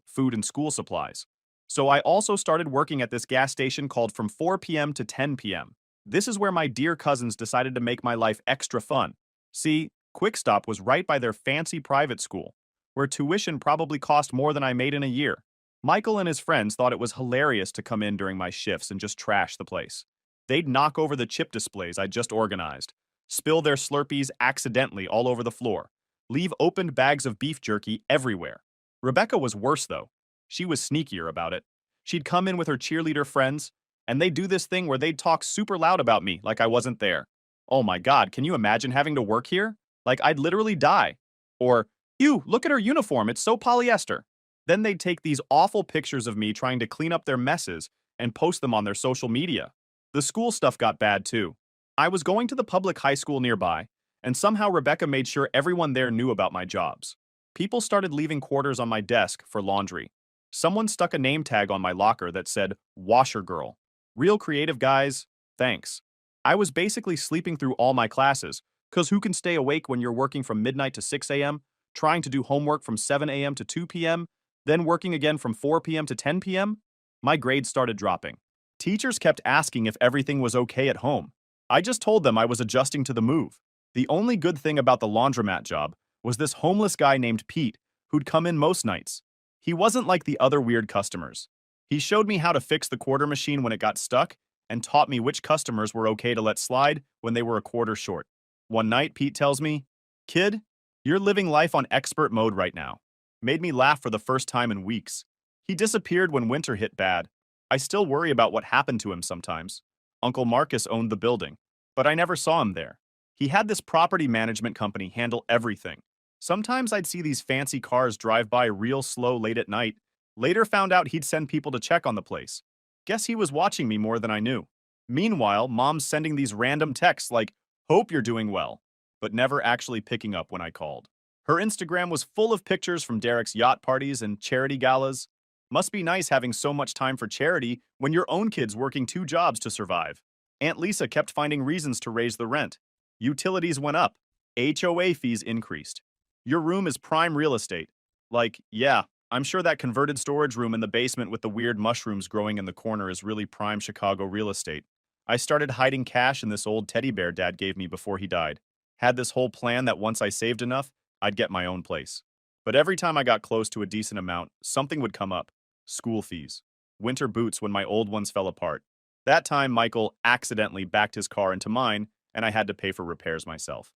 food and school supplies. So I also started working at this gas station called from 4 p.m. to 10 p.m. This is where my dear cousins decided to make my life extra fun. See, Quick Stop was right by their fancy private school, where tuition probably cost more than I made in a year. Michael and his friends thought it was hilarious to come in during my shifts and just trash the place. They'd knock over the chip displays I just organized, spill their Slurpees accidentally all over the floor, leave opened bags of beef jerky everywhere. Rebecca was worse, though. She was sneakier about it. She'd come in with her cheerleader friends, and they'd do this thing where they'd talk super loud about me like I wasn't there. Oh my god, can you imagine having to work here? Like I'd literally die. Or, ew, look at her uniform, it's so polyester. Then they'd take these awful pictures of me trying to clean up their messes and post them on their social media. The school stuff got bad too. I was going to the public high school nearby, and somehow Rebecca made sure everyone there knew about my jobs. People started leaving quarters on my desk for laundry. Someone stuck a name tag on my locker that said, "Washer Girl." Real creative, guys. Thanks. I was basically sleeping through all my classes, because who can stay awake when you're working from midnight to 6 a.m., trying to do homework from 7 a.m. to 2 p.m., then working again from 4 p.m. to 10 p.m.? My grades started dropping. Teachers kept asking if everything was okay at home. I just told them I was adjusting to the move. The only good thing about the laundromat job was this homeless guy named Pete who'd come in most nights. He wasn't like the other weird customers. He showed me how to fix the quarter machine when it got stuck and taught me which customers were okay to let slide when they were a quarter short. One night, Pete tells me, "Kid, you're living life on expert mode right now." Made me laugh for the first time in weeks. He disappeared when winter hit bad. I still worry about what happened to him sometimes. Uncle Marcus owned the building, but I never saw him there. He had this property management company handle everything. Sometimes I'd see these fancy cars drive by real slow late at night. Later found out he'd send people to check on the place. Guess he was watching me more than I knew. Meanwhile, Mom's sending these random texts like, "Hope you're doing well," but never actually picking up when I called. Her Instagram was full of pictures from Derek's yacht parties and charity galas. Must be nice having so much time for charity when your own kid's working 2 jobs to survive. Aunt Lisa kept finding reasons to raise the rent. Utilities went up. HOA fees increased. Your room is prime real estate. Like, yeah, I'm sure that converted storage room in the basement with the weird mushrooms growing in the corner is really prime Chicago real estate. I started hiding cash in this old teddy bear Dad gave me before he died. Had this whole plan that once I saved enough, I'd get my own place. But every time I got close to a decent amount, something would come up. School fees. Winter boots when my old ones fell apart. That time, Michael accidentally backed his car into mine, and I had to pay for repairs myself.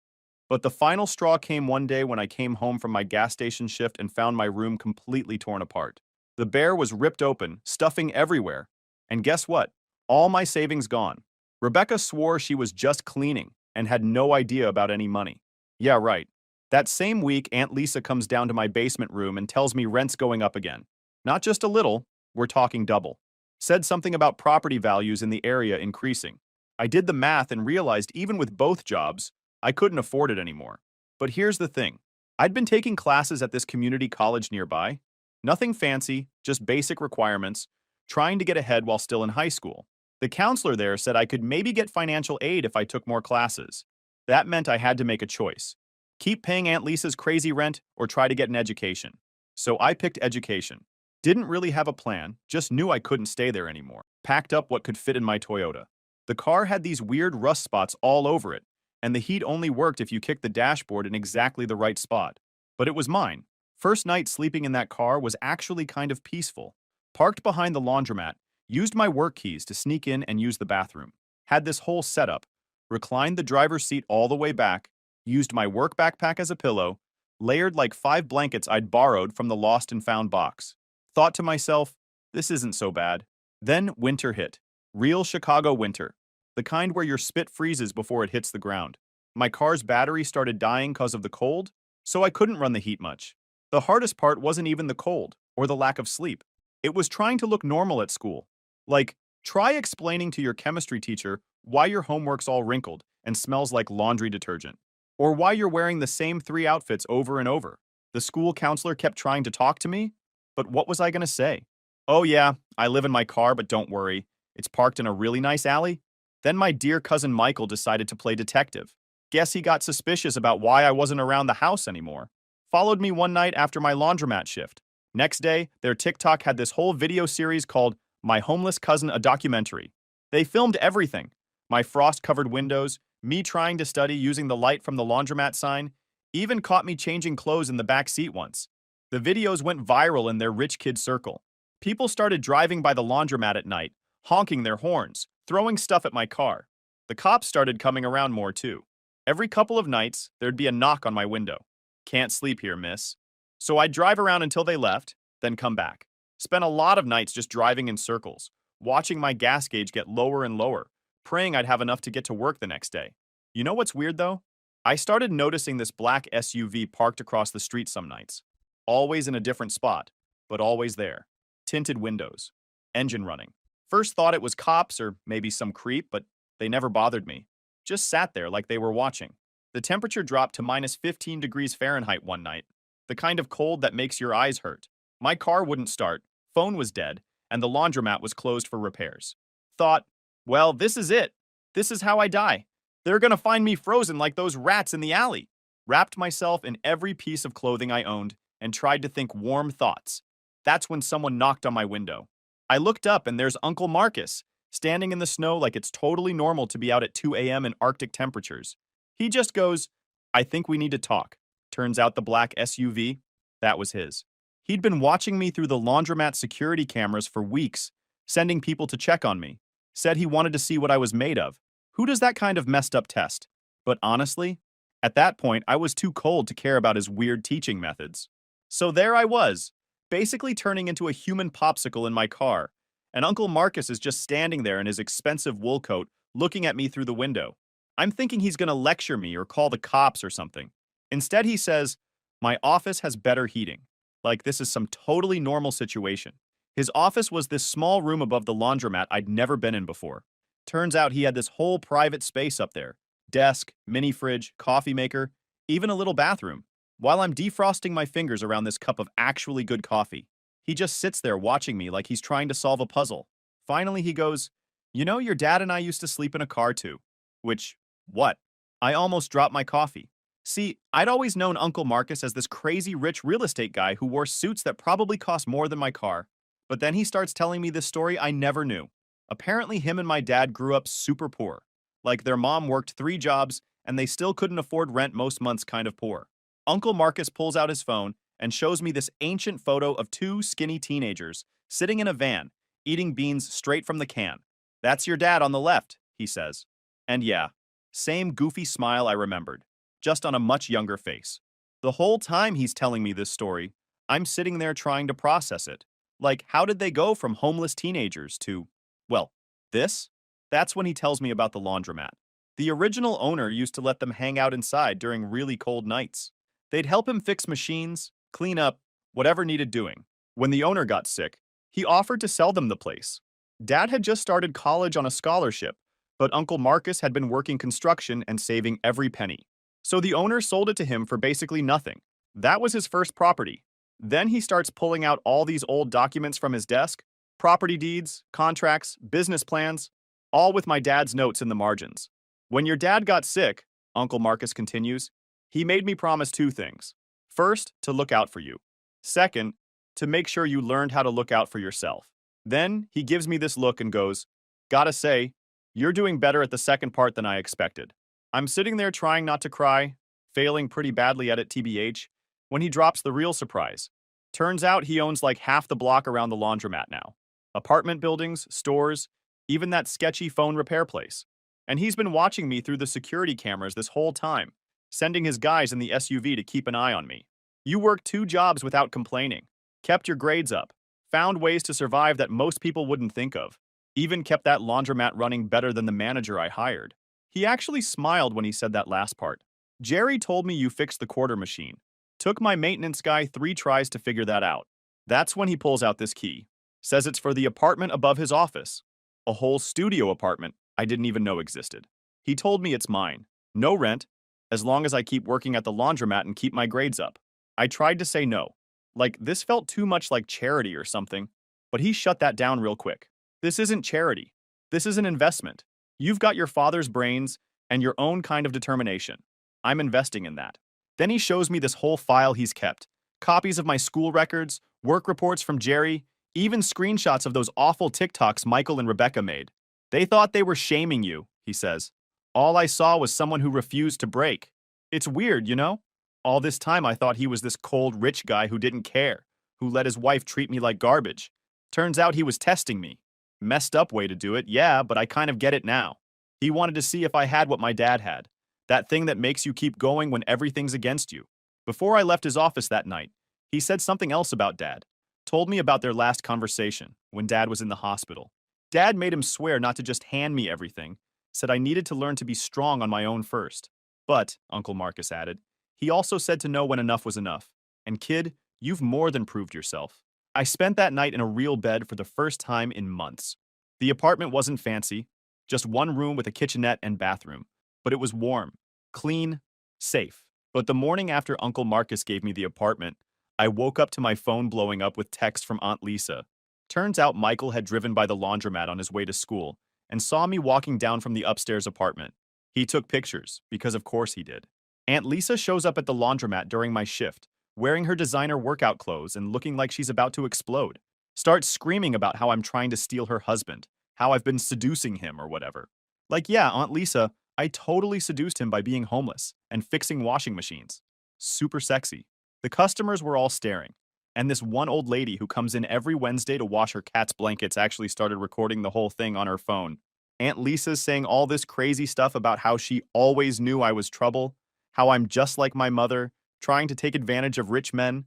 But the final straw came one day when I came home from my gas station shift and found my room completely torn apart. The bear was ripped open, stuffing everywhere. And guess what? All my savings gone. Rebecca swore she was just cleaning and had no idea about any money. Yeah, right. That same week, Aunt Lisa comes down to my basement room and tells me rent's going up again. Not just a little, we're talking double. Said something about property values in the area increasing. I did the math and realized even with both jobs, I couldn't afford it anymore. But here's the thing. I'd been taking classes at this community college nearby. Nothing fancy, just basic requirements, trying to get ahead while still in high school. The counselor there said I could maybe get financial aid if I took more classes. That meant I had to make a choice. Keep paying Aunt Lisa's crazy rent or try to get an education. So I picked education. Didn't really have a plan, just knew I couldn't stay there anymore. Packed up what could fit in my Toyota. The car had these weird rust spots all over it, and the heat only worked if you kicked the dashboard in exactly the right spot. But it was mine. First night sleeping in that car was actually kind of peaceful. Parked behind the laundromat, used my work keys to sneak in and use the bathroom. Had this whole setup. Reclined the driver's seat all the way back, used my work backpack as a pillow, layered like 5 blankets I'd borrowed from the lost and found box. Thought to myself, this isn't so bad. Then winter hit. Real Chicago winter. The kind where your spit freezes before it hits the ground. My car's battery started dying because of the cold, so I couldn't run the heat much. The hardest part wasn't even the cold or the lack of sleep. It was trying to look normal at school. Like, try explaining to your chemistry teacher why your homework's all wrinkled and smells like laundry detergent, or why you're wearing the same 3 outfits over and over. The school counselor kept trying to talk to me, but what was I going to say? Oh yeah, I live in my car, but don't worry. It's parked in a really nice alley. Then my dear cousin Michael decided to play detective. Guess he got suspicious about why I wasn't around the house anymore. Followed me one night after my laundromat shift. Next day, their TikTok had this whole video series called My Homeless Cousin, a Documentary. They filmed everything. My frost-covered windows, me trying to study using the light from the laundromat sign, even caught me changing clothes in the back seat once. The videos went viral in their rich kid circle. People started driving by the laundromat at night, honking their horns, throwing stuff at my car. The cops started coming around more too. Every couple of nights, there'd be a knock on my window. Can't sleep here, miss. So I'd drive around until they left, then come back. Spent a lot of nights just driving in circles, watching my gas gauge get lower and lower, praying I'd have enough to get to work the next day. You know what's weird though? I started noticing this black SUV parked across the street some nights. Always in a different spot, but always there. Tinted windows. Engine running. First thought it was cops or maybe some creep, but they never bothered me. Just sat there like they were watching. The temperature dropped to minus 15 degrees Fahrenheit one night. The kind of cold that makes your eyes hurt. My car wouldn't start, phone was dead, and the laundromat was closed for repairs. Thought, well, this is it. This is how I die. They're gonna find me frozen like those rats in the alley. Wrapped myself in every piece of clothing I owned and tried to think warm thoughts. That's when someone knocked on my window. I looked up and there's Uncle Marcus, standing in the snow like it's totally normal to be out at 2 a.m. in Arctic temperatures. He just goes, I think we need to talk. Turns out the black SUV, that was his. He'd been watching me through the laundromat security cameras for weeks, sending people to check on me. Said he wanted to see what I was made of. Who does that kind of messed up test? But honestly, at that point, I was too cold to care about his weird teaching methods. So there I was, basically turning into a human popsicle in my car, and Uncle Marcus is just standing there in his expensive wool coat, looking at me through the window. I'm thinking he's gonna lecture me or call the cops or something. Instead, he says, my office has better heating. Like this is some totally normal situation. His office was this small room above the laundromat I'd never been in before. Turns out he had this whole private space up there. Desk, mini fridge, coffee maker, even a little bathroom. While I'm defrosting my fingers around this cup of actually good coffee, he just sits there watching me like he's trying to solve a puzzle. Finally, he goes, you know, your dad and I used to sleep in a car too. Which, what? I almost dropped my coffee. See, I'd always known Uncle Marcus as this crazy rich real estate guy who wore suits that probably cost more than my car. But then he starts telling me this story I never knew. Apparently him and my dad grew up super poor. Like their mom worked 3 jobs and they still couldn't afford rent most months, kind of poor. Uncle Marcus pulls out his phone and shows me this ancient photo of 2 skinny teenagers sitting in a van, eating beans straight from the can. That's your dad on the left, he says. And yeah, same goofy smile I remembered, just on a much younger face. The whole time he's telling me this story, I'm sitting there trying to process it. Like, how did they go from homeless teenagers to, well, this? That's when he tells me about the laundromat. The original owner used to let them hang out inside during really cold nights. They'd help him fix machines, clean up, whatever needed doing. When the owner got sick, he offered to sell them the place. Dad had just started college on a scholarship, but Uncle Marcus had been working construction and saving every penny. So the owner sold it to him for basically nothing. That was his first property. Then he starts pulling out all these old documents from his desk, property deeds, contracts, business plans, all with my dad's notes in the margins. When your dad got sick, Uncle Marcus continues, he made me promise 2 things. First, to look out for you. Second, to make sure you learned how to look out for yourself. Then he gives me this look and goes, gotta say, you're doing better at the second part than I expected. I'm sitting there trying not to cry, failing pretty badly at it TBH, when he drops the real surprise. Turns out he owns like half the block around the laundromat now. Apartment buildings, stores, even that sketchy phone repair place. And he's been watching me through the security cameras this whole time, sending his guys in the SUV to keep an eye on me. You worked 2 jobs without complaining, kept your grades up, found ways to survive that most people wouldn't think of, even kept that laundromat running better than the manager I hired. He actually smiled when he said that last part. Jerry told me you fixed the quarter machine. Took my maintenance guy 3 tries to figure that out. That's when he pulls out this key. Says it's for the apartment above his office. A whole studio apartment I didn't even know existed. He told me it's mine. No rent, as long as I keep working at the laundromat and keep my grades up. I tried to say no. Like, this felt too much like charity or something, but he shut that down real quick. This isn't charity. This is an investment. You've got your father's brains and your own kind of determination. I'm investing in that. Then he shows me this whole file he's kept. Copies of my school records, work reports from Jerry, even screenshots of those awful TikToks Michael and Rebecca made. They thought they were shaming you, he says. All I saw was someone who refused to break. It's weird, you know? All this time I thought he was this cold rich guy who didn't care, who let his wife treat me like garbage. Turns out he was testing me. Messed up way to do it, yeah, but I kind of get it now. He wanted to see if I had what my dad had. That thing that makes you keep going when everything's against you. Before I left his office that night, he said something else about Dad. Told me about their last conversation, when Dad was in the hospital. Dad made him swear not to just hand me everything, said I needed to learn to be strong on my own first. But, Uncle Marcus added, he also said to know when enough was enough. And kid, you've more than proved yourself. I spent that night in a real bed for the first time in months. The apartment wasn't fancy, just one room with a kitchenette and bathroom. But it was warm, clean, safe. But the morning after Uncle Marcus gave me the apartment, I woke up to my phone blowing up with text from Aunt Lisa. Turns out Michael had driven by the laundromat on his way to school and saw me walking down from the upstairs apartment. He took pictures, because of course he did. Aunt Lisa shows up at the laundromat during my shift, wearing her designer workout clothes and looking like she's about to explode. Starts screaming about how I'm trying to steal her husband, how I've been seducing him or whatever. Like, yeah, Aunt Lisa, I totally seduced him by being homeless and fixing washing machines. Super sexy. The customers were all staring, and this one old lady who comes in every Wednesday to wash her cat's blankets actually started recording the whole thing on her phone. Aunt Lisa's saying all this crazy stuff about how she always knew I was trouble, how I'm just like my mother, trying to take advantage of rich men.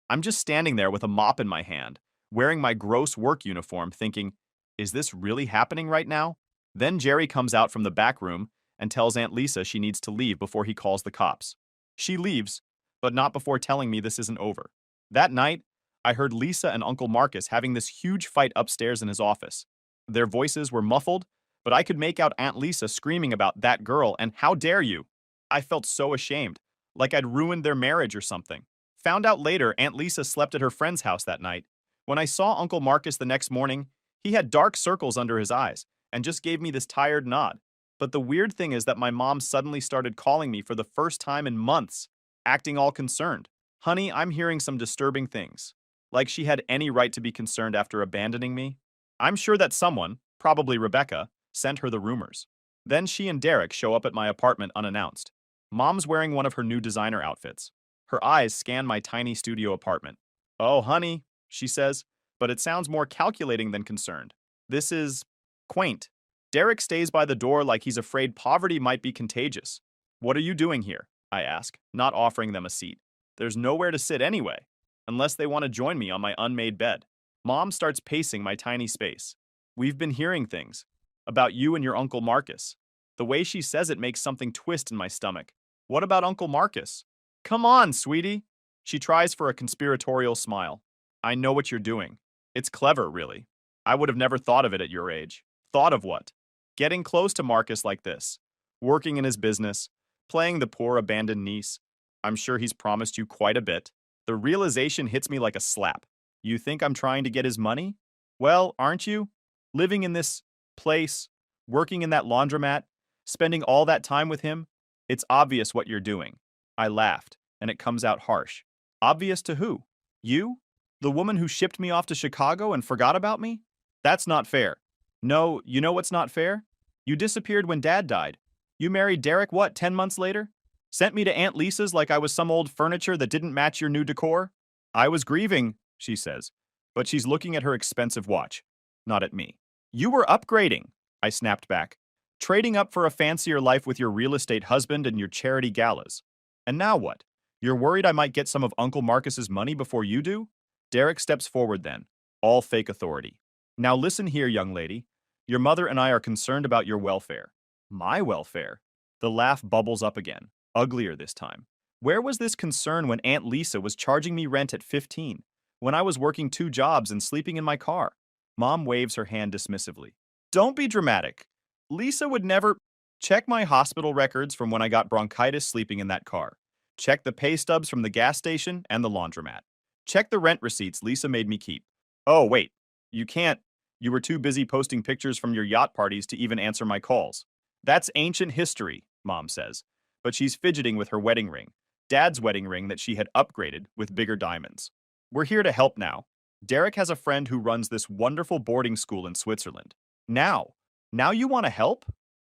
I'm just standing there with a mop in my hand, wearing my gross work uniform, thinking, is this really happening right now? Then Jerry comes out from the back room and tells Aunt Lisa she needs to leave before he calls the cops. She leaves, but not before telling me this isn't over. That night, I heard Lisa and Uncle Marcus having this huge fight upstairs in his office. Their voices were muffled, but I could make out Aunt Lisa screaming about that girl and how dare you. I felt so ashamed, like I'd ruined their marriage or something. Found out later Aunt Lisa slept at her friend's house that night. When I saw Uncle Marcus the next morning, he had dark circles under his eyes and just gave me this tired nod. But the weird thing is that my mom suddenly started calling me for the first time in months, acting all concerned. Honey, I'm hearing some disturbing things. Like she had any right to be concerned after abandoning me. I'm sure that someone, probably Rebecca, sent her the rumors. Then she and Derek show up at my apartment unannounced. Mom's wearing one of her new designer outfits. Her eyes scan my tiny studio apartment. Oh, honey, she says, but it sounds more calculating than concerned. This is quaint. Derek stays by the door like he's afraid poverty might be contagious. What are you doing here? I ask, not offering them a seat. There's nowhere to sit anyway, unless they want to join me on my unmade bed. Mom starts pacing my tiny space. We've been hearing things about you and your Uncle Marcus. The way she says it makes something twist in my stomach. What about Uncle Marcus? Come on, sweetie. She tries for a conspiratorial smile. I know what you're doing. It's clever, really. I would have never thought of it at your age. Thought of what? Getting close to Marcus like this. Working in his business. Playing the poor abandoned niece. I'm sure he's promised you quite a bit. The realization hits me like a slap. You think I'm trying to get his money? Well, aren't you? Living in this place, working in that laundromat, spending all that time with him, it's obvious what you're doing. I laughed, and it comes out harsh. Obvious to who? You? The woman who shipped me off to Chicago and forgot about me? That's not fair. No, you know what's not fair? You disappeared when Dad died. You married Derek, what, 10 months later? Sent me to Aunt Lisa's like I was some old furniture that didn't match your new decor? I was grieving, she says, but she's looking at her expensive watch, not at me. You were upgrading, I snapped back. Trading up for a fancier life with your real estate husband and your charity galas. And now what? You're worried I might get some of Uncle Marcus's money before you do? Derek steps forward then, all fake authority. Now listen here, young lady. Your mother and I are concerned about your welfare. My welfare? The laugh bubbles up again, uglier this time. Where was this concern when Aunt Lisa was charging me rent at 15, when I was working 2 jobs and sleeping in my car? Mom waves her hand dismissively. Don't be dramatic. Lisa would never... Check my hospital records from when I got bronchitis sleeping in that car. Check the pay stubs from the gas station and the laundromat. Check the rent receipts Lisa made me keep. Oh, wait. You can't. You were too busy posting pictures from your yacht parties to even answer my calls. That's ancient history, Mom says. But she's fidgeting with her wedding ring. Dad's wedding ring that she had upgraded with bigger diamonds. We're here to help now. Derek has a friend who runs this wonderful boarding school in Switzerland. Now you want to help?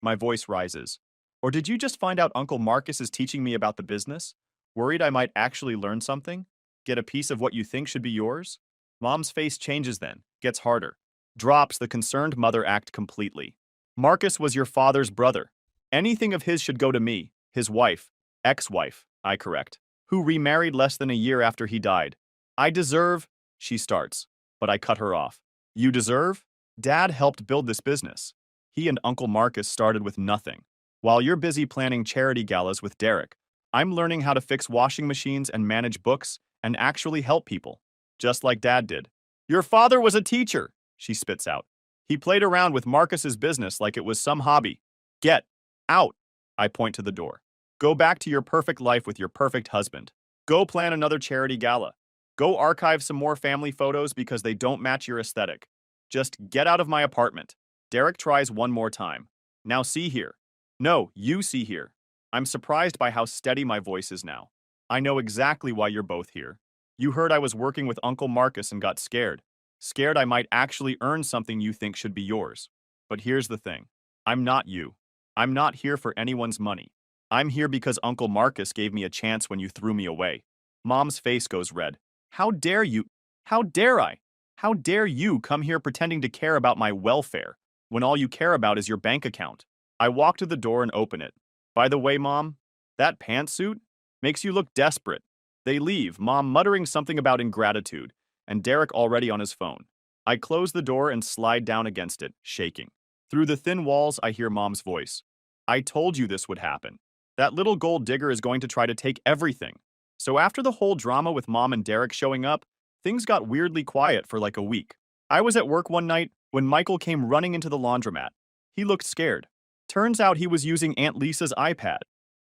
My voice rises. Or did you just find out Uncle Marcus is teaching me about the business? Worried I might actually learn something? Get a piece of what you think should be yours? Mom's face changes then, gets harder. Drops the concerned mother act completely. Marcus was your father's brother. Anything of his should go to me, his wife, ex-wife, I correct, who remarried less than a year after he died. I deserve, she starts, but I cut her off. You deserve? Dad helped build this business. He and Uncle Marcus started with nothing. While you're busy planning charity galas with Derek, I'm learning how to fix washing machines and manage books and actually help people, just like Dad did. Your father was a teacher, she spits out. He played around with Marcus's business like it was some hobby. Get out, I point to the door. Go back to your perfect life with your perfect husband. Go plan another charity gala. Go archive some more family photos because they don't match your aesthetic. Just get out of my apartment. Derek tries one more time. Now see here. No, you see here. I'm surprised by how steady my voice is now. I know exactly why you're both here. You heard I was working with Uncle Marcus and got scared. Scared I might actually earn something you think should be yours. But here's the thing. I'm not you. I'm not here for anyone's money. I'm here because Uncle Marcus gave me a chance when you threw me away. Mom's face goes red. How dare you? How dare I? How dare you come here pretending to care about my welfare when all you care about is your bank account? I walk to the door and open it. By the way, Mom, that pantsuit makes you look desperate. They leave, Mom muttering something about ingratitude, and Derek already on his phone. I close the door and slide down against it, shaking. Through the thin walls, I hear Mom's voice. I told you this would happen. That little gold digger is going to try to take everything. So after the whole drama with Mom and Derek showing up, things got weirdly quiet for like a week. I was at work one night when Michael came running into the laundromat. He looked scared. Turns out he was using Aunt Lisa's iPad.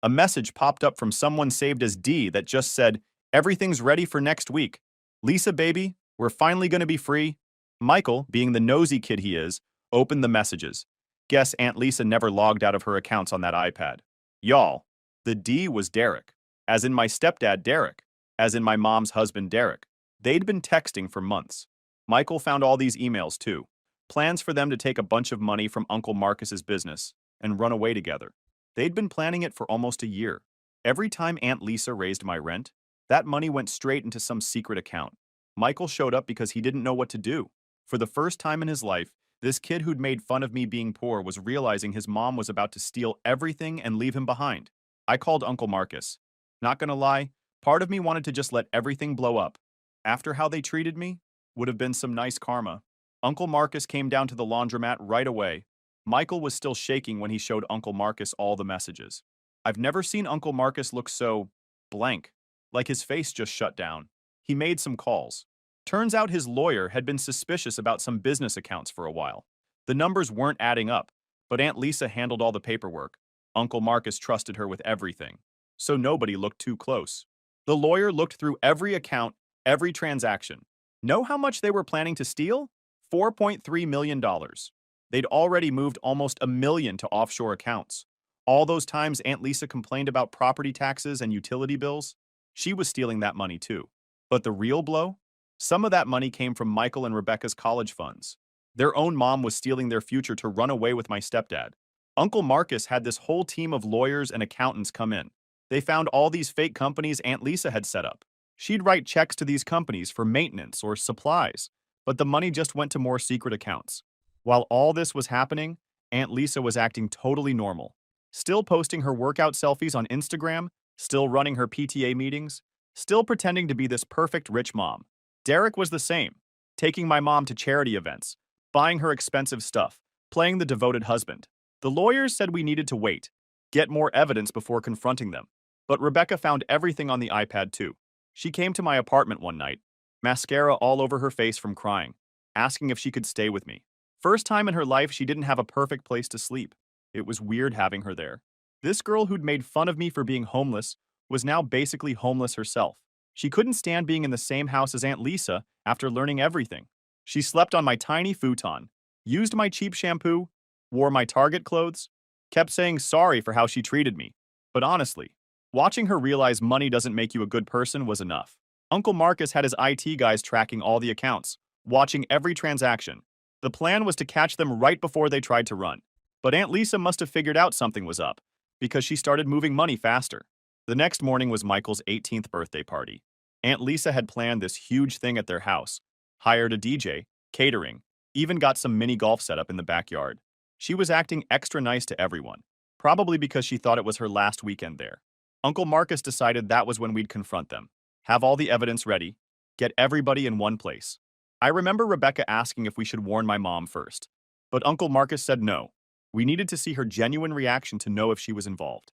A message popped up from someone saved as D that just said, "Everything's ready for next week. Lisa, baby, we're finally going to be free." Michael, being the nosy kid he is, opened the messages. Guess Aunt Lisa never logged out of her accounts on that iPad. Y'all, the D was Derek. As in my stepdad, Derek. As in my mom's husband, Derek. They'd been texting for months. Michael found all these emails, too. Plans for them to take a bunch of money from Uncle Marcus's business and run away together. They'd been planning it for almost a year. Every time Aunt Lisa raised my rent, that money went straight into some secret account. Michael showed up because he didn't know what to do. For the first time in his life, this kid who'd made fun of me being poor was realizing his mom was about to steal everything and leave him behind. I called Uncle Marcus. Not gonna lie, part of me wanted to just let everything blow up. After how they treated me, would have been some nice karma. Uncle Marcus came down to the laundromat right away. Michael was still shaking when he showed Uncle Marcus all the messages. I've never seen Uncle Marcus look so blank, like his face just shut down. He made some calls. Turns out his lawyer had been suspicious about some business accounts for a while. The numbers weren't adding up, but Aunt Lisa handled all the paperwork. Uncle Marcus trusted her with everything, so nobody looked too close. The lawyer looked through every account, every transaction. Know how much they were planning to steal? $4.3 million. They'd already moved almost $1 million to offshore accounts. All those times Aunt Lisa complained about property taxes and utility bills, she was stealing that money too. But the real blow? Some of that money came from Michael and Rebecca's college funds. Their own mom was stealing their future to run away with my stepdad. Uncle Marcus had this whole team of lawyers and accountants come in. They found all these fake companies Aunt Lisa had set up. She'd write checks to these companies for maintenance or supplies, but the money just went to more secret accounts. While all this was happening, Aunt Lisa was acting totally normal, still posting her workout selfies on Instagram, still running her PTA meetings, still pretending to be this perfect rich mom. Derek was the same, taking my mom to charity events, buying her expensive stuff, playing the devoted husband. The lawyers said we needed to wait, get more evidence before confronting them. But Rebecca found everything on the iPad too. She came to my apartment one night, mascara all over her face from crying, asking if she could stay with me. First time in her life she didn't have a perfect place to sleep. It was weird having her there. This girl who'd made fun of me for being homeless was now basically homeless herself. She couldn't stand being in the same house as Aunt Lisa after learning everything. She slept on my tiny futon, used my cheap shampoo, wore my Target clothes, kept saying sorry for how she treated me. But honestly, watching her realize money doesn't make you a good person was enough. Uncle Marcus had his IT guys tracking all the accounts, watching every transaction. The plan was to catch them right before they tried to run. But Aunt Lisa must have figured out something was up, because she started moving money faster. The next morning was Michael's 18th birthday party. Aunt Lisa had planned this huge thing at their house, hired a DJ, catering, even got some mini golf set up in the backyard. She was acting extra nice to everyone, probably because she thought it was her last weekend there. Uncle Marcus decided that was when we'd confront them, have all the evidence ready, get everybody in one place. I remember Rebecca asking if we should warn my mom first, but Uncle Marcus said no. We needed to see her genuine reaction to know if she was involved.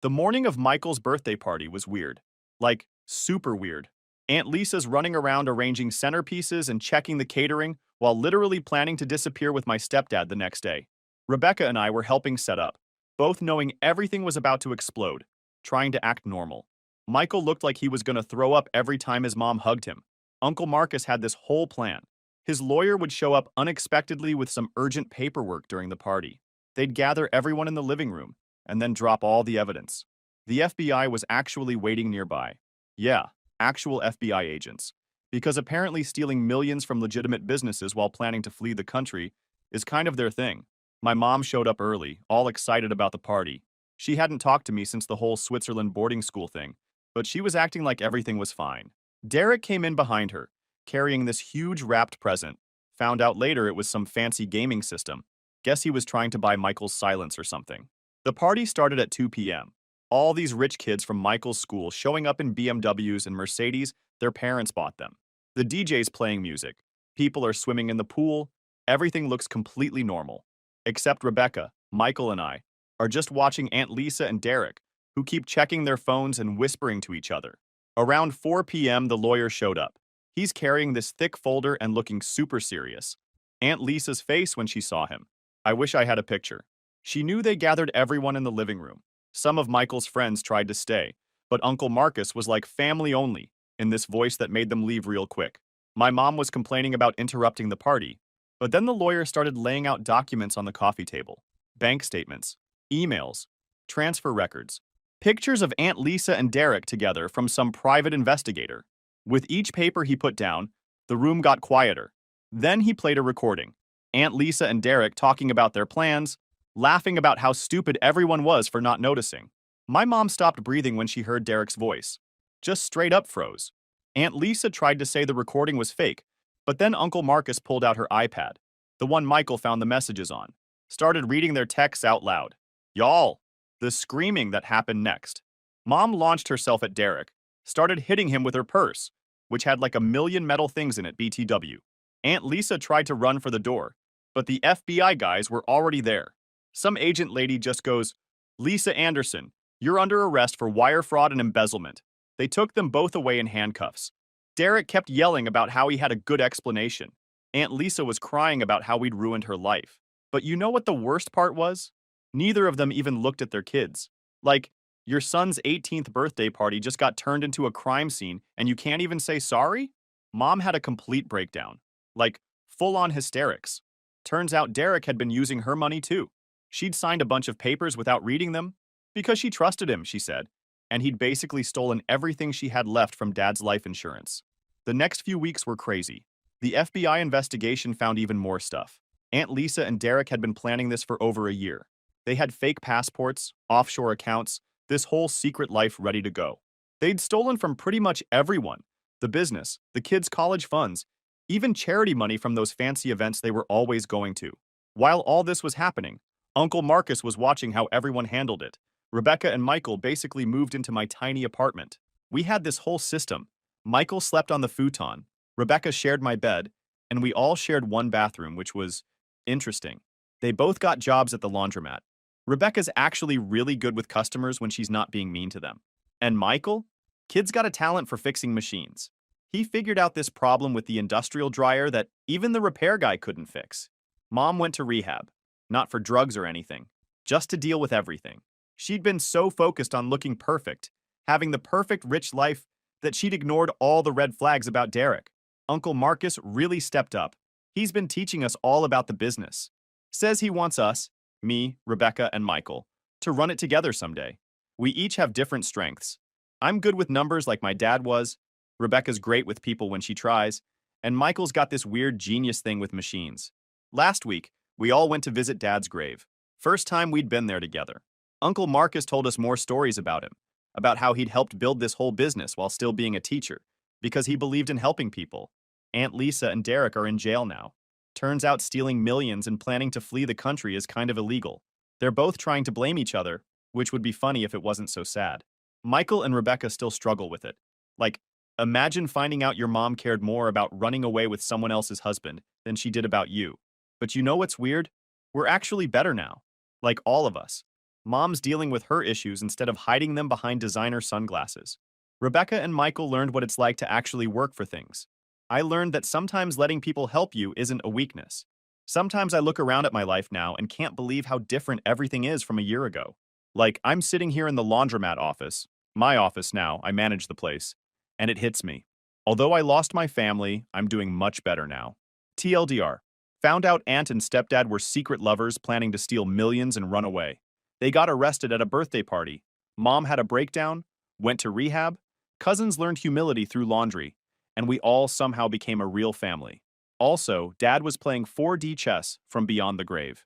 The morning of Michael's birthday party was weird. Like, super weird. Aunt Lisa's running around arranging centerpieces and checking the catering while literally planning to disappear with my stepdad the next day. Rebecca and I were helping set up, both knowing everything was about to explode, trying to act normal. Michael looked like he was going to throw up every time his mom hugged him. Uncle Marcus had this whole plan. His lawyer would show up unexpectedly with some urgent paperwork during the party. They'd gather everyone in the living room and then drop all the evidence. The FBI was actually waiting nearby. Yeah, actual FBI agents. Because apparently stealing millions from legitimate businesses while planning to flee the country is kind of their thing. My mom showed up early, all excited about the party. She hadn't talked to me since the whole Switzerland boarding school thing, but she was acting like everything was fine. Derek came in behind her, carrying this huge wrapped present. Found out later it was some fancy gaming system. Guess he was trying to buy Michael's silence or something. The party started at 2 p.m. All these rich kids from Michael's school showing up in BMWs and Mercedes their parents bought them. The DJ's playing music. People are swimming in the pool. Everything looks completely normal. Except Rebecca, Michael, and I are just watching Aunt Lisa and Derek, who keep checking their phones and whispering to each other. Around 4 p.m., the lawyer showed up. He's carrying this thick folder and looking super serious. Aunt Lisa's face when she saw him. I wish I had a picture. She knew they gathered everyone in the living room. Some of Michael's friends tried to stay, but Uncle Marcus was like family only, in this voice that made them leave real quick. My mom was complaining about interrupting the party, but then the lawyer started laying out documents on the coffee table. Bank statements, emails, transfer records, pictures of Aunt Lisa and Derek together from some private investigator. With each paper he put down, the room got quieter. Then he played a recording. Aunt Lisa and Derek talking about their plans, laughing about how stupid everyone was for not noticing. My mom stopped breathing when she heard Derek's voice. Just straight up froze. Aunt Lisa tried to say the recording was fake, but then Uncle Marcus pulled out her iPad, the one Michael found the messages on, started reading their texts out loud. Y'all! The screaming that happened next. Mom launched herself at Derek, started hitting him with her purse, which had like a million metal things in it BTW. Aunt Lisa tried to run for the door, but the FBI guys were already there. Some agent lady just goes, "Lisa Anderson, you're under arrest for wire fraud and embezzlement." They took them both away in handcuffs. Derek kept yelling about how he had a good explanation. Aunt Lisa was crying about how we'd ruined her life. But you know what the worst part was? Neither of them even looked at their kids. Like, your son's 18th birthday party just got turned into a crime scene and you can't even say sorry? Mom had a complete breakdown. Like, full-on hysterics. Turns out Derek had been using her money too. She'd signed a bunch of papers without reading them because she trusted him, she said, and he'd basically stolen everything she had left from Dad's life insurance. The next few weeks were crazy. The FBI investigation found even more stuff. Aunt Lisa and Derek had been planning this for over a year. They had fake passports, offshore accounts, this whole secret life ready to go. They'd stolen from pretty much everyone, the business, the kids' college funds, even charity money from those fancy events they were always going to. While all this was happening, Uncle Marcus was watching how everyone handled it, Rebecca and Michael basically moved into my tiny apartment. We had this whole system. Michael slept on the futon, Rebecca shared my bed, and we all shared one bathroom, which was interesting. They both got jobs at the laundromat. Rebecca's actually really good with customers when she's not being mean to them. And Michael? Kid's got a talent for fixing machines. He figured out this problem with the industrial dryer that even the repair guy couldn't fix. Mom went to rehab, not for drugs or anything, just to deal with everything. She'd been so focused on looking perfect, having the perfect rich life, that she'd ignored all the red flags about Derek. Uncle Marcus really stepped up. He's been teaching us all about the business. Says he wants us, me, Rebecca, and Michael, to run it together someday. We each have different strengths. I'm good with numbers like my dad was, Rebecca's great with people when she tries, and Michael's got this weird genius thing with machines. Last week, we all went to visit Dad's grave. First time we'd been there together. Uncle Marcus told us more stories about him, about how he'd helped build this whole business while still being a teacher, because he believed in helping people. Aunt Lisa and Derek are in jail now. Turns out stealing millions and planning to flee the country is kind of illegal. They're both trying to blame each other, which would be funny if it wasn't so sad. Michael and Rebecca still struggle with it. Like, imagine finding out your mom cared more about running away with someone else's husband than she did about you. But you know what's weird? We're actually better now. Like all of us. Mom's dealing with her issues instead of hiding them behind designer sunglasses. Rebecca and Michael learned what it's like to actually work for things. I learned that sometimes letting people help you isn't a weakness. Sometimes I look around at my life now and can't believe how different everything is from a year ago. Like, I'm sitting here in the laundromat office, my office now, I manage the place, and it hits me. Although I lost my family, I'm doing much better now. TLDR. Found out aunt and stepdad were secret lovers planning to steal millions and run away. They got arrested at a birthday party. Mom had a breakdown, went to rehab, cousins learned humility through laundry, and we all somehow became a real family. Also, Dad was playing 4D chess from beyond the grave.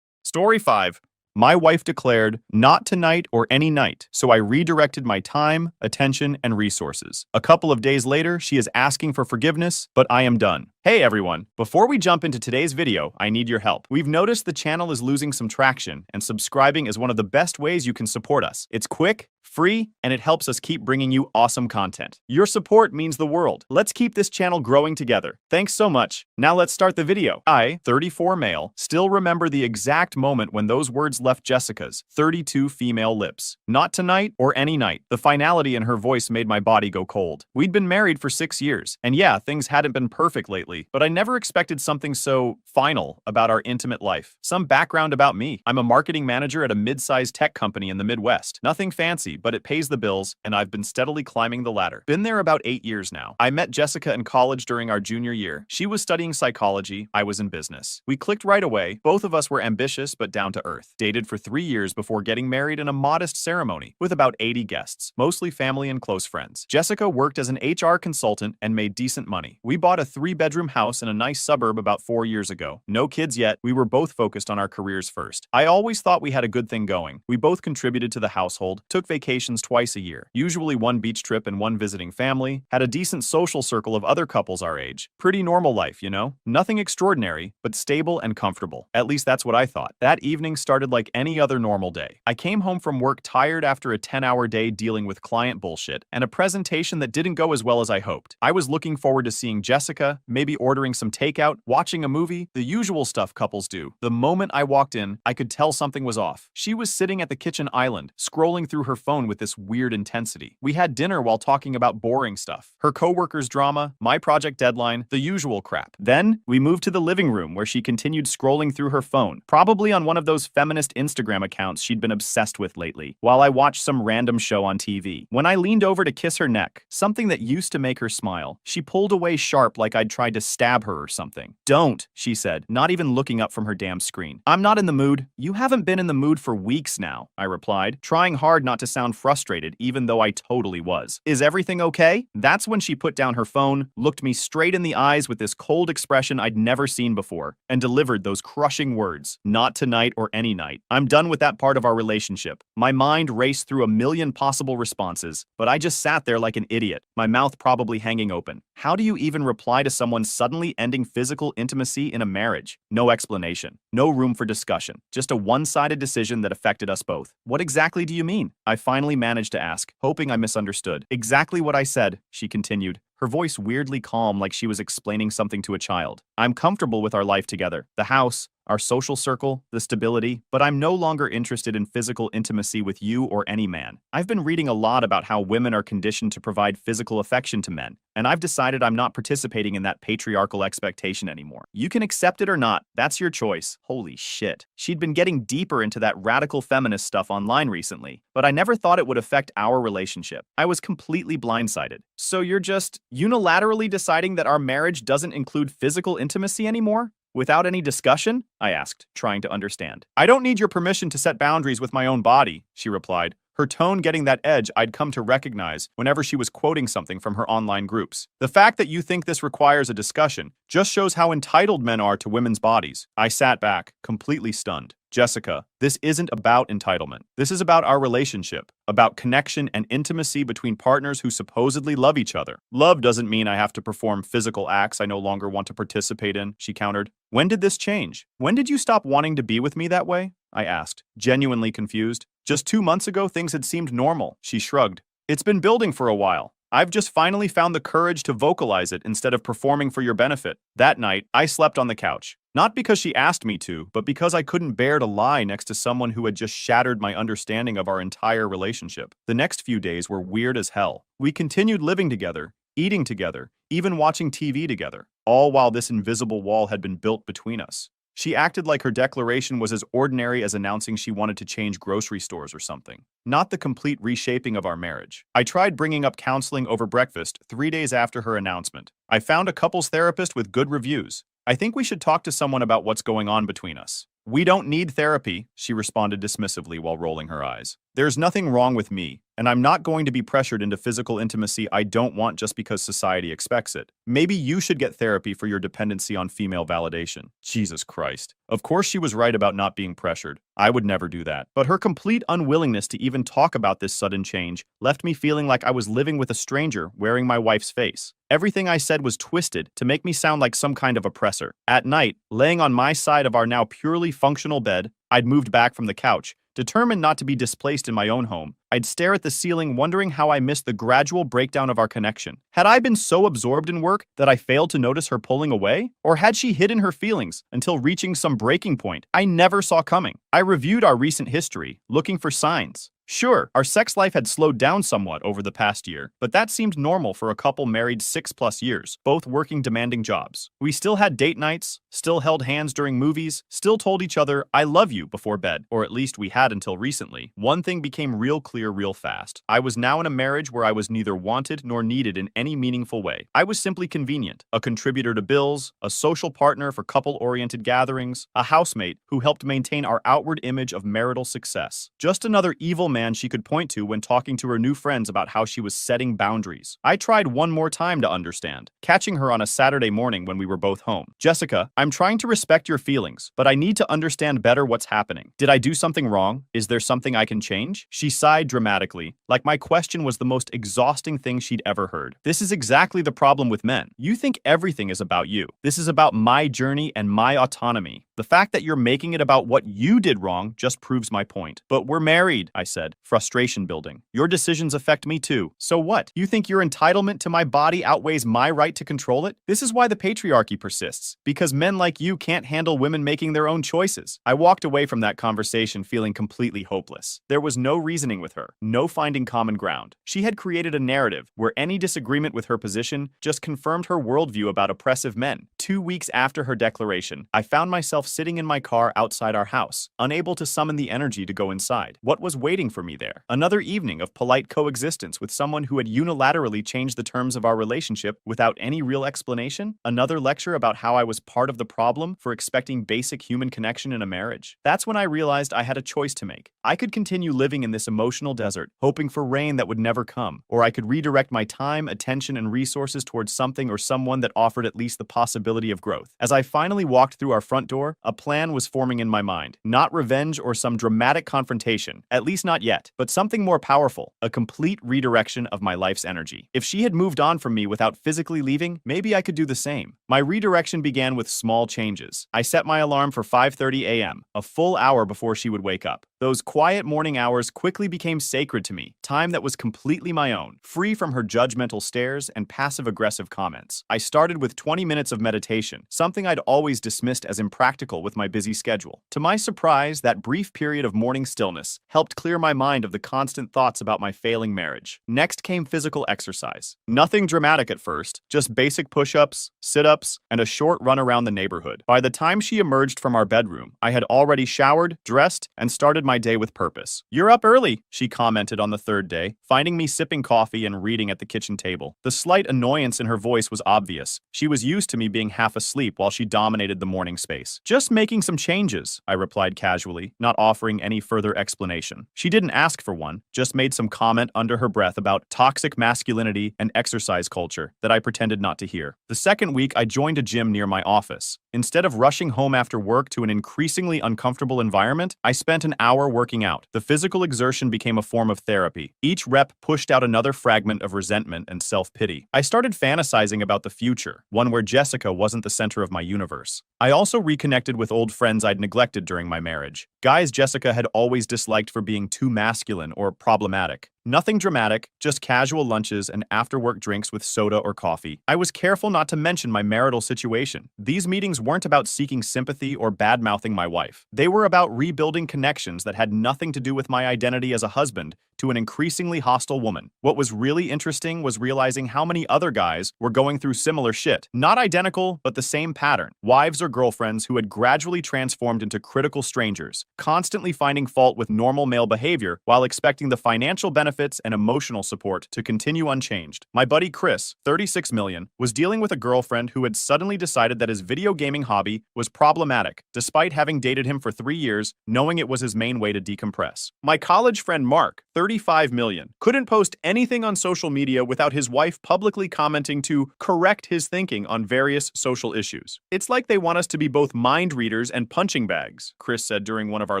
Story 5. My wife declared, not tonight or any night, so I redirected my time, attention, and resources. A couple of days later, she is asking for forgiveness, but I am done. Hey everyone, before we jump into today's video, I need your help. We've noticed the channel is losing some traction, and subscribing is one of the best ways you can support us. It's quick, free, and it helps us keep bringing you awesome content. Your support means the world. Let's keep this channel growing together. Thanks so much. Now let's start the video. I, 34 male, still remember the exact moment when those words left Jessica's, 32 female lips. Not tonight or any night. The finality in her voice made my body go cold. We'd been married for 6 years, and yeah, things hadn't been perfect lately, but I never expected something so final about our intimate life. Some background about me. I'm a marketing manager at a mid-sized tech company in the Midwest. Nothing fancy, but it pays the bills, and I've been steadily climbing the ladder. Been there about 8 years now. I met Jessica in college during our junior year. She was studying psychology, I was in business. We clicked right away. Both of us were ambitious but down to earth. Dated for 3 years before getting married in a modest ceremony with about 80 guests, mostly family and close friends. Jessica worked as an HR consultant and made decent money. We bought a 3-bedroom house in a nice suburb about 4 years ago. No kids yet. We were both focused on our careers first. I always thought we had a good thing going. We both contributed to the household, took vacations twice a year, usually one beach trip and one visiting family, had a decent social circle of other couples our age. Pretty normal life, you know? Nothing extraordinary, but stable and comfortable. At least that's what I thought. That evening started like any other normal day. I came home from work tired after a 10-hour day dealing with client bullshit and a presentation that didn't go as well as I hoped. I was looking forward to seeing Jessica, maybe ordering some takeout, watching a movie, the usual stuff couples do. The moment I walked in, I could tell something was off. She was sitting at the kitchen island, scrolling through her phone with this weird intensity. We had dinner while talking about boring stuff. Her coworkers' drama, my project deadline, the usual crap. Then, we moved to the living room where she continued scrolling through her phone, probably on one of those feminist Instagram accounts she'd been obsessed with lately, while I watched some random show on TV. When I leaned over to kiss her neck, something that used to make her smile, she pulled away sharp like I'd tried to stab her or something. Don't, she said, not even looking up from her damn screen. I'm not in the mood. You haven't been in the mood for weeks now, I replied, trying hard not to sound frustrated even though I totally was. Is everything okay? That's when she put down her phone, looked me straight in the eyes with this cold expression I'd never seen before, and delivered those crushing words. Not tonight or any night. I'm done with that part of our relationship. My mind raced through a million possible responses, but I just sat there like an idiot, my mouth probably hanging open. How do you even reply to someone suddenly ending physical intimacy in a marriage. No explanation, no room for discussion, just a one-sided decision that affected us both. What exactly do you mean? I finally managed to ask, hoping I misunderstood. Exactly what I said, she continued, her voice weirdly calm like she was explaining something to a child. I'm comfortable with our life together. The house, our social circle, the stability, but I'm no longer interested in physical intimacy with you or any man. I've been reading a lot about how women are conditioned to provide physical affection to men, and I've decided I'm not participating in that patriarchal expectation anymore. You can accept it or not, that's your choice. Holy shit. She'd been getting deeper into that radical feminist stuff online recently, but I never thought it would affect our relationship. I was completely blindsided. So you're just unilaterally deciding that our marriage doesn't include physical intimacy anymore? Without any discussion? I asked, trying to understand. I don't need your permission to set boundaries with my own body, she replied, her tone getting that edge I'd come to recognize whenever she was quoting something from her online groups. The fact that you think this requires a discussion just shows how entitled men are to women's bodies. I sat back, completely stunned. Jessica, this isn't about entitlement. This is about our relationship, about connection and intimacy between partners who supposedly love each other. Love doesn't mean I have to perform physical acts I no longer want to participate in, she countered. When did this change? When did you stop wanting to be with me that way? I asked, genuinely confused. Just 2 months ago, things had seemed normal, she shrugged. It's been building for a while. I've just finally found the courage to vocalize it instead of performing for your benefit. That night, I slept on the couch. Not because she asked me to, but because I couldn't bear to lie next to someone who had just shattered my understanding of our entire relationship. The next few days were weird as hell. We continued living together, eating together, even watching TV together, all while this invisible wall had been built between us. She acted like her declaration was as ordinary as announcing she wanted to change grocery stores or something, not the complete reshaping of our marriage. I tried bringing up counseling over breakfast 3 days after her announcement. I found a couples therapist with good reviews. I think we should talk to someone about what's going on between us. We don't need therapy, she responded dismissively while rolling her eyes. There's nothing wrong with me, and I'm not going to be pressured into physical intimacy I don't want just because society expects it. Maybe you should get therapy for your dependency on female validation. Jesus Christ. Of course she was right about not being pressured. I would never do that. But her complete unwillingness to even talk about this sudden change left me feeling like I was living with a stranger wearing my wife's face. Everything I said was twisted to make me sound like some kind of oppressor. At night, laying on my side of our now purely functional bed, I'd moved back from the couch, determined not to be displaced in my own home. I'd stare at the ceiling wondering how I missed the gradual breakdown of our connection. Had I been so absorbed in work that I failed to notice her pulling away? Or had she hidden her feelings until reaching some breaking point I never saw coming? I reviewed our recent history, looking for signs. Sure, our sex life had slowed down somewhat over the past year, but that seemed normal for a couple married 6+ years, both working demanding jobs. We still had date nights, still held hands during movies, still told each other, I love you before bed, or at least we had until recently. One thing became real clear real fast. I was now in a marriage where I was neither wanted nor needed in any meaningful way. I was simply convenient, a contributor to bills, a social partner for couple-oriented gatherings, a housemate who helped maintain our outward image of marital success. Just another evil man she could point to when talking to her new friends about how she was setting boundaries. I tried one more time to understand, catching her on a Saturday morning when we were both home. Jessica, I'm trying to respect your feelings, but I need to understand better what's happening. Did I do something wrong? Is there something I can change? She sighed dramatically, like my question was the most exhausting thing she'd ever heard. This is exactly the problem with men. You think everything is about you. This is about my journey and my autonomy. The fact that you're making it about what you did wrong just proves my point. But we're married, I said, frustration building. Your decisions affect me too. So what? You think your entitlement to my body outweighs my right to control it? This is why the patriarchy persists, because men like you can't handle women making their own choices. I walked away from that conversation feeling completely hopeless. There was no reasoning with her, no finding common ground. She had created a narrative where any disagreement with her position just confirmed her worldview about oppressive men. 2 weeks after her declaration, I found myself sitting in my car outside our house, unable to summon the energy to go inside. What was waiting for me there? Another evening of polite coexistence with someone who had unilaterally changed the terms of our relationship without any real explanation? Another lecture about how I was part of the problem for expecting basic human connection in a marriage? That's when I realized I had a choice to make. I could continue living in this emotional desert, hoping for rain that would never come, or I could redirect my time, attention, and resources towards something or someone that offered at least the possibility of growth. As I finally walked through our front door, a plan was forming in my mind. Not revenge or some dramatic confrontation, at least not yet, but something more powerful, a complete redirection of my life's energy. If she had moved on from me without physically leaving, maybe I could do the same. My redirection began with small changes. I set my alarm for 5:30 a.m., a full hour before she would wake up. Those quiet morning hours quickly became sacred to me, time that was completely my own, free from her judgmental stares and passive-aggressive comments. I started with 20 minutes of meditation, something I'd always dismissed as impractical with my busy schedule. To my surprise, that brief period of morning stillness helped clear my mind of the constant thoughts about my failing marriage. Next came physical exercise. Nothing dramatic at first, just basic push-ups, sit-ups, and a short run around the neighborhood. By the time she emerged from our bedroom, I had already showered, dressed, and started my day with purpose. "You're up early," she commented on the third day, finding me sipping coffee and reading at the kitchen table. The slight annoyance in her voice was obvious. She was used to me being half asleep while she dominated the morning space. "Just making some changes," I replied casually, not offering any further explanation. She didn't ask for one, just made some comment under her breath about toxic masculinity and exercise culture that I pretended not to hear. The second week, I joined a gym near my office. Instead of rushing home after work to an increasingly uncomfortable environment, I spent an hour working out. The physical exertion became a form of therapy. Each rep pushed out another fragment of resentment and self-pity. I started fantasizing about the future, one where Jessica wasn't the center of my universe. I also reconnected with old friends I'd neglected during my marriage, guys Jessica had always disliked for being too masculine or problematic. Nothing dramatic, just casual lunches and after-work drinks with soda or coffee. I was careful not to mention my marital situation. These meetings weren't about seeking sympathy or bad-mouthing my wife. They were about rebuilding connections that had nothing to do with my identity as a husband to an increasingly hostile woman. What was really interesting was realizing how many other guys were going through similar shit. Not identical, but the same pattern. Wives or girlfriends who had gradually transformed into critical strangers, constantly finding fault with normal male behavior while expecting the financial benefits and emotional support to continue unchanged. My buddy Chris, 36 million, was dealing with a girlfriend who had suddenly decided that his video gaming hobby was problematic, despite having dated him for 3 years, knowing it was his main way to decompress. My college friend Mark, 35 million, couldn't post anything on social media without his wife publicly commenting to correct his thinking on various social issues. "It's like they want us to be both mind readers and punching bags," Chris said during one of our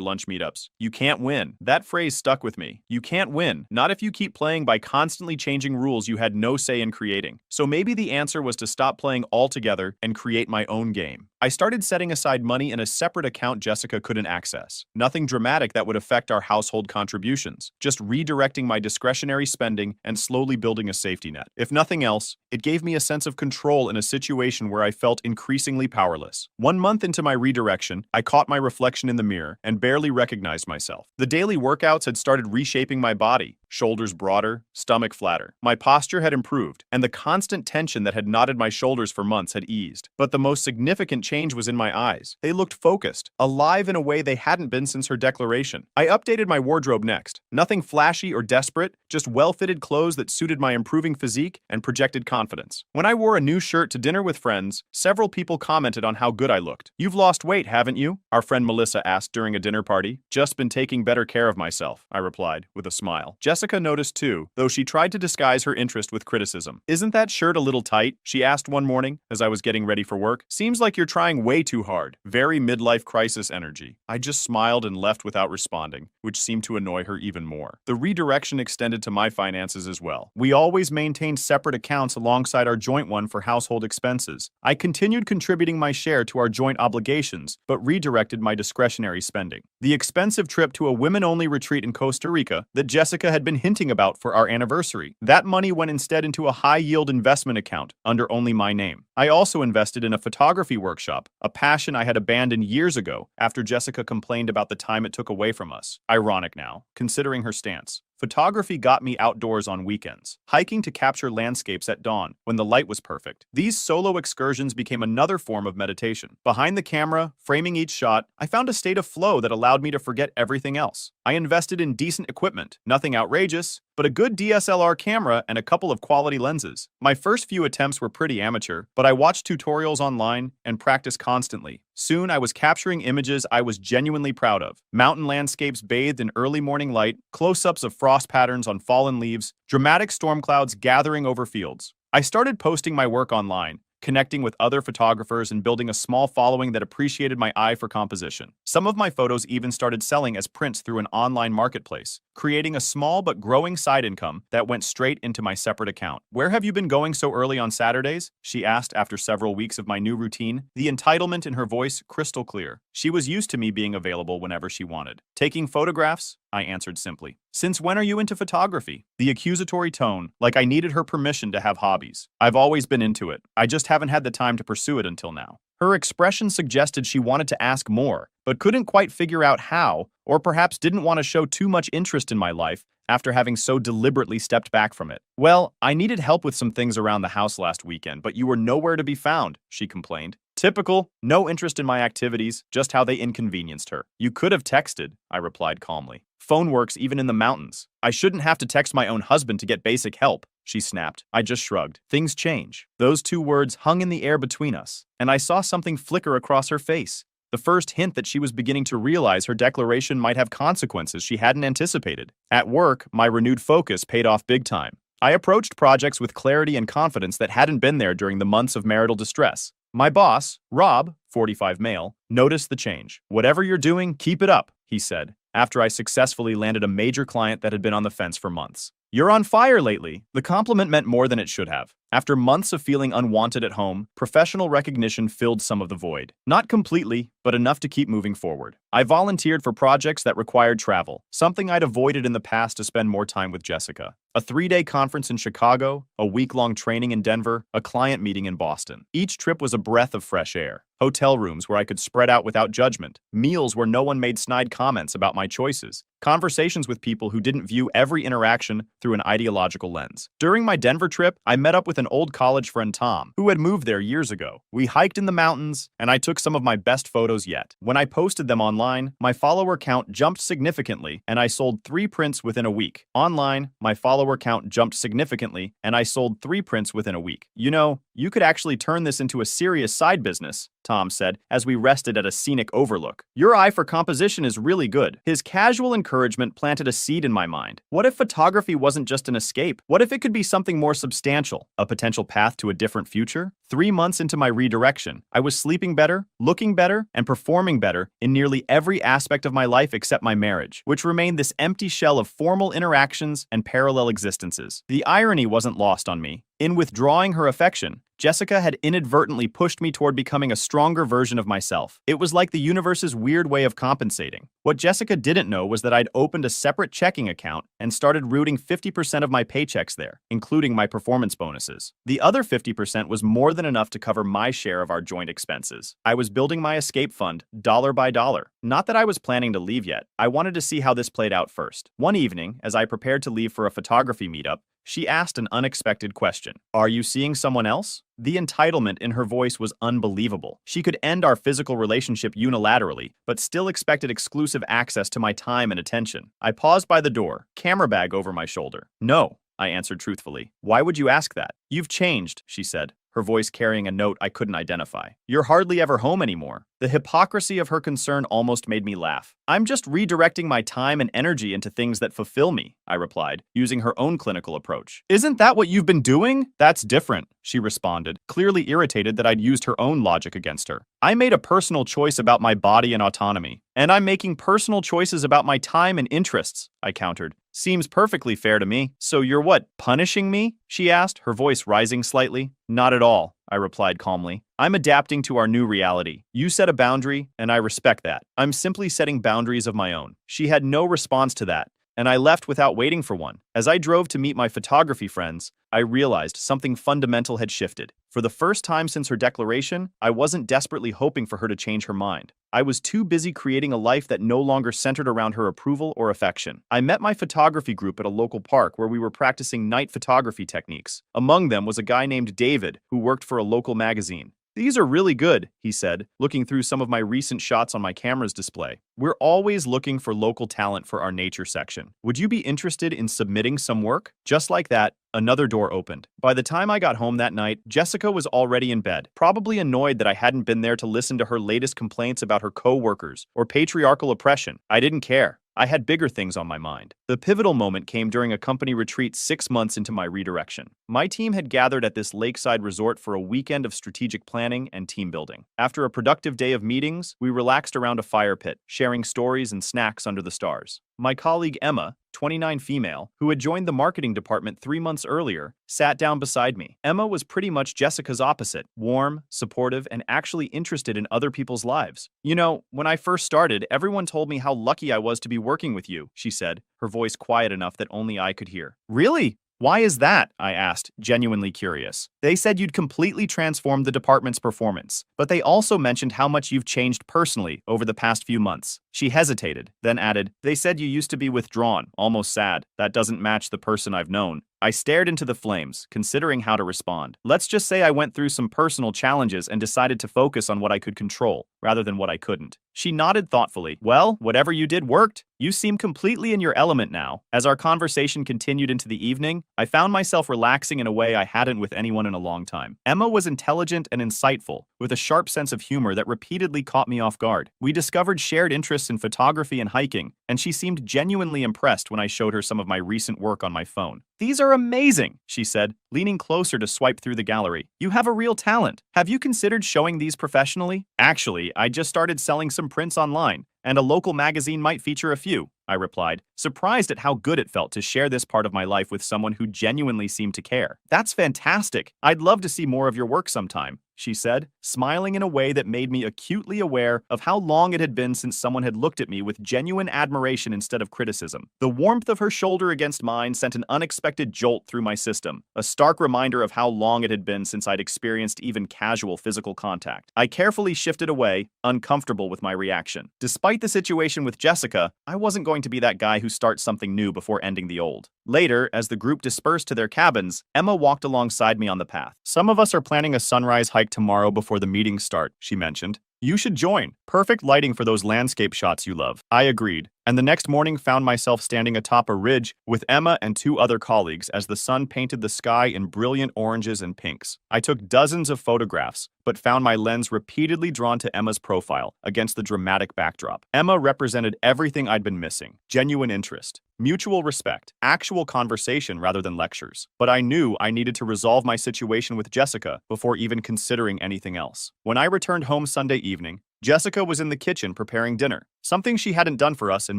lunch meetups. "You can't win." That phrase stuck with me. You can't win, not if you keep playing by constantly changing rules you had no say in creating. So maybe the answer was to stop playing altogether and create my own game. I started setting aside money in a separate account Jessica couldn't access. Nothing dramatic that would affect our household contributions, just redirecting my discretionary spending and slowly building a safety net. If nothing else, it gave me a sense of control in a situation where I felt increasingly powerless. 1 month into my redirection, I caught my reflection in the mirror and barely recognized myself. The daily workouts had started reshaping my body, shoulders broader, stomach flatter. My posture had improved, and the constant tension that had knotted my shoulders for months had eased. But the most significant change was in my eyes. They looked focused, alive in a way they hadn't been since her declaration. I updated my wardrobe next. Nothing flashy or desperate, just well-fitted clothes that suited my improving physique and projected confidence. When I wore a new shirt to dinner with friends, several people commented on how good I looked. "You've lost weight, haven't you?" our friend Melissa asked during a dinner party. "Just been taking better care of myself," I replied, with a smile. Jessica noticed too, though she tried to disguise her interest with criticism. "Isn't that shirt a little tight?" she asked one morning as I was getting ready for work. "Seems like you're trying way too hard." Very midlife crisis energy. I just smiled and left without responding, which seemed to annoy her even more. The redirection extended to my finances as well. We always maintained separate accounts alongside our joint one for household expenses. I continued contributing my share to our joint obligations, but redirected my discretionary spending. The expensive trip to a women-only retreat in Costa Rica that Jessica had been hinting about for our anniversary. That money went instead into a high-yield investment account under only my name. I also invested in a photography workshop, a passion I had abandoned years ago after Jessica complained about the time it took away from us. Ironic now, considering her stance. Photography got me outdoors on weekends, hiking to capture landscapes at dawn when the light was perfect. These solo excursions became another form of meditation. Behind the camera, framing each shot, I found a state of flow that allowed me to forget everything else. I invested in decent equipment, nothing outrageous, but a good DSLR camera and a couple of quality lenses. My first few attempts were pretty amateur, but I watched tutorials online and practiced constantly. Soon I was capturing images I was genuinely proud of. Mountain landscapes bathed in early morning light, close-ups of frost patterns on fallen leaves, dramatic storm clouds gathering over fields. I started posting my work online, connecting with other photographers and building a small following that appreciated my eye for composition. Some of my photos even started selling as prints through an online marketplace, creating a small but growing side income that went straight into my separate account. "Where have you been going so early on Saturdays?" she asked after several weeks of my new routine, the entitlement in her voice crystal clear. She was used to me being available whenever she wanted. "Taking photographs," I answered simply. "Since when are you into photography?" The accusatory tone, like I needed her permission to have hobbies. "I've always been into it. I just haven't had the time to pursue it until now." Her expression suggested she wanted to ask more, but couldn't quite figure out how, or perhaps didn't want to show too much interest in my life after having so deliberately stepped back from it. "Well, I needed help with some things around the house last weekend, but you were nowhere to be found," she complained. Typical, no interest in my activities, just how they inconvenienced her. "You could have texted," I replied calmly. "Phone works even in the mountains." "I shouldn't have to text my own husband to get basic help," she snapped. I just shrugged. Things change. Those two words hung in the air between us, and I saw something flicker across her face. The first hint that she was beginning to realize her declaration might have consequences she hadn't anticipated. At work, my renewed focus paid off big time. I approached projects with clarity and confidence that hadn't been there during the months of marital distress. My boss, Rob, 45 male, noticed the change. "Whatever you're doing, keep it up," he said, after I successfully landed a major client that had been on the fence for months. "You're on fire lately." The compliment meant more than it should have. After months of feeling unwanted at home, professional recognition filled some of the void. Not completely, but enough to keep moving forward. I volunteered for projects that required travel, something I'd avoided in the past to spend more time with Jessica. A 3-day conference in Chicago, a week-long training in Denver, a client meeting in Boston. Each trip was a breath of fresh air. Hotel rooms where I could spread out without judgment. Meals where no one made snide comments about my choices. Conversations with people who didn't view every interaction through an ideological lens. During my Denver trip, I met up with an old college friend, Tom, who had moved there years ago. We hiked in the mountains, and I took some of my best photos yet. When I posted them online, my follower count jumped significantly, and I sold 3 prints within a week. Online, my follower count jumped significantly, and I sold 3 prints within a week. "You know, you could actually turn this into a serious side business," Tom said, as we rested at a scenic overlook. "Your eye for composition is really good." His casual encouragement planted a seed in my mind. What if photography wasn't just an escape? What if it could be something more substantial? A potential path to a different future? 3 months into my redirection, I was sleeping better, looking better, and performing better in nearly every aspect of my life except my marriage, which remained this empty shell of formal interactions and parallel existences. The irony wasn't lost on me. In withdrawing her affection, Jessica had inadvertently pushed me toward becoming a stronger version of myself. It was like the universe's weird way of compensating. What Jessica didn't know was that I'd opened a separate checking account and started routing 50% of my paychecks there, including my performance bonuses. The other 50% was more than enough to cover my share of our joint expenses. I was building my escape fund, dollar by dollar. Not that I was planning to leave yet. I wanted to see how this played out first. One evening, as I prepared to leave for a photography meetup, she asked an unexpected question. "Are you seeing someone else?" The entitlement in her voice was unbelievable. She could end our physical relationship unilaterally, but still expected exclusive access to my time and attention. I paused by the door, camera bag over my shoulder. "No," I answered truthfully. "Why would you ask that?" "You've changed," she said, her voice carrying a note I couldn't identify. "You're hardly ever home anymore." The hypocrisy of her concern almost made me laugh. "I'm just redirecting my time and energy into things that fulfill me," I replied, using her own clinical approach. "Isn't that what you've been doing?" "That's different," she responded, clearly irritated that I'd used her own logic against her. "I made a personal choice about my body and autonomy, and I'm making personal choices about my time and interests," I countered. "Seems perfectly fair to me." "So you're what, punishing me?" she asked, her voice rising slightly. "Not at all," I replied calmly. "I'm adapting to our new reality. You set a boundary, and I respect that. I'm simply setting boundaries of my own." She had no response to that, and I left without waiting for one. As I drove to meet my photography friends, I realized something fundamental had shifted. For the first time since her declaration, I wasn't desperately hoping for her to change her mind. I was too busy creating a life that no longer centered around her approval or affection. I met my photography group at a local park where we were practicing night photography techniques. Among them was a guy named David who worked for a local magazine. "These are really good," he said, looking through some of my recent shots on my camera's display. "We're always looking for local talent for our nature section. Would you be interested in submitting some work?" Just like that, another door opened. By the time I got home that night, Jessica was already in bed, probably annoyed that I hadn't been there to listen to her latest complaints about her co-workers or patriarchal oppression. I didn't care. I had bigger things on my mind. The pivotal moment came during a company retreat 6 months into my redirection. My team had gathered at this lakeside resort for a weekend of strategic planning and team building. After a productive day of meetings, we relaxed around a fire pit, sharing stories and snacks under the stars. My colleague Emma, 29 female, who had joined the marketing department 3 months earlier, sat down beside me. Emma was pretty much Jessica's opposite, warm, supportive, and actually interested in other people's lives. You know, when I first started, everyone told me how lucky I was to be working with you, she said, her voice quiet enough that only I could hear. Really? Why is that? I asked, genuinely curious. They said you'd completely transformed the department's performance, but they also mentioned how much you've changed personally over the past few months. She hesitated, then added, they said you used to be withdrawn, almost sad. That doesn't match the person I've known. I stared into the flames, considering how to respond. Let's just say I went through some personal challenges and decided to focus on what I could control, rather than what I couldn't. She nodded thoughtfully. Well, whatever you did worked. You seem completely in your element now. As our conversation continued into the evening, I found myself relaxing in a way I hadn't with anyone in a long time. Emma was intelligent and insightful, with a sharp sense of humor that repeatedly caught me off guard. We discovered shared interests in photography and hiking, and she seemed genuinely impressed when I showed her some of my recent work on my phone. These are amazing, she said, leaning closer to swipe through the gallery. You have a real talent. Have you considered showing these professionally? Actually, I just started selling some prints online, and a local magazine might feature a few, I replied, surprised at how good it felt to share this part of my life with someone who genuinely seemed to care. That's fantastic. I'd love to see more of your work sometime, she said, smiling in a way that made me acutely aware of how long it had been since someone had looked at me with genuine admiration instead of criticism. The warmth of her shoulder against mine sent an unexpected jolt through my system, a stark reminder of how long it had been since I'd experienced even casual physical contact. I carefully shifted away, uncomfortable with my reaction. Despite the situation with Jessica, I wasn't going to be that guy who starts something new before ending the old. Later, as the group dispersed to their cabins, Emma walked alongside me on the path. Some of us are planning a sunrise hike tomorrow before the meetings start, she mentioned. You should join. Perfect lighting for those landscape shots you love. I agreed, and the next morning found myself standing atop a ridge with Emma and 2 other colleagues as the sun painted the sky in brilliant oranges and pinks. I took dozens of photographs, but found my lens repeatedly drawn to Emma's profile against the dramatic backdrop. Emma represented everything I'd been missing: genuine interest, mutual respect, actual conversation rather than lectures. But I knew I needed to resolve my situation with Jessica before even considering anything else. When I returned home Sunday evening, Jessica was in the kitchen preparing dinner, something she hadn't done for us in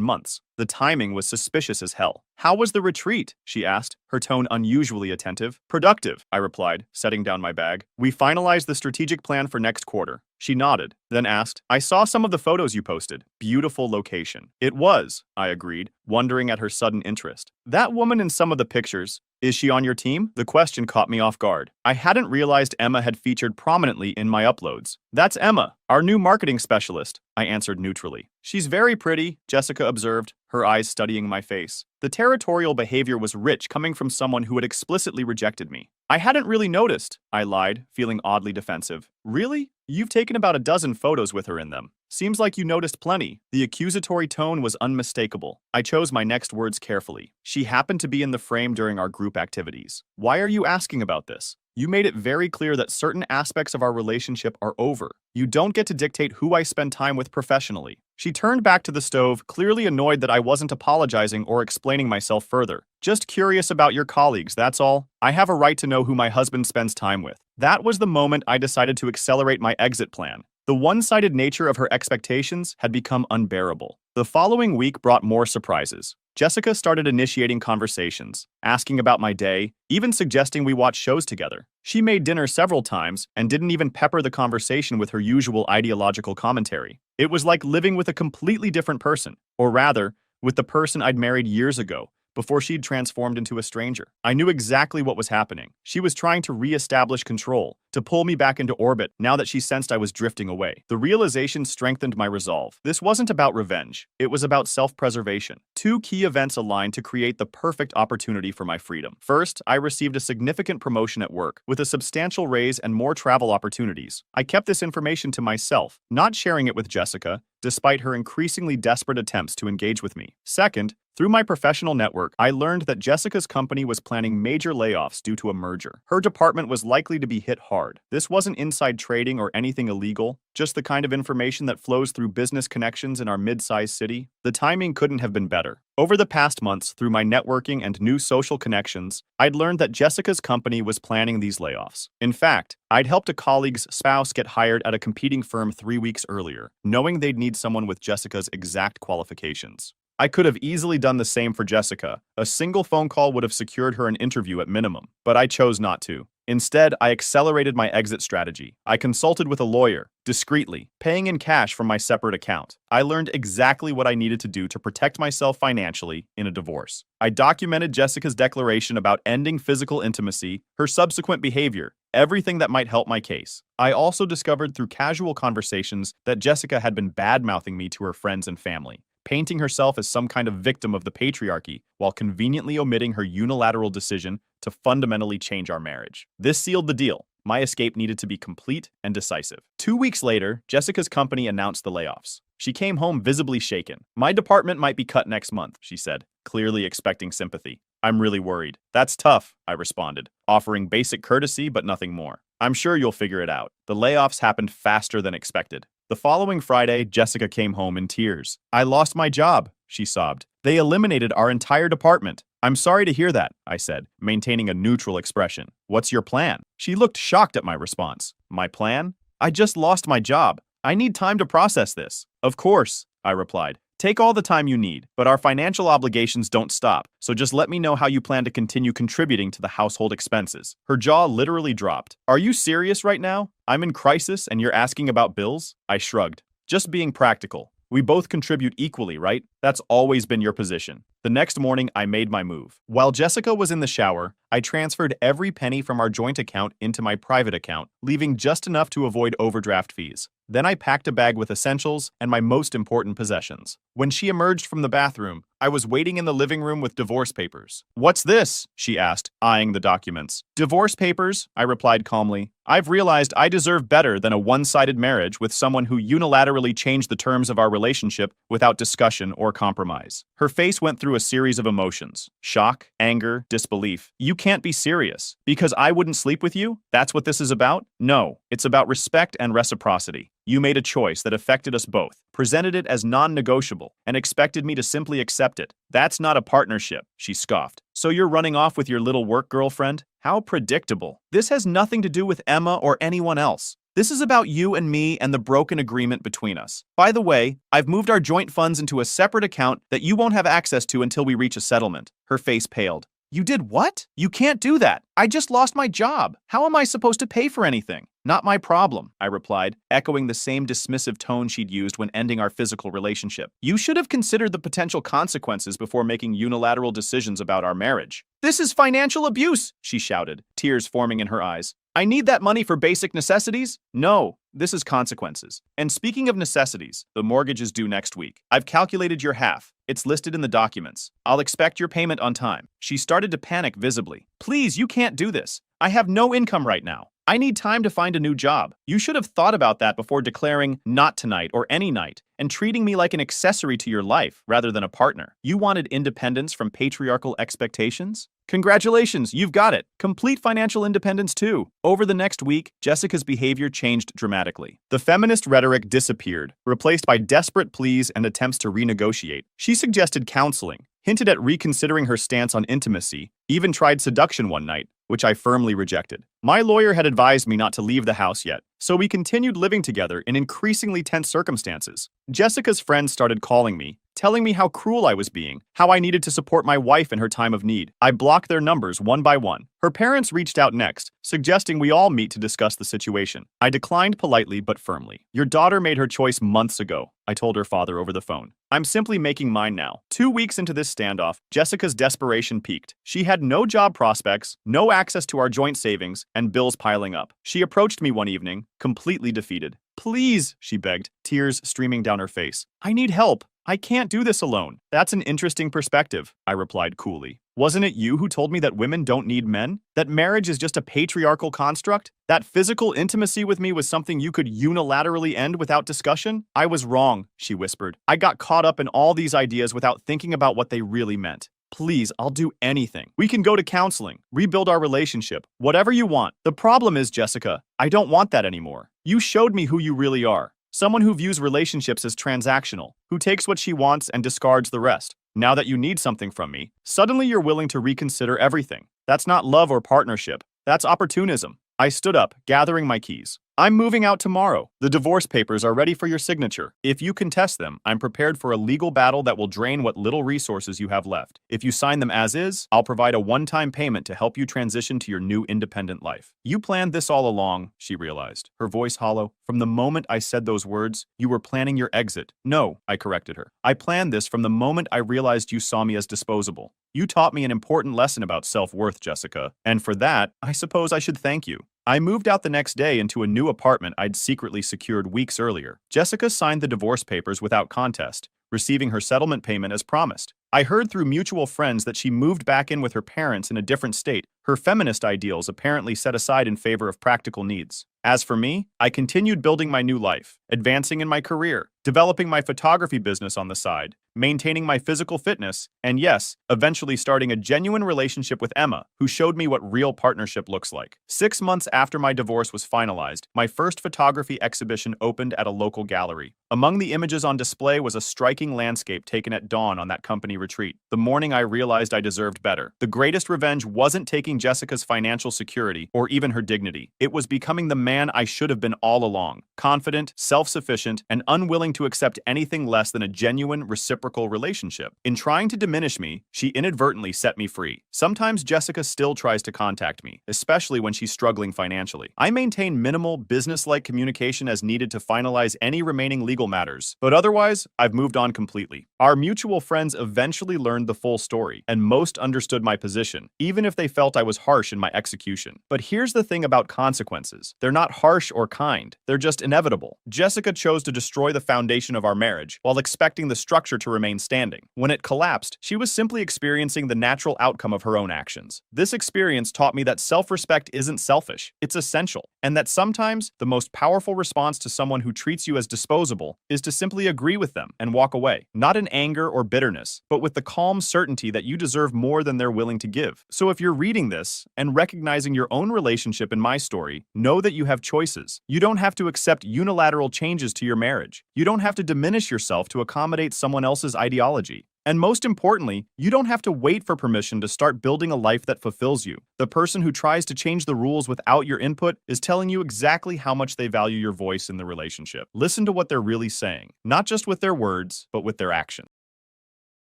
months. The timing was suspicious as hell. How was the retreat? She asked, her tone unusually attentive. Productive, I replied, setting down my bag. We finalized the strategic plan for next quarter. She nodded, then asked, I saw some of the photos you posted. Beautiful location. It was, I agreed, wondering at her sudden interest. That woman in some of the pictures, is she on your team? The question caught me off guard. I hadn't realized Emma had featured prominently in my uploads. That's Emma, our new marketing specialist, I answered neutrally. She's very pretty, Jessica observed, her eyes studying my face. The territorial behavior was rich coming from someone who had explicitly rejected me. I hadn't really noticed, I lied, feeling oddly defensive. Really? You've taken about a dozen photos with her in them. Seems like you noticed plenty. The accusatory tone was unmistakable. I chose my next words carefully. She happened to be in the frame during our group activities. Why are you asking about this? You made it very clear that certain aspects of our relationship are over. You don't get to dictate who I spend time with professionally. She turned back to the stove, clearly annoyed that I wasn't apologizing or explaining myself further. Just curious about your colleagues, that's all. I have a right to know who my husband spends time with. That was the moment I decided to accelerate my exit plan. The one-sided nature of her expectations had become unbearable. The following week brought more surprises. Jessica started initiating conversations, asking about my day, even suggesting we watch shows together. She made dinner several times and didn't even pepper the conversation with her usual ideological commentary. It was like living with a completely different person, or rather, with the person I'd married years ago, before she'd transformed into a stranger. I knew exactly what was happening. She was trying to re-establish control, to pull me back into orbit now that she sensed I was drifting away. The realization strengthened my resolve. This wasn't about revenge. It was about self-preservation. 2 key events aligned to create the perfect opportunity for my freedom. First, I received a significant promotion at work, with a substantial raise and more travel opportunities. I kept this information to myself, not sharing it with Jessica, despite her increasingly desperate attempts to engage with me. Second, through my professional network, I learned that Jessica's company was planning major layoffs due to a merger. Her department was likely to be hit hard. This wasn't inside trading or anything illegal, just the kind of information that flows through business connections in our mid-sized city. The timing couldn't have been better. Over the past months, through my networking and new social connections, I'd learned that Jessica's company was planning these layoffs. In fact, I'd helped a colleague's spouse get hired at a competing firm 3 weeks earlier, knowing they'd need someone with Jessica's exact qualifications. I could have easily done the same for Jessica. A single phone call would have secured her an interview at minimum, but I chose not to. Instead, I accelerated my exit strategy. I consulted with a lawyer, discreetly, paying in cash from my separate account. I learned exactly what I needed to do to protect myself financially in a divorce. I documented Jessica's declaration about ending physical intimacy, her subsequent behavior, everything that might help my case. I also discovered through casual conversations that Jessica had been bad-mouthing me to her friends and family, painting herself as some kind of victim of the patriarchy while conveniently omitting her unilateral decision to fundamentally change our marriage. This sealed the deal. My escape needed to be complete and decisive. 2 weeks later, Jessica's company announced the layoffs. She came home visibly shaken. "My department might be cut next month," she said, clearly expecting sympathy. "I'm really worried." "That's tough," I responded, offering basic courtesy but nothing more. "I'm sure you'll figure it out." The layoffs happened faster than expected. The following Friday, Jessica came home in tears. "I lost my job," she sobbed. "They eliminated our entire department." "I'm sorry to hear that," I said, maintaining a neutral expression. "What's your plan?" She looked shocked at my response. "My plan? I just lost my job. I need time to process this." "Of course," I replied. "Take all the time you need, but our financial obligations don't stop, so just let me know how you plan to continue contributing to the household expenses." Her jaw literally dropped. "Are you serious right now? I'm in crisis and you're asking about bills?" I shrugged. "Just being practical. We both contribute equally, right? That's always been your position." The next morning, I made my move. While Jessica was in the shower, I transferred every penny from our joint account into my private account, leaving just enough to avoid overdraft fees. Then I packed a bag with essentials and my most important possessions. When she emerged from the bathroom, I was waiting in the living room with divorce papers. "What's this?" she asked, eyeing the documents. "Divorce papers," I replied calmly. "I've realized I deserve better than a one-sided marriage with someone who unilaterally changed the terms of our relationship without discussion or compromise." Her face went through a series of emotions: shock, anger, disbelief. "You can't be serious. Because I wouldn't sleep with you? That's what this is about?" "No, it's about respect and reciprocity. You made a choice that affected us both, presented it as non-negotiable, and expected me to simply accept it. That's not a partnership," she scoffed. "So you're running off with your little work girlfriend? How predictable. This has nothing to do with Emma or anyone else. This is about you and me and the broken agreement between us. By the way, I've moved our joint funds into a separate account that you won't have access to until we reach a settlement." Her face paled. "You did what? You can't do that. I just lost my job. How am I supposed to pay for anything?" "Not my problem," I replied, echoing the same dismissive tone she'd used when ending our physical relationship. "You should have considered the potential consequences before making unilateral decisions about our marriage." "This is financial abuse," she shouted, tears forming in her eyes. "I need that money for basic necessities." "No, this is consequences. And speaking of necessities, the mortgage is due next week. I've calculated your half. It's listed in the documents. I'll expect your payment on time." She started to panic visibly. "Please, you can't do this. I have no income right now. I need time to find a new job. You should have thought about that before declaring not tonight or any night and treating me like an accessory to your life rather than a partner. You wanted independence from patriarchal expectations? Congratulations, you've got it. Complete financial independence too." Over the next week, Jessica's behavior changed dramatically. The feminist rhetoric disappeared, replaced by desperate pleas and attempts to renegotiate. She suggested counseling, hinted at reconsidering her stance on intimacy, even tried seduction one night, which I firmly rejected. My lawyer had advised me not to leave the house yet, so we continued living together in increasingly tense circumstances. Jessica's friends started calling me, telling me how cruel I was being, how I needed to support my wife in her time of need. I blocked their numbers one by one. Her parents reached out next, suggesting we all meet to discuss the situation. I declined politely but firmly. "Your daughter made her choice months ago," I told her father over the phone. "I'm simply making mine now." 2 weeks into this standoff, Jessica's desperation peaked. She had no job prospects, no access to our joint savings, and bills piling up. She approached me one evening, completely defeated. "Please," she begged, tears streaming down her face. "I need help. I can't do this alone." "That's an interesting perspective," I replied coolly. Wasn't it you who told me that women don't need men? That marriage is just a patriarchal construct? That physical intimacy with me was something you could unilaterally end without discussion? I was wrong, she whispered. I got caught up in all these ideas without thinking about what they really meant. Please, I'll do anything. We can go to counseling, rebuild our relationship, whatever you want. The problem is, Jessica, I don't want that anymore. You showed me who you really are. Someone who views relationships as transactional, who takes what she wants and discards the rest. Now that you need something from me, suddenly you're willing to reconsider everything. That's not love or partnership. That's opportunism. I stood up, gathering my keys. I'm moving out tomorrow. The divorce papers are ready for your signature. If you contest them, I'm prepared for a legal battle that will drain what little resources you have left. If you sign them as is, I'll provide a one-time payment to help you transition to your new independent life. You planned this all along, she realized, her voice hollow. From the moment I said those words, you were planning your exit. No, I corrected her. I planned this from the moment I realized you saw me as disposable. You taught me an important lesson about self-worth, Jessica, and for that, I suppose I should thank you. I moved out the next day into a new apartment I'd secretly secured weeks earlier. Jessica signed the divorce papers without contest, receiving her settlement payment as promised. I heard through mutual friends that she moved back in with her parents in a different state, her feminist ideals apparently set aside in favor of practical needs. As for me, I continued building my new life, advancing in my career, developing my photography business on the side, maintaining my physical fitness, and yes, eventually starting a genuine relationship with Emma, who showed me what real partnership looks like. 6 months after my divorce was finalized, my first photography exhibition opened at a local gallery. Among the images on display was a striking landscape taken at dawn on that company retreat. The morning I realized I deserved better. The greatest revenge wasn't taking Jessica's financial security or even her dignity. It was becoming the man I should have been all along. Confident, self-sufficient, and unwilling to accept anything less than a genuine, reciprocal relationship. In trying to diminish me, she inadvertently set me free. Sometimes Jessica still tries to contact me, especially when she's struggling financially. I maintain minimal, business-like communication as needed to finalize any remaining legal matters, but otherwise, I've moved on completely. Our mutual friends eventually learned the full story, and most understood my position, even if they felt I was harsh in my execution. But here's the thing about consequences. They're not harsh or kind. They're just inevitable. Jessica chose to destroy the foundation of our marriage while expecting the structure to remain standing. When it collapsed, she was simply experiencing the natural outcome of her own actions. This experience taught me that self-respect isn't selfish. It's essential. And that sometimes the most powerful response to someone who treats you as disposable is to simply agree with them and walk away. Not in anger or bitterness, but with the calm certainty that you deserve more than they're willing to give. So if you're reading this and recognizing your own relationship in my story, know that you have choices. You don't have to accept unilateral changes to your marriage. You don't have to diminish yourself to accommodate someone else's ideology. And most importantly, you don't have to wait for permission to start building a life that fulfills you. The person who tries to change the rules without your input is telling you exactly how much they value your voice in the relationship. Listen to what they're really saying, not just with their words, but with their actions.